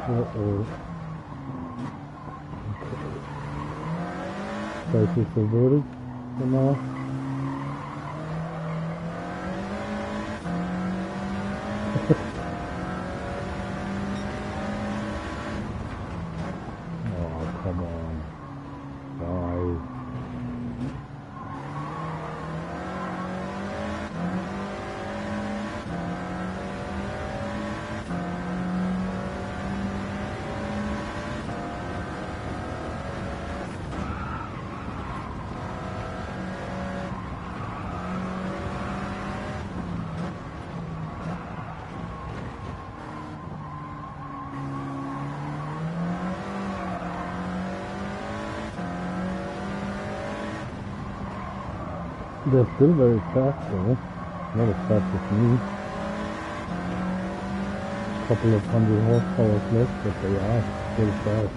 Uh-oh. Crisis averted for now. Oh, come on. Die. They're still very fast though. Not as fast as me. Couple of 100 horsepower less, but they are still fast.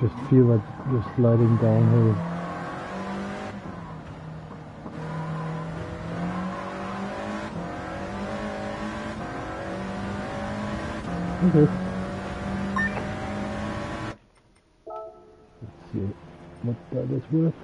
Just feel like you're sliding downhill. Okay. Let's see what that is worth.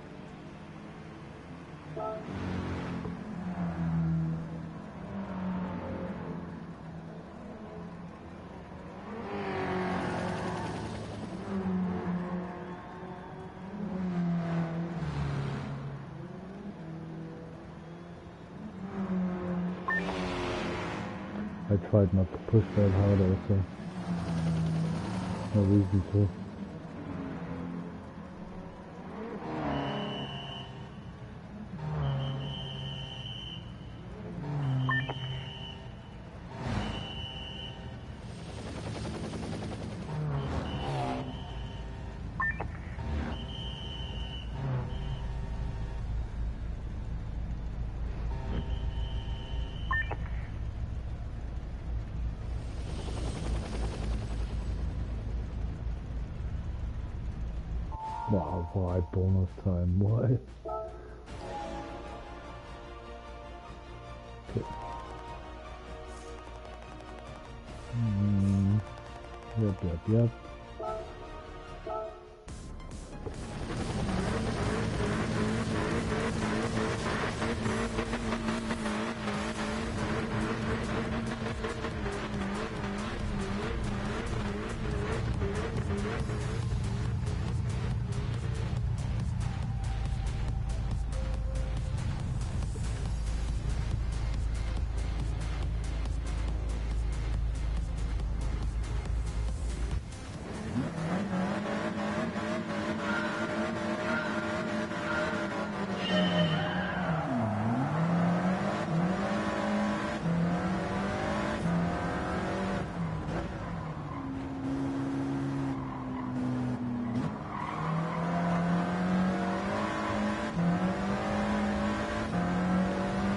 I tried not to push that hard also. No reason to. Wow, why bonus time? Why? Okay. Yep.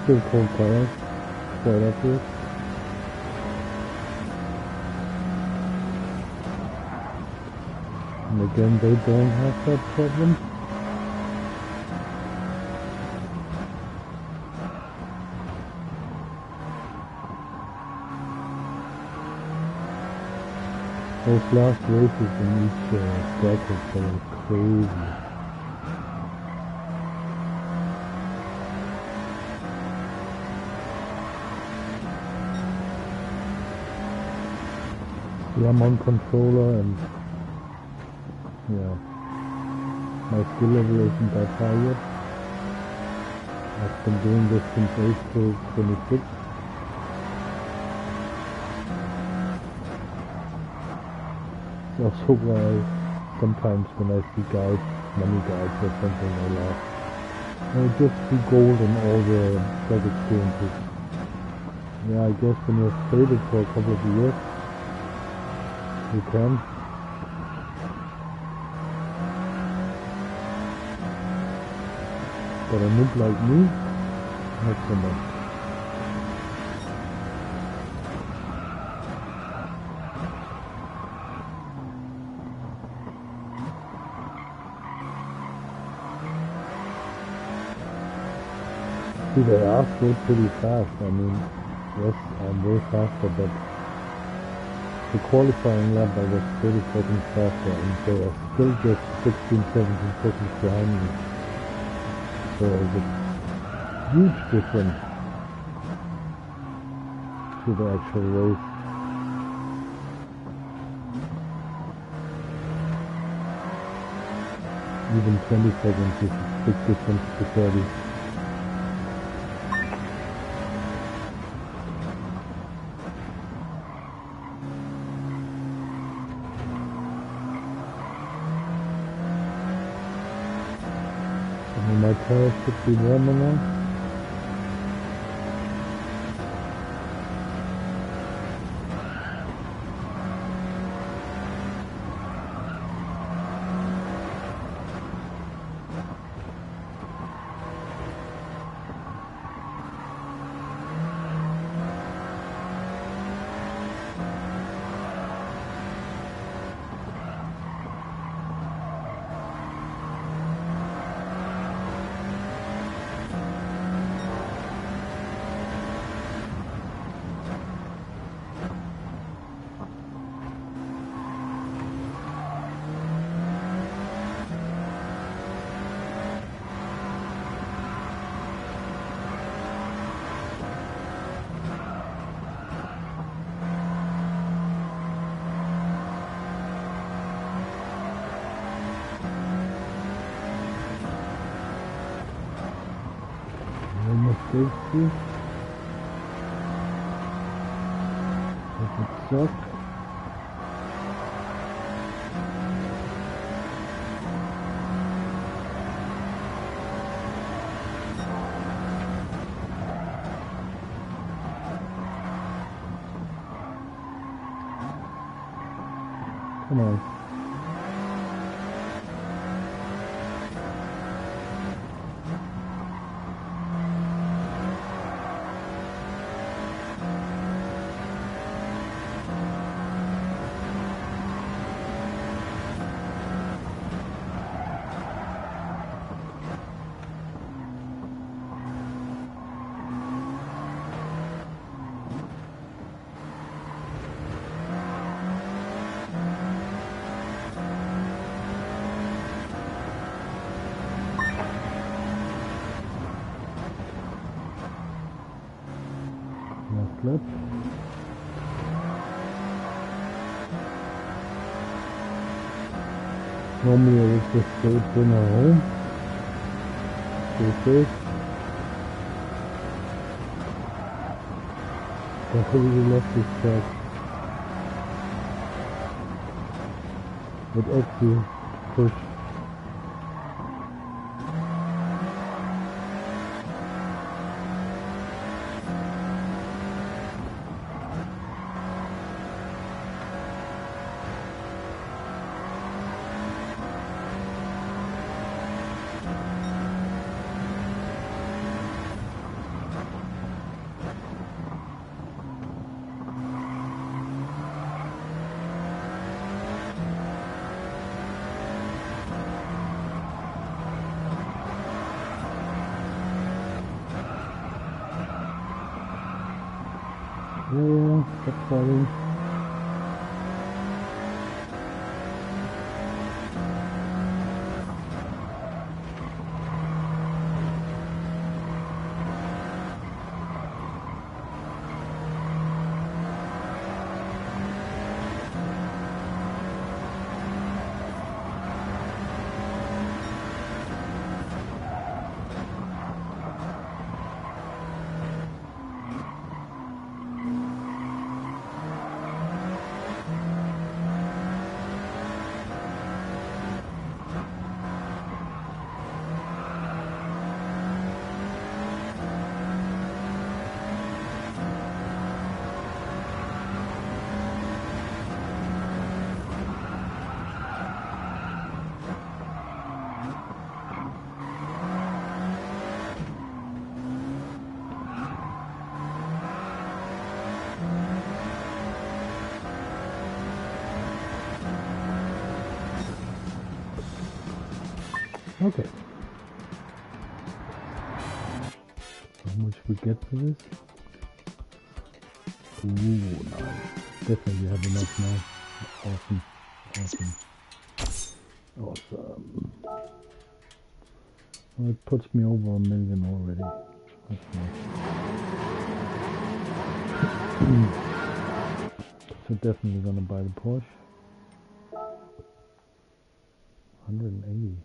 Still cold tires, right up here. And again, they don't have that problem. Those last races in each bracket were crazy. the amount controller, and yeah, my skill level isn't that high yet. I've been doing this since April 26. It's also why sometimes when I see guides, money guides or something, I laugh. I just see gold in all the track experiences. Yeah, I guess when you've played it for a couple of years, you can. But a noob like me, not so much. See, they are still pretty fast. I mean, yes, I'm way faster, but the qualifying lap I was 30 seconds faster, and they are still just 16, 17 seconds behind me. So it's a huge difference to the actual race. Even 20 seconds is a big difference to 30. My tires should be warmer now. Safety. If it sucks. Come on. Left lap. Normally I would just say bring her home. Stay safe. I completely left this track. It actually push. Yeah, that's fine. Okay. How much we get for this? Ooh, nice. Definitely have enough now. Awesome. Awesome. Awesome. Well, it puts me over 1 million already. That's nice. So definitely gonna buy the Porsche. 180.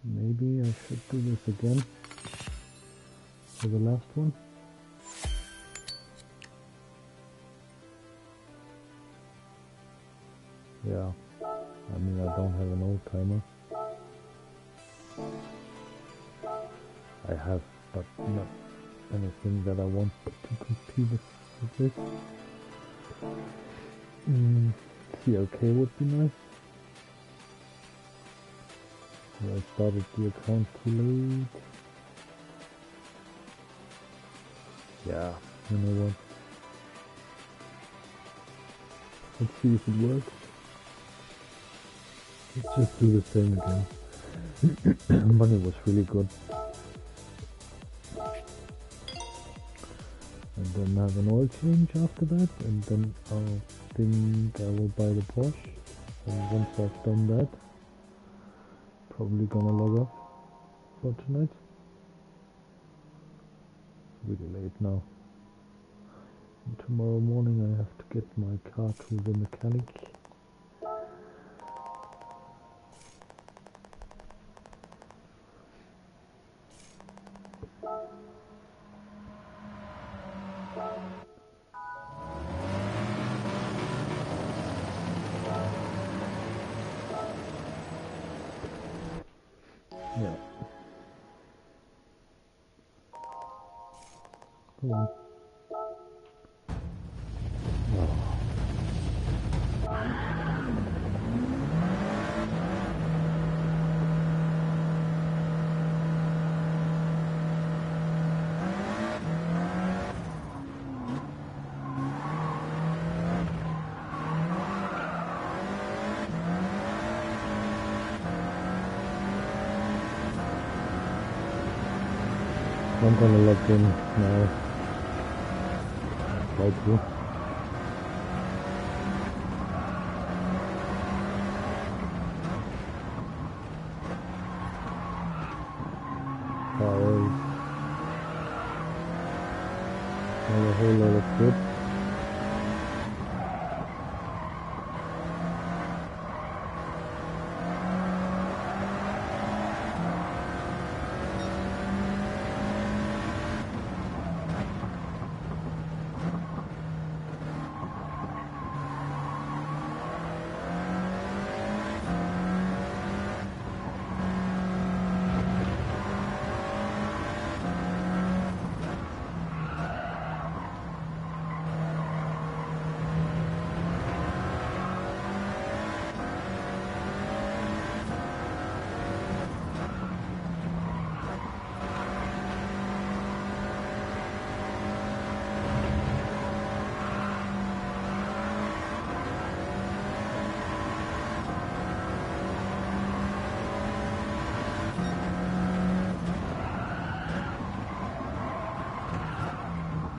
Maybe I should do this again for the last one. Yeah, I mean I don't have an old timer. I have, but not anything that I want to compete with this. CLK would be nice. I started the account too late. Yeah, you know what? Let's see if it works. Let's just do the same again. Money was really good. And then have an oil change after that, and then I'll think I will buy the Porsche. And once I've done that, probably gonna log off for tonight. Really late now. And tomorrow morning I have to get my car to the mechanic. Yeah. Come on. Oh. I'm gonna log in now. Try to. Alright. Have a whole lot of good.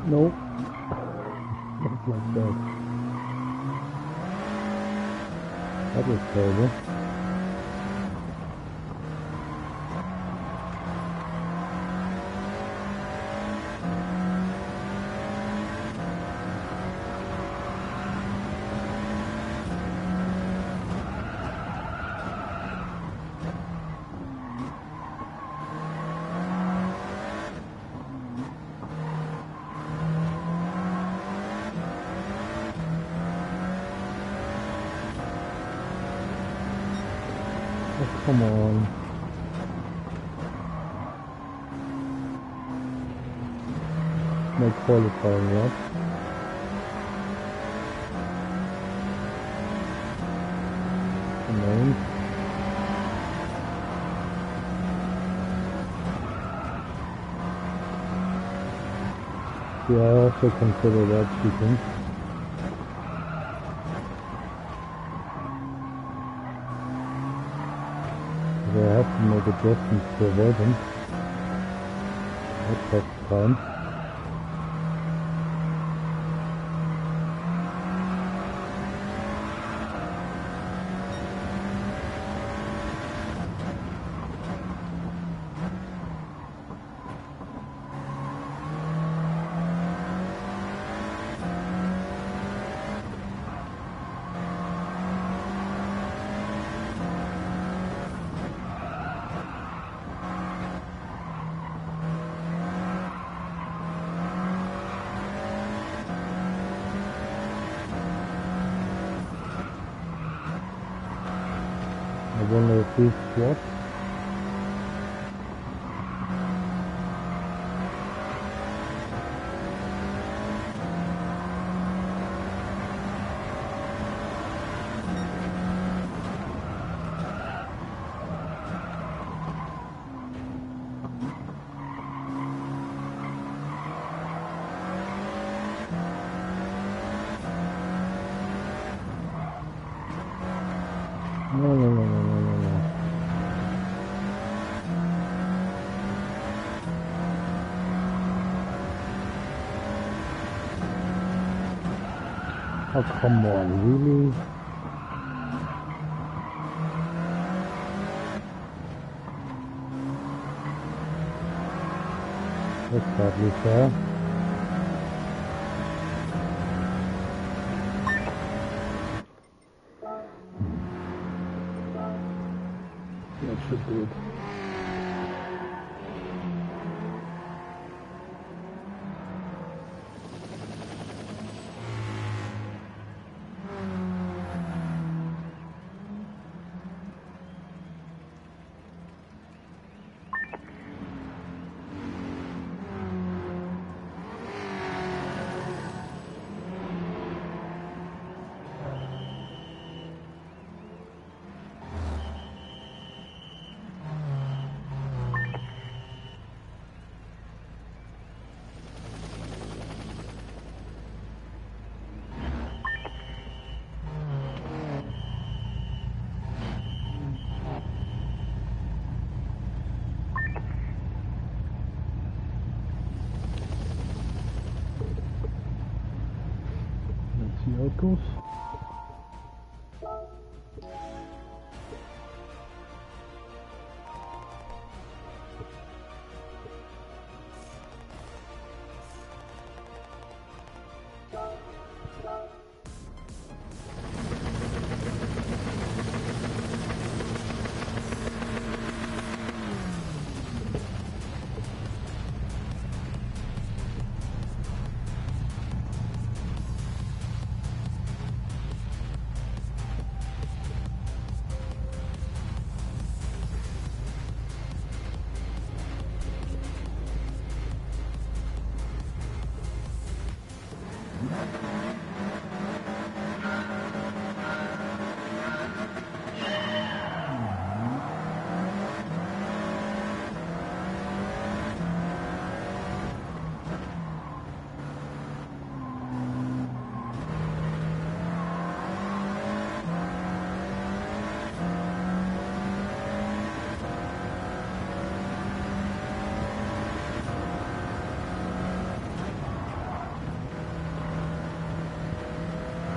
No, not like that. That was terrible. Oh, come on. No qualifying yet. No. Yeah, I also consider that cheating. I have to make adjustments to avoid them. That takes time. One of these swaps. No. Oh, come on, really? That's hardly fair. That should do it. See how it goes.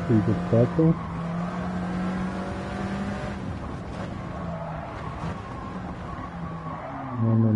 Pretty good start though. No.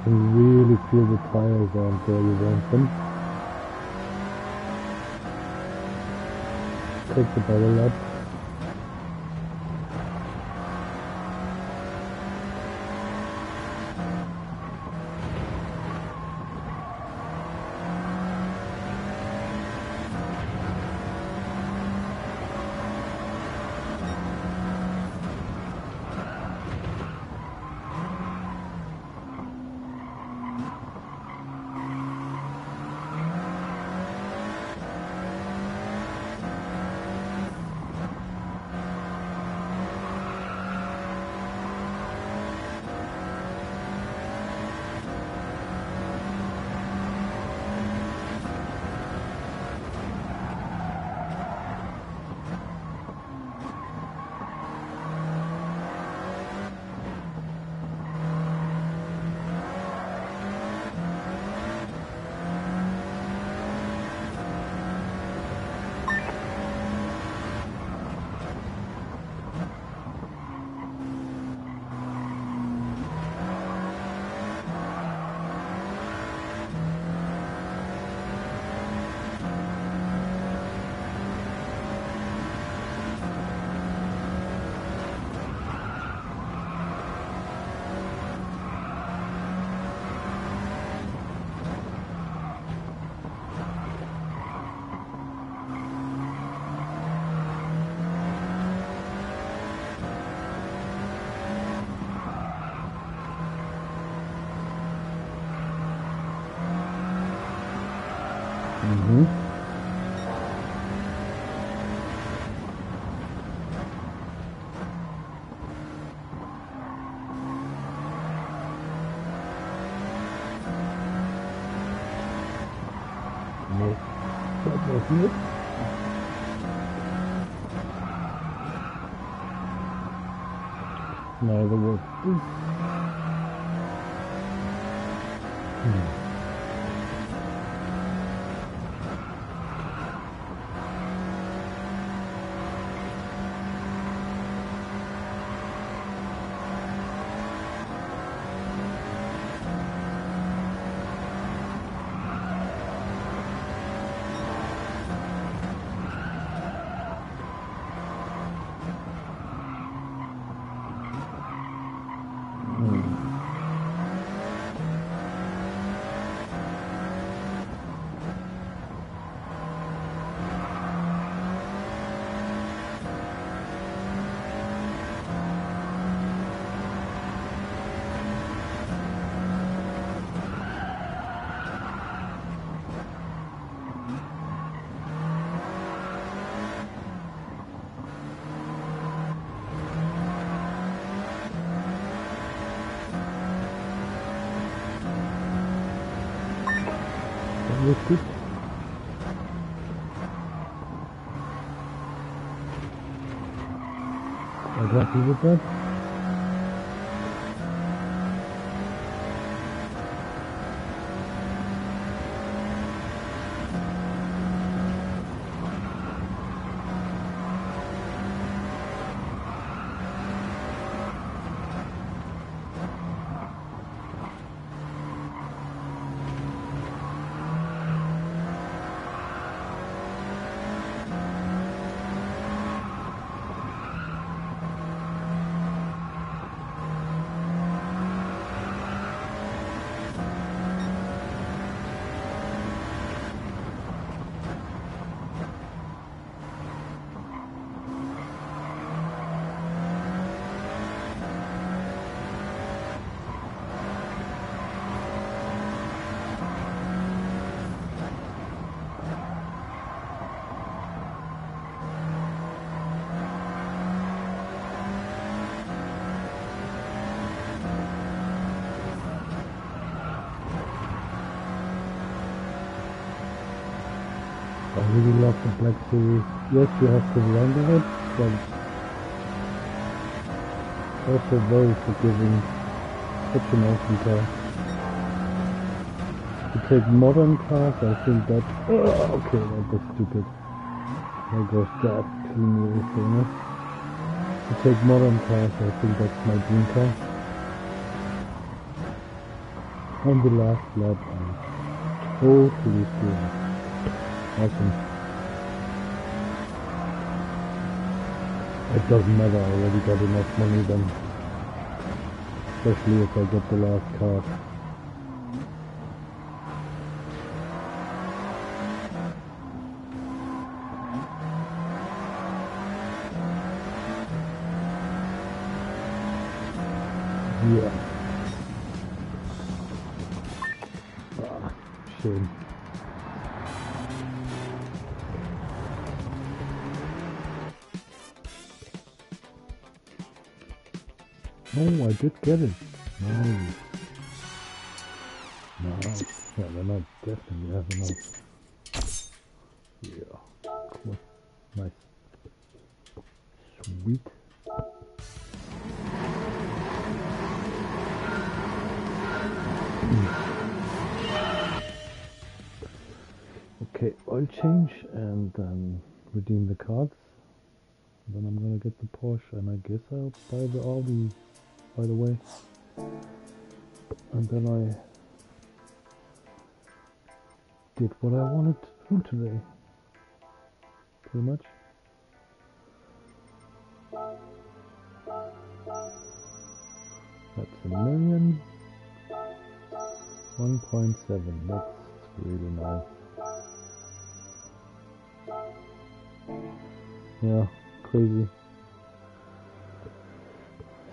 You can really feel the tires aren't where you want them. Take the barrel up. No, that wasn't it. Neither was this. That was good. I'm happy with that. I really love the Black Series. Yes, you have to render it, but also very forgiving. Such an awesome car. To take modern cars, I think that... Oh, okay, that was stupid. There goes that clean little thing. To take modern cars, I think that's my dream car. On the last lap, I'm totally sure. Awesome. It doesn't matter, I already got enough money then. Especially if I get the last card. Yeah. Ah, shame. Oh, I did get it. Nice. Nice. Yeah, then I definitely have enough. Yeah. Cool. Nice. Sweet. Okay, oil change and then redeem the cards. Then I'm gonna get the Porsche and I guess I'll buy the Audi, by the way. And then I did what I wanted to do today. Pretty much. That's a million. 1.7. That's really nice. Yeah, crazy.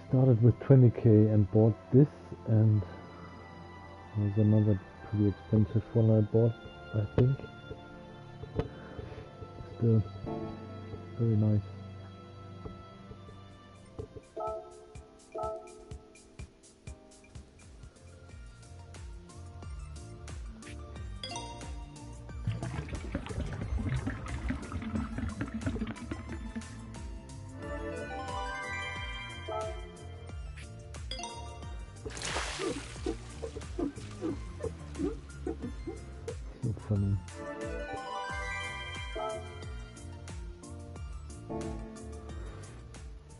Started with 20k and bought this, and there's another pretty expensive one I bought, I think. still very nice. So funny.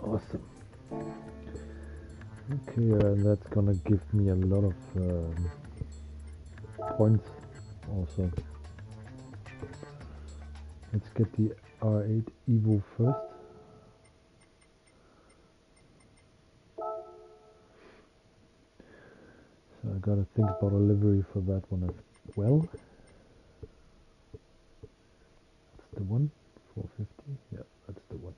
Awesome. Okay, that's gonna give me a lot of points also. Let's get the R8 Evo first. So I gotta think about a livery for that one as well. That's the one, 450. Yeah, that's the one.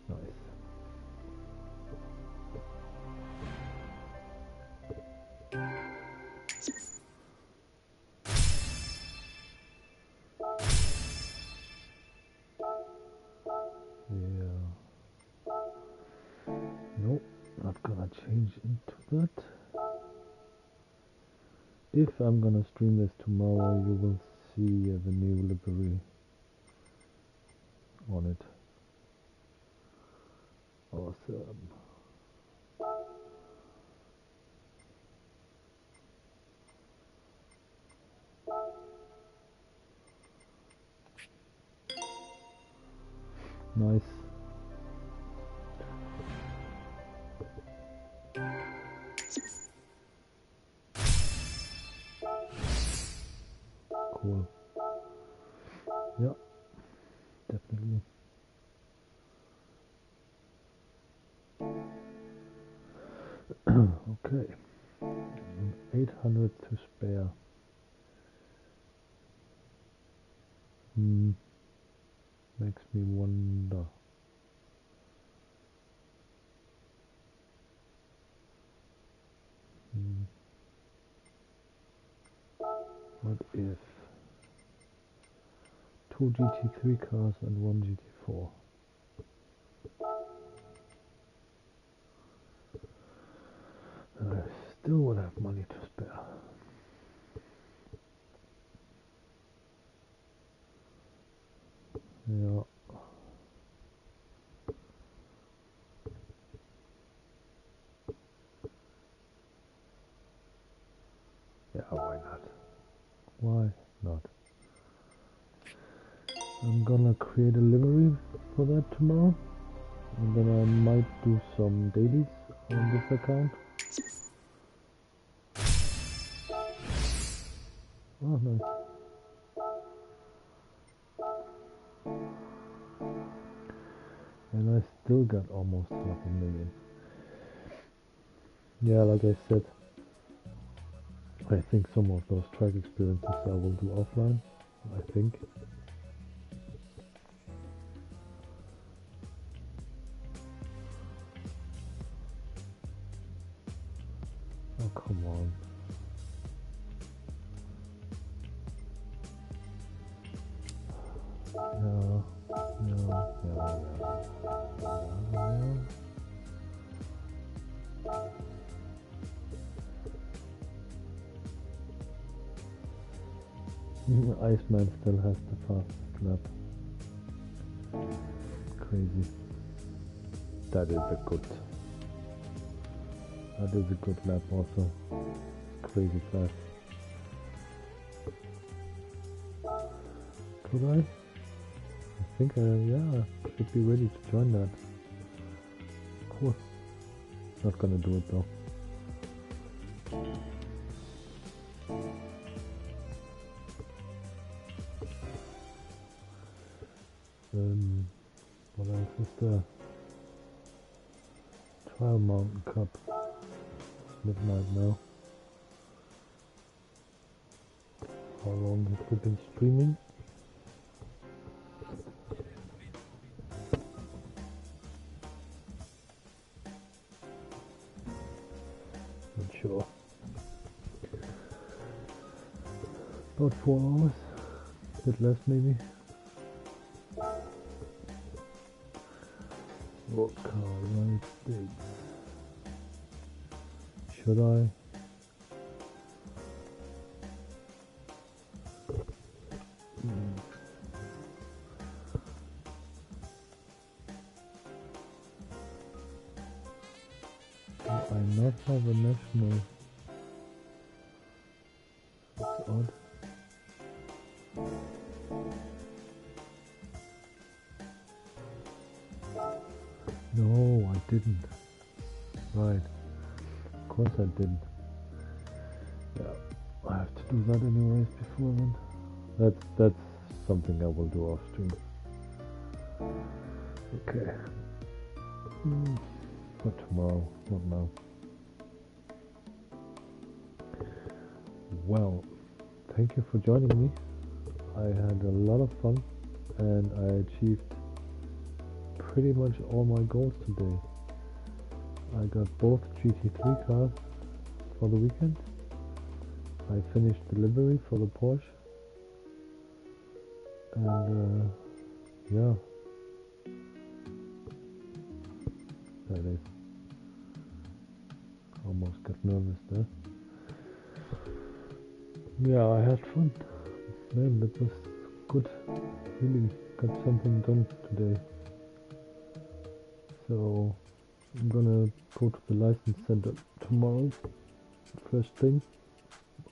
Nice. Yeah. Nope, not gonna change into that. If I'm gonna stream this tomorrow, you will see the new livery on it. Awesome. Nice. Cool. Yeah, definitely. Okay. 800 to spare. Makes me wonder. What if 2 GT3 cars and 1 GT4? I still would have money to spare. Yeah. Yeah, why not? Why not? I'm gonna create a livery for that tomorrow. And then I might do some dailies on this account. Oh, nice. And I still got almost 500,000. Yeah, like I said, I think some of those track experiences I will do offline. I think. Oh, come on. Iceman still has the fastest lap. Crazy. That is a good lap also. Crazy fast. Could I? I think yeah, I should be ready to join that. Cool. Not gonna do it though. What else is there? Trial Mountain Cup. It's midnight now. How long have we been streaming? Not sure. About 4 hours, a bit less maybe. What car right dates? Should I? Do I not have a national? That's odd. No, I didn't. Right. Of course I didn't. Yeah, I have to do that anyways before then. That's something I will do off stream. Okay. For tomorrow, not now. Well, thank you for joining me. I had a lot of fun and I achieved pretty much all my goals today. I got both GT3 cars for the weekend. I finished delivery for the Porsche. And yeah, there it is. Almost got nervous there. Yeah, I had fun. Man, that was good. Really got something done today. So I'm gonna go to the license center tomorrow, first thing,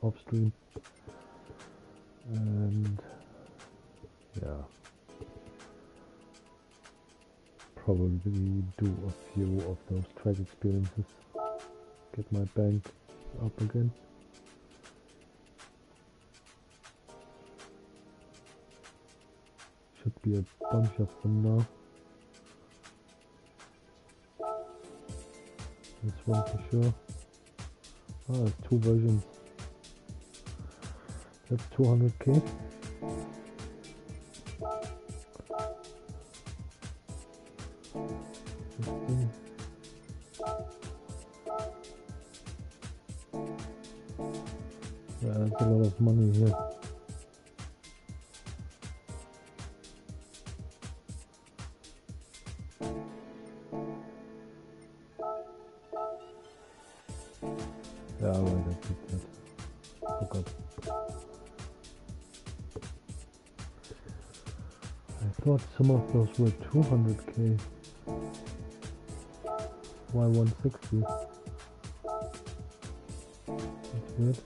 off stream. And yeah, probably do a few of those track experiences. Get my bank up again. Should be a bunch of them now. This one for sure. Ah, there's 2 versions. That's 200k. Yeah, that's a lot of money here. Yeah, right, I did that. Forgot. I thought some of those were 200k. Why 160? That's weird.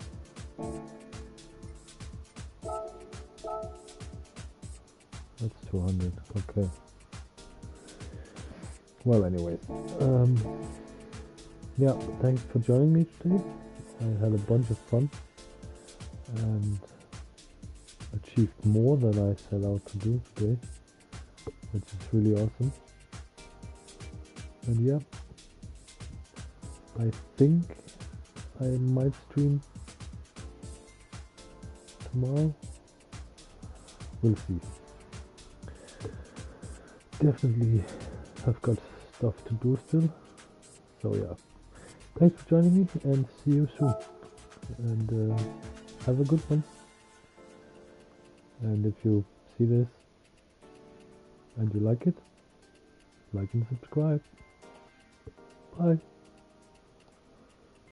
That's 200. Okay. Well, anyways, yeah, thanks for joining me today. I had a bunch of fun and achieved more than I set out to do today, which is really awesome. And yeah, I think I might stream tomorrow. We'll see. Definitely have got stuff to do still. So yeah, thanks for joining me and see you soon. And have a good one. And if you see this and you like it, like and subscribe. Bye.